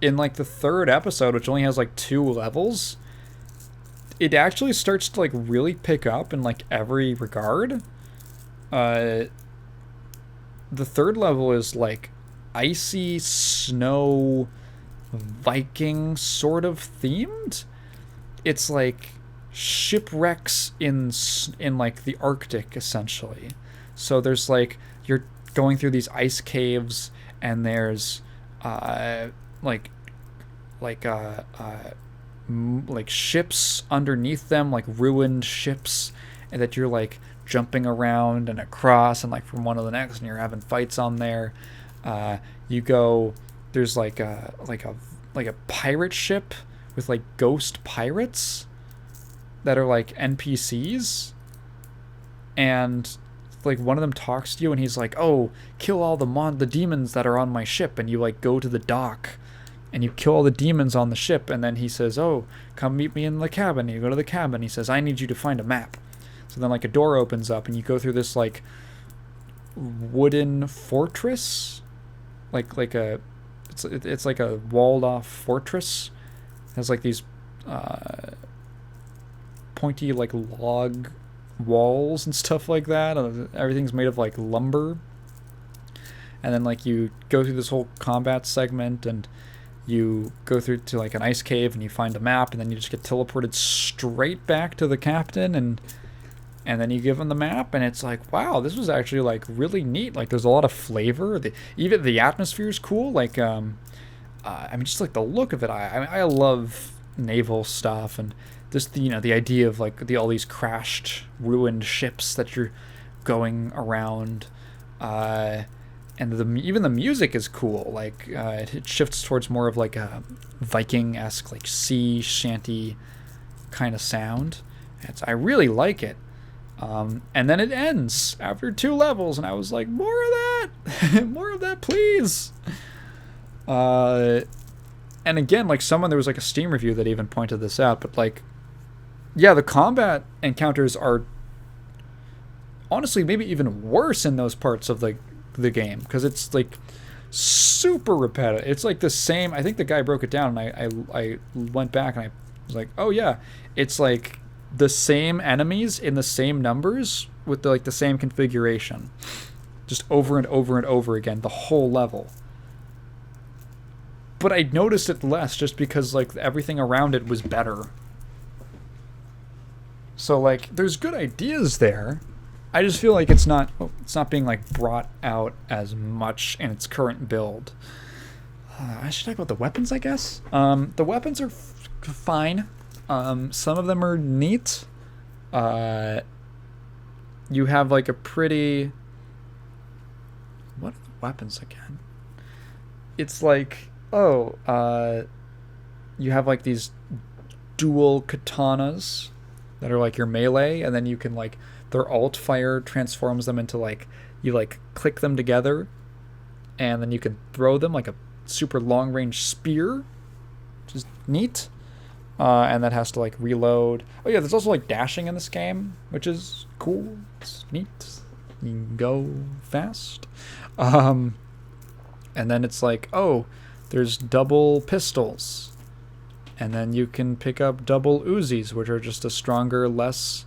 in like the third episode, which only has like 2 levels, it actually starts to like really pick up in like every regard. The third level is like icy snow Viking sort of themed. It's like shipwrecks in like the Arctic essentially. So there's like, you're going through these ice caves, and there's like ships underneath them, like ruined ships, and that you're like jumping around and across and like from one to the next, and you're having fights on there. You go, there's like a pirate ship with like ghost pirates that are like NPCs, and like one of them talks to you, and he's like, oh, kill all the demons that are on my ship, and you like go to the dock and you kill all the demons on the ship, and then he says, oh, come meet me in the cabin. And you go to the cabin, he says, I need you to find a map. So then like a door opens up, and you go through this like wooden fortress, like it's like a walled off fortress. It has like these pointy like log walls and stuff like that. Everything's made of like lumber. And then like you go through this whole combat segment, and you go through to like an ice cave, and you find a map, and then you just get teleported straight back to the captain, and then you give him the map, and it's like, wow, this was actually like really neat. Like there's a lot of flavor. Even the atmosphere is cool. Like I mean, just like the look of it. I love naval stuff, and just the idea of like all these crashed, ruined ships that you're going around. And even the music is cool. Like it shifts towards more of like a Viking-esque, like sea shanty kind of sound. I really like it. And then it ends after 2 levels, and I was like, more of that, more of that, please. And again, like there was like a Steam review that even pointed this out, but like, yeah, the combat encounters are honestly maybe even worse in those parts of the game, because it's like super repetitive. It's like the same. I think the guy broke it down, and I went back and I was like, oh yeah, it's like the same enemies in the same numbers with the same configuration. just over and over and over again, the whole level. But I noticed it less just because, like, everything around it was better. So, like, there's good ideas there. I just feel like it's not being, like, brought out as much in its current build. I should talk about the weapons, I guess. The weapons are fine. Some of them are neat. You have, like, a pretty... What are the weapons again? It's like... you have, like, these dual katanas that are, like, your melee, and then you can, like... Their alt fire transforms them into, like... You, like, click them together, and then you can throw them like a super long-range spear, which is neat. And that has to, like, reload. Oh, yeah, there's also, like, dashing in this game, which is cool. It's neat. You can go fast. And then it's like, oh, there's double pistols. And then you can pick up double Uzis, which are just a stronger, less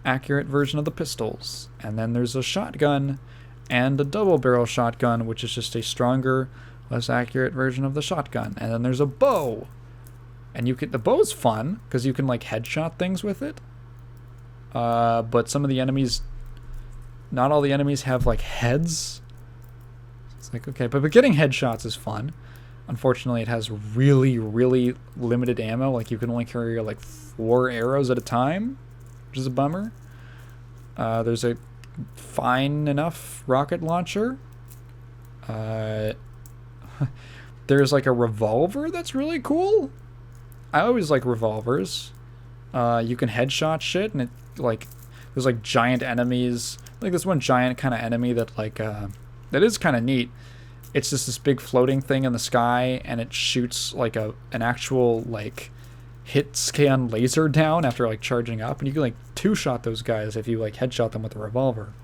accurate version of the pistols. And then there's a shotgun and a double-barrel shotgun, which is just a stronger, less accurate version of the shotgun. And then there's a bow. And the bow's fun, because you can, like, headshot things with it. But some of the enemies... Not all the enemies have, like, heads. It's like, okay, but getting headshots is fun. Unfortunately, it has really, really limited ammo. Like, you can only carry, like, 4 arrows at a time, which is a bummer. There's a fine enough rocket launcher. There's, like, a revolver that's really cool. I always like revolvers. You can headshot shit, and it, like, there's, like, giant enemies. Like, this one giant kind of enemy that, like, that is kind of neat. It's just this big floating thing in the sky, and it shoots, like, an actual, like, hit scan laser down after, like, charging up, and you can, like, two-shot those guys if you, like, headshot them with a revolver.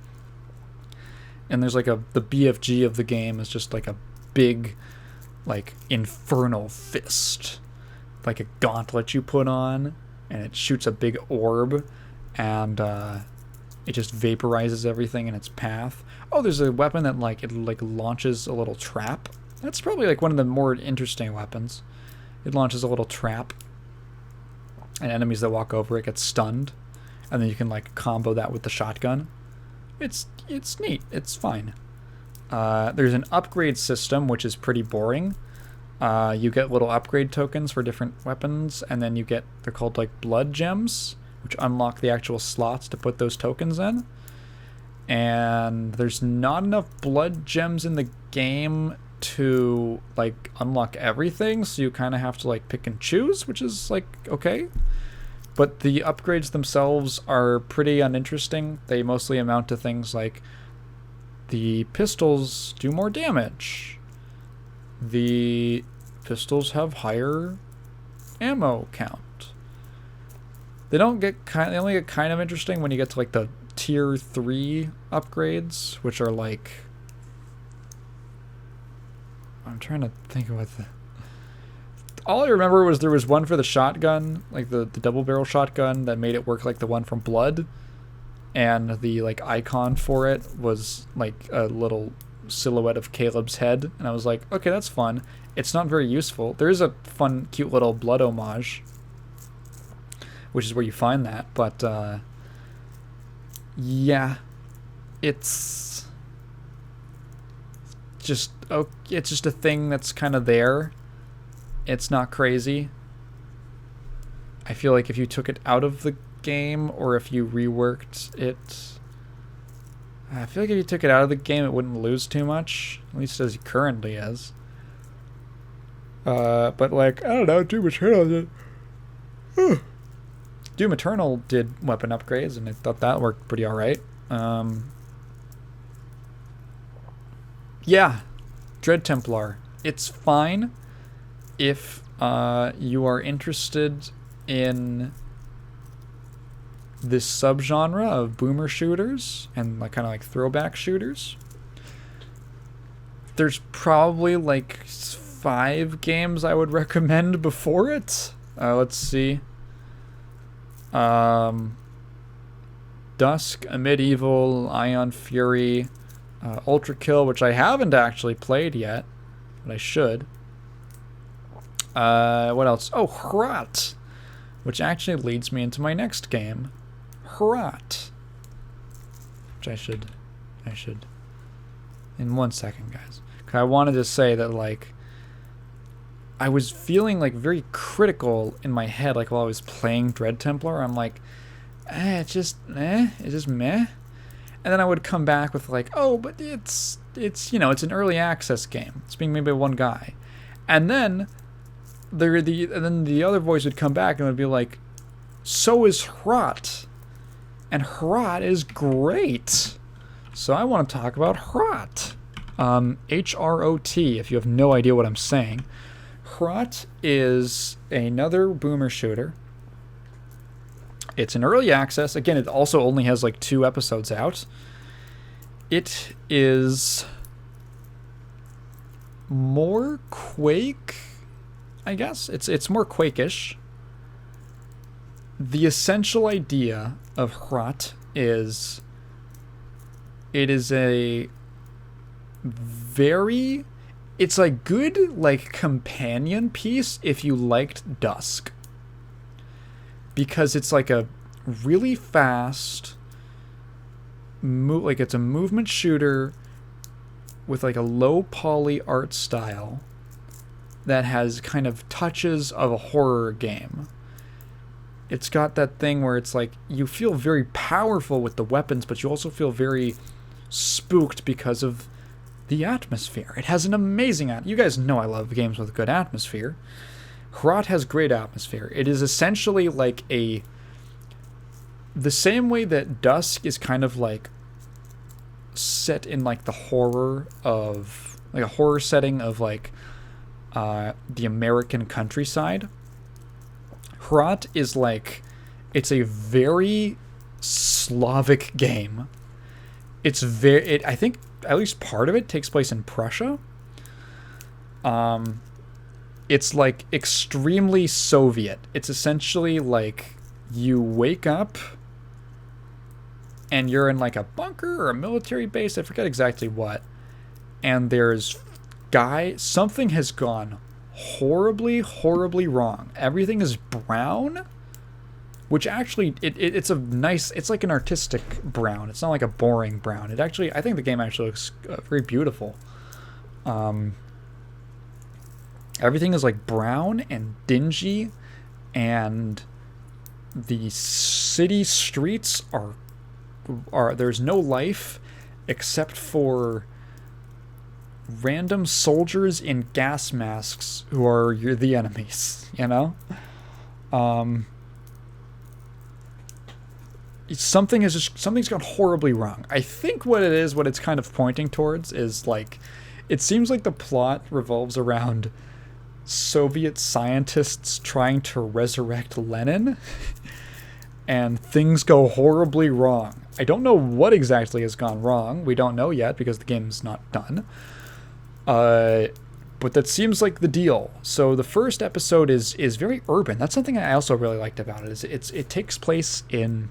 And there's, like, the BFG of the game is just, like, a big, like, infernal fist. Like a gauntlet you put on, and it shoots a big orb, and it just vaporizes everything in its path. Oh, there's a weapon that, like, it, like, launches a little trap. That's probably, like, one of the more interesting weapons. It launches a little trap, and enemies that walk over it get stunned, and then you can, like, combo that with the shotgun. It's neat. It's fine. There's an upgrade system, which is pretty boring. You get little upgrade tokens for different weapons, and then you get, they're called, like, blood gems, which unlock the actual slots to put those tokens in. And there's not enough blood gems in the game to, like, unlock everything, so you kind of have to, like, pick and choose, which is, like, okay. But the upgrades themselves are pretty uninteresting. They mostly amount to things like the pistols do more damage. The pistols have higher ammo count. They only get kind of interesting when you get to, like, the tier 3 upgrades, which are, like, I'm trying to think of what all I remember was there was one for the shotgun, like the double barrel shotgun, that made it work like the one from Blood, and the, like, icon for it was like a little silhouette of Caleb's head, and I was like, okay, that's fun. It's not very useful. There is a fun, cute little Blood homage, which is where you find that, but yeah, it's just a thing that's kind of there. It's not crazy. I feel like if you took it out of the game, or if you reworked it, I feel like if you took it out of the game, it wouldn't lose too much, at least as it currently is. But, like, I don't know, Doom Eternal did. Doom Eternal did weapon upgrades, and I thought that worked pretty alright. Yeah, Dread Templar. It's fine if you are interested in this subgenre of boomer shooters and, like, kind of like throwback shooters. There's probably, like, 5 games I would recommend before it. Let's see. Dusk, A Medieval, Ion Fury, Ultra Kill, which I haven't actually played yet, but I should. What else? Oh, Hrot, which actually leads me into my next game, Hrot, which I should, in 1 second, guys. 'Cause I wanted to say that, like, I was feeling, like, very critical in my head, like, while I was playing Dread Templar. I'm like, it's just meh. And then I would come back with, like, oh, but it's you know, it's an early access game. It's being made by one guy. And then the other voice would come back and would be like, so is Hrot. And Hrot is great. So I want to talk about Hrot. H-R-O-T, if you have no idea what I'm saying. Hrot is another boomer shooter. It's an early access. Again, it also only has like 2 episodes out. It is more Quake, I guess. It's more Quake-ish. The essential idea of Hrot is it is a very... It's a good, like, companion piece if you liked Dusk. Because it's like a really fast, like it's a movement shooter with like a low poly art style that has kind of touches of a horror game. It's got that thing where it's like you feel very powerful with the weapons, but you also feel very spooked because of the atmosphere. It has an amazing you guys know I love games with good atmosphere. Hrot has great atmosphere. It is essentially like the same way that Dusk is kind of like set in like the horror of, like a horror setting of like the American countryside. Hrot is like, it's a very Slavic game. I think at least part of it takes place in Prussia. It's like extremely Soviet. It's essentially like you wake up and you're in like a bunker or a military base. I forget exactly what. And there's something has gone horribly, horribly wrong. Everything is brown, which actually it's a nice, it's like an artistic brown. It's not like a boring brown. I think the game actually looks very beautiful. Everything is like brown and dingy, and the city streets are there's no life except for random soldiers in gas masks who are the enemies, you know? Something's gone horribly wrong. I think what it's kind of pointing towards is like, it seems like the plot revolves around Soviet scientists trying to resurrect Lenin, and things go horribly wrong. I don't know what exactly has gone wrong. We don't know yet because the game's not done. But that seems like the deal. So the first episode is very urban. That's something I also really liked about it. It takes place in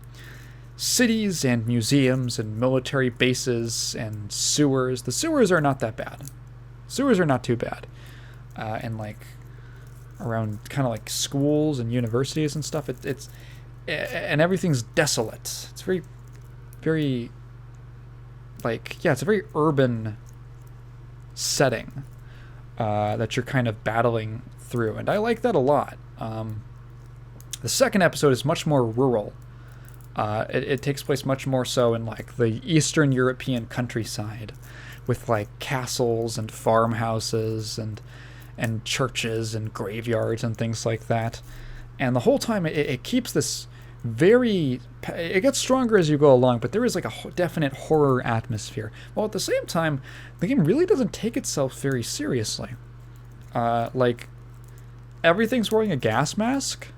cities and museums and military bases and sewers. The sewers are not that bad. Sewers are not too bad. And like around kind of like schools and universities and stuff. And everything's desolate. It's very, very like, yeah, it's a very urban setting that you're kind of battling through, and I like that a lot. The second episode is much more rural. It takes place much more so in like the Eastern European countryside, with like castles and farmhouses and churches and graveyards and things like that. And the whole time it keeps this very... It gets stronger as you go along, but there is like a definite horror atmosphere. While at the same time, the game really doesn't take itself very seriously. Like, everything's wearing a gas mask.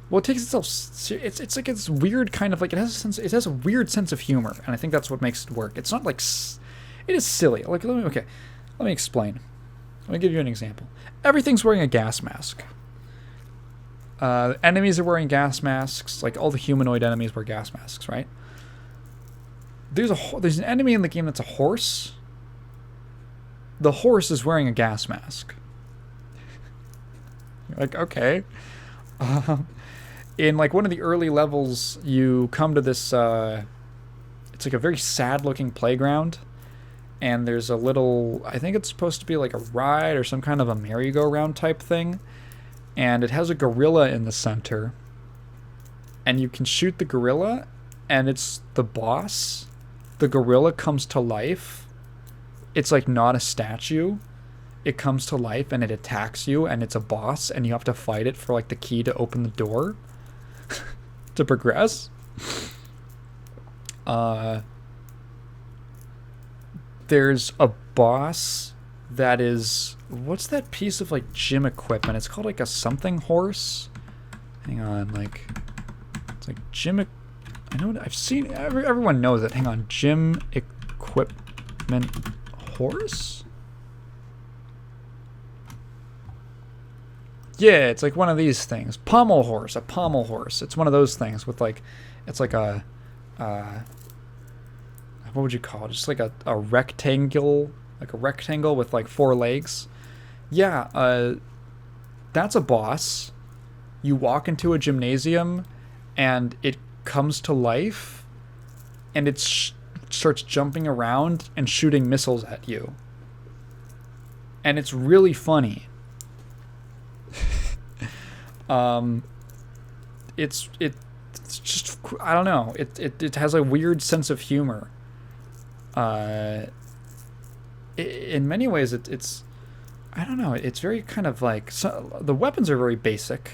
Well, it takes itself... It's like it's weird kind of like... It has a weird sense of humor, and I think that's what makes it work. It's not like... It is silly. Like, let me explain. Let me give you an example. Everything's wearing a gas mask. Enemies are wearing gas masks. Like, all the humanoid enemies wear gas masks, right? there's an enemy in the game that's a horse. The horse is wearing a gas mask. You're like, okay. In like one of the early levels, you come to this. It's like a very sad-looking playground, and there's a little. I think it's supposed to be like a ride or some kind of a merry-go-round type thing, and it has a gorilla in the center. And you can shoot the gorilla, and it's the boss. The gorilla comes to life. It's like not a statue. It comes to life and it attacks you, and it's a boss, and you have to fight it for like the key to open the door to progress. There's a boss that is, what's that piece of like gym equipment? It's called like a something horse. Hang on, like it's like gym. I know what I've seen. Everyone knows it. Hang on, gym equipment horse. Yeah, it's like one of these things. Pommel horse, a pommel horse. It's one of those things with like, it's like a, what would you call it? Just like a rectangle, like a rectangle with like 4 legs. Yeah, that's a boss. You walk into a gymnasium, and it comes to life, and it starts jumping around and shooting missiles at you. And it's really funny. It's just, I don't know. It has a weird sense of humor. In many ways, it's I don't know. It's very kind of like, so, the weapons are very basic,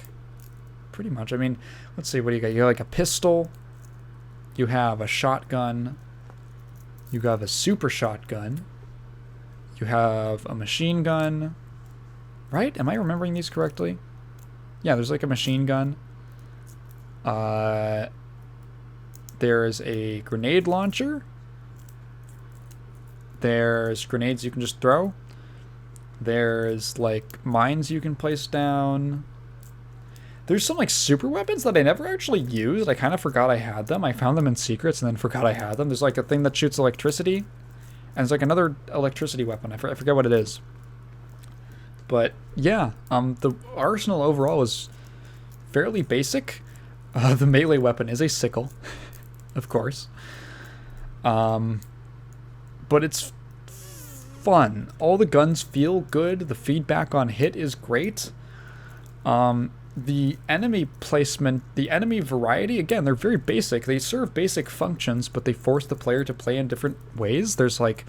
pretty much. I mean, let's see. What do you got? You got like a pistol. You have a shotgun. You have a super shotgun. You have a machine gun. Right? Am I remembering these correctly? Yeah, there's like a machine gun. There's a grenade launcher. There's grenades you can just throw. There's like mines you can place down. There's some like super weapons that I never actually used. I kind of forgot I had them. I found them in secrets and then forgot I had them. There's like a thing that shoots electricity. And there's like another electricity weapon. I forget what it is. But yeah, the arsenal overall is fairly basic. The melee weapon is a sickle, of course. But it's fun. All the guns feel good. The feedback on hit is great. The enemy placement, the enemy variety, again, they're very basic. They serve basic functions, but they force the player to play in different ways. There's like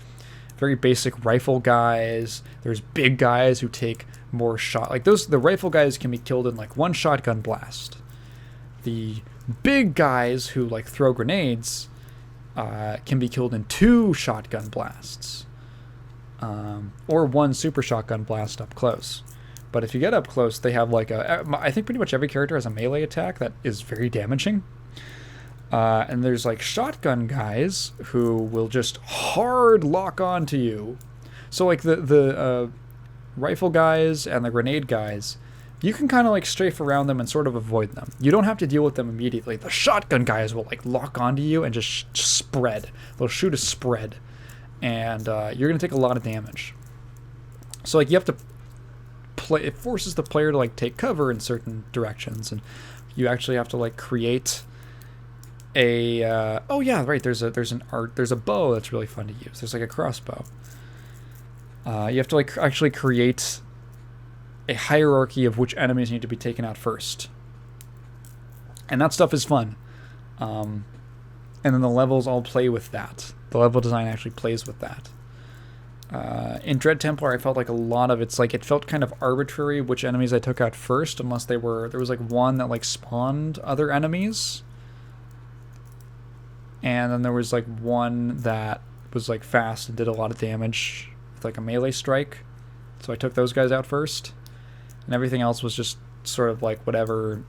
very basic rifle guys. There's big guys who take more shot. Like the rifle guys can be killed in like one shotgun blast. The big guys who like throw grenades can be killed in 2 shotgun blasts. Or 1 super shotgun blast up close. But if you get up close, they have like I think pretty much every character has a melee attack that is very damaging. And there's like shotgun guys who will just hard lock on to you. So like the rifle guys and the grenade guys, you can kind of like strafe around them and sort of avoid them. You don't have to deal with them immediately. The shotgun guys will like lock onto you and just spread. They'll shoot a spread. And you're going to take a lot of damage. So like you have to play, it forces the player to like take cover in certain directions, and you actually have to like create a oh yeah, right, there's a bow that's really fun to use. There's like a crossbow. You have to like actually create a hierarchy of which enemies need to be taken out first. And that stuff is fun. And then the levels all play with that. The level design actually plays with that. In Dread Templar, I felt like a lot of it's like, it felt kind of arbitrary which enemies I took out first, unless there was like one that like spawned other enemies. And then there was like one that was like fast and did a lot of damage with like a melee strike. So I took those guys out first. And everything else was just sort of like whatever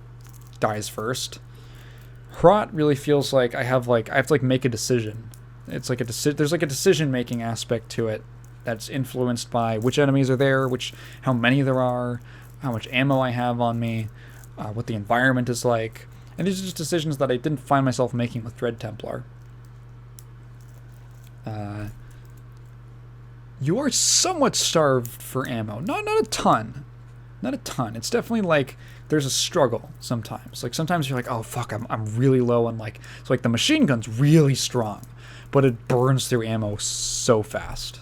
dies first. Hrot really feels like I have to like make a decision. It's like there's like a decision making aspect to it that's influenced by which enemies are there, how many there are, how much ammo I have on me, what the environment is like. And these are just decisions that I didn't find myself making with Dread Templar. you are somewhat starved for ammo. Not a ton. Not a ton. It's definitely like there's a struggle sometimes. Like sometimes you're like, oh fuck, I'm really low on like, so like the machine gun's really strong, but it burns through ammo so fast.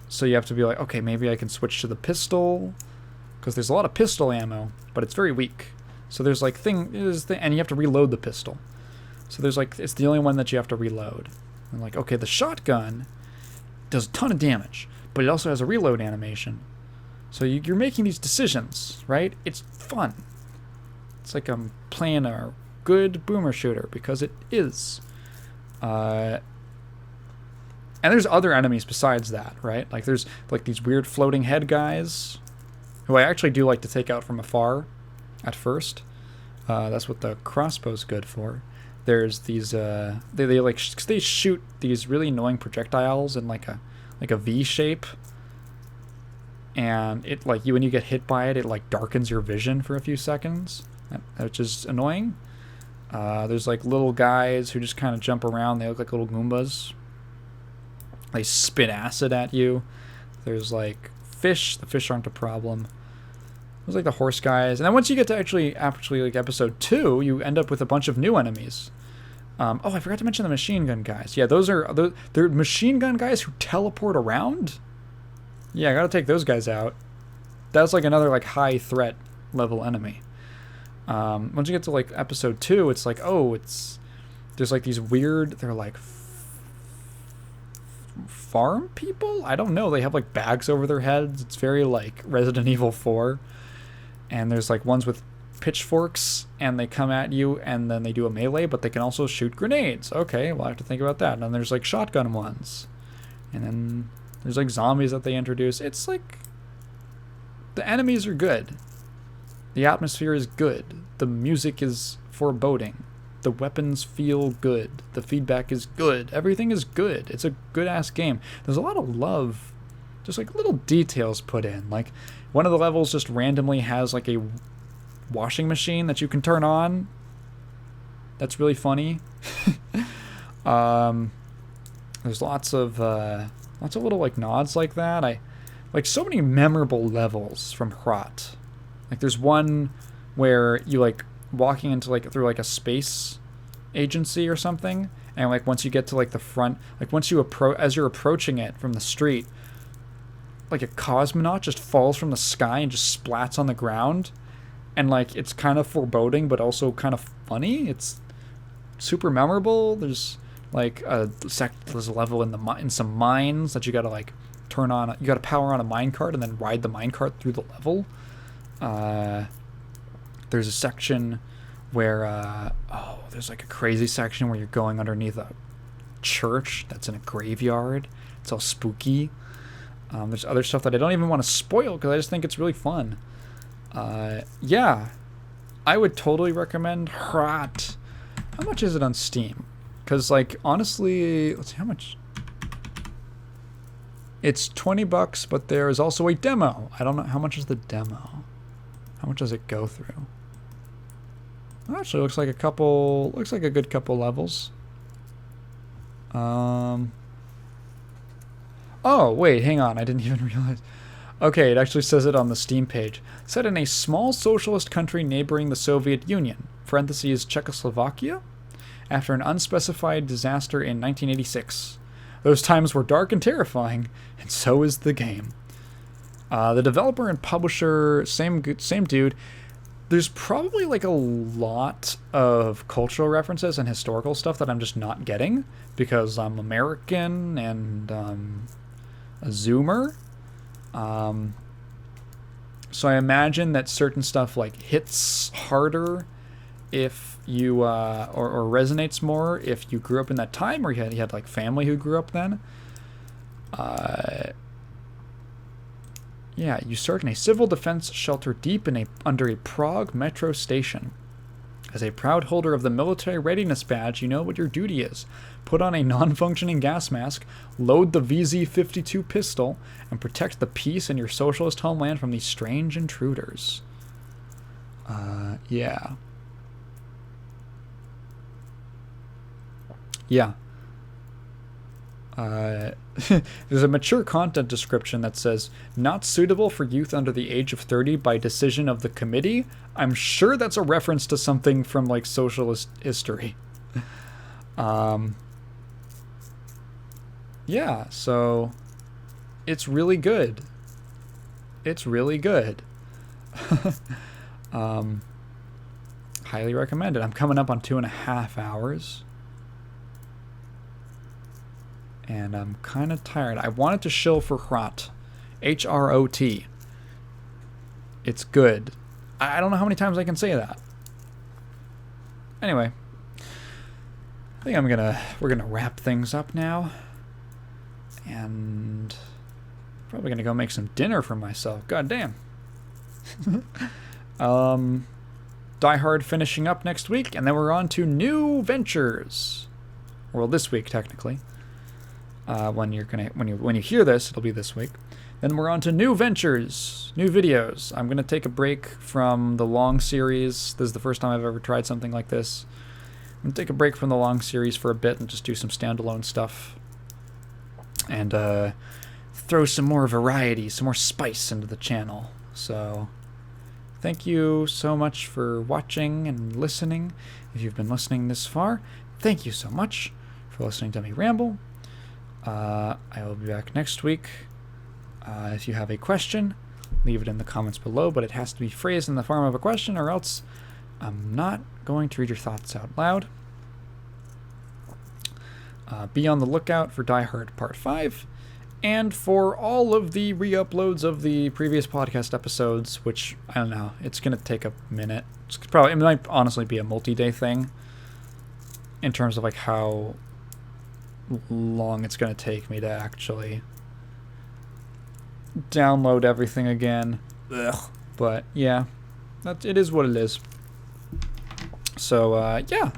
So you have to be like, okay, maybe I can switch to the pistol, because there's a lot of pistol ammo, but it's very weak. So there's like and you have to reload the pistol. So there's like, it's the only one that you have to reload. And like, okay, the shotgun does a ton of damage, but it also has a reload animation. So you're making these decisions, right? It's fun. It's like I'm playing a good boomer shooter, because it is. And there's other enemies besides that, right? Like there's like these weird floating head guys, who I actually do like to take out from afar at first. That's what the crossbow's good for. There's these they shoot these really annoying projectiles in like a V shape, and it like when you get hit by it, it like darkens your vision for a few seconds, which is annoying. There's like little guys who just kind of jump around. They look like little Goombas. They spit acid at you. There's like fish. The fish aren't a problem. There's like the horse guys, and then once you get to actually like episode 2, you end up with a bunch of new enemies. Oh, I forgot to mention the machine gun guys. Yeah, they're machine gun guys who teleport around. Yeah, I gotta take those guys out. That's like another like high threat level enemy. Once you get to like episode 2, it's like, oh, there's like these weird, they're like farm people? I don't know. They have like bags over their heads. It's very like Resident Evil 4. And there's like ones with pitchforks, and they come at you, and then they do a melee, but they can also shoot grenades. Okay, well, I have to think about that. And then there's like shotgun ones. And then there's like zombies that they introduce. It's like, the enemies are good. The atmosphere is good. The music is foreboding. The weapons feel good. The feedback is good. Everything is good. It's a good-ass game. There's a lot of love. Just like little details put in. Like one of the levels just randomly has like a washing machine that you can turn on. That's really funny. There's lots of little like nods like that. I like so many memorable levels from Hrot. Like there's one where you like walking into like through like a space agency or something, and like once you get to like the front, like once you as you're approaching it from the street, like a cosmonaut just falls from the sky and just splats on the ground, and like it's kind of foreboding but also kind of funny. It's super memorable. There's like there's a level in some mines that you gotta like turn on. You gotta power on a minecart and then ride the minecart through the level. There's a section where there's like a crazy section where you're going underneath a church that's in a graveyard. It's all spooky. There's other stuff that I don't even want to spoil because I just think it's really fun. Yeah, I would totally recommend Hrot. How much is it on Steam? Because like honestly, let's see how much. It's $20, but there is also a demo. I don't know how much is the demo. How much does it go through? Well, actually, looks like a good couple levels. Oh, wait, hang on. I didn't even realize. Okay, it actually says it on the Steam page. Set in a small socialist country neighboring the Soviet Union, parentheses Czechoslovakia, after an unspecified disaster in 1986. Those times were dark and terrifying, and so is the game. The developer and publisher, same dude. There's probably like a lot of cultural references and historical stuff that I'm just not getting because I'm American and a Zoomer. So I imagine that certain stuff like hits harder if you or resonates more if you grew up in that time or you had like family who grew up then. Yeah, you start in a civil defense shelter deep under a Prague metro station. As a proud holder of the military readiness badge, you know what your duty is. Put on a non-functioning gas mask, load the VZ-52 pistol, and protect the peace in your socialist homeland from these strange intruders. Yeah. Yeah. There's a mature content description that says, not suitable for youth under the age of 30 by decision of the committee. I'm sure that's a reference to something from, like, socialist history. Yeah, so it's really good. It's really good. Highly recommended. I'm coming up on 2.5 hours. And I'm kind of tired. I wanted to shill for Hrot. Hrot. It's good. I don't know how many times I can say that. Anyway. I think we're gonna wrap things up now. And probably gonna go make some dinner for myself. God damn. Die Hard finishing up next week, and then we're on to new ventures. Well, this week technically. When you hear this, it'll be this week. Then we're on to new ventures, new videos. I'm gonna take a break from the long series. This is the first time I've ever tried something like this. I'm gonna take a break from the long series for a bit and just do some standalone stuff. And throw some more variety, some more spice into the channel. So thank you so much for watching and listening. If you've been listening this far, thank you so much for listening to me ramble. I will be back next week. If you have a question, leave it in the comments below, but it has to be phrased in the form of a question, or else I'm not going to read your thoughts out loud. Be on the lookout for Die Hard Part 5, and for all of the re-uploads of the previous podcast episodes, which, I don't know, it's going to take a minute. It might honestly be a multi-day thing, in terms of like how long it's going to take me to actually download everything again. Ugh. But yeah, it is what it is. So yeah,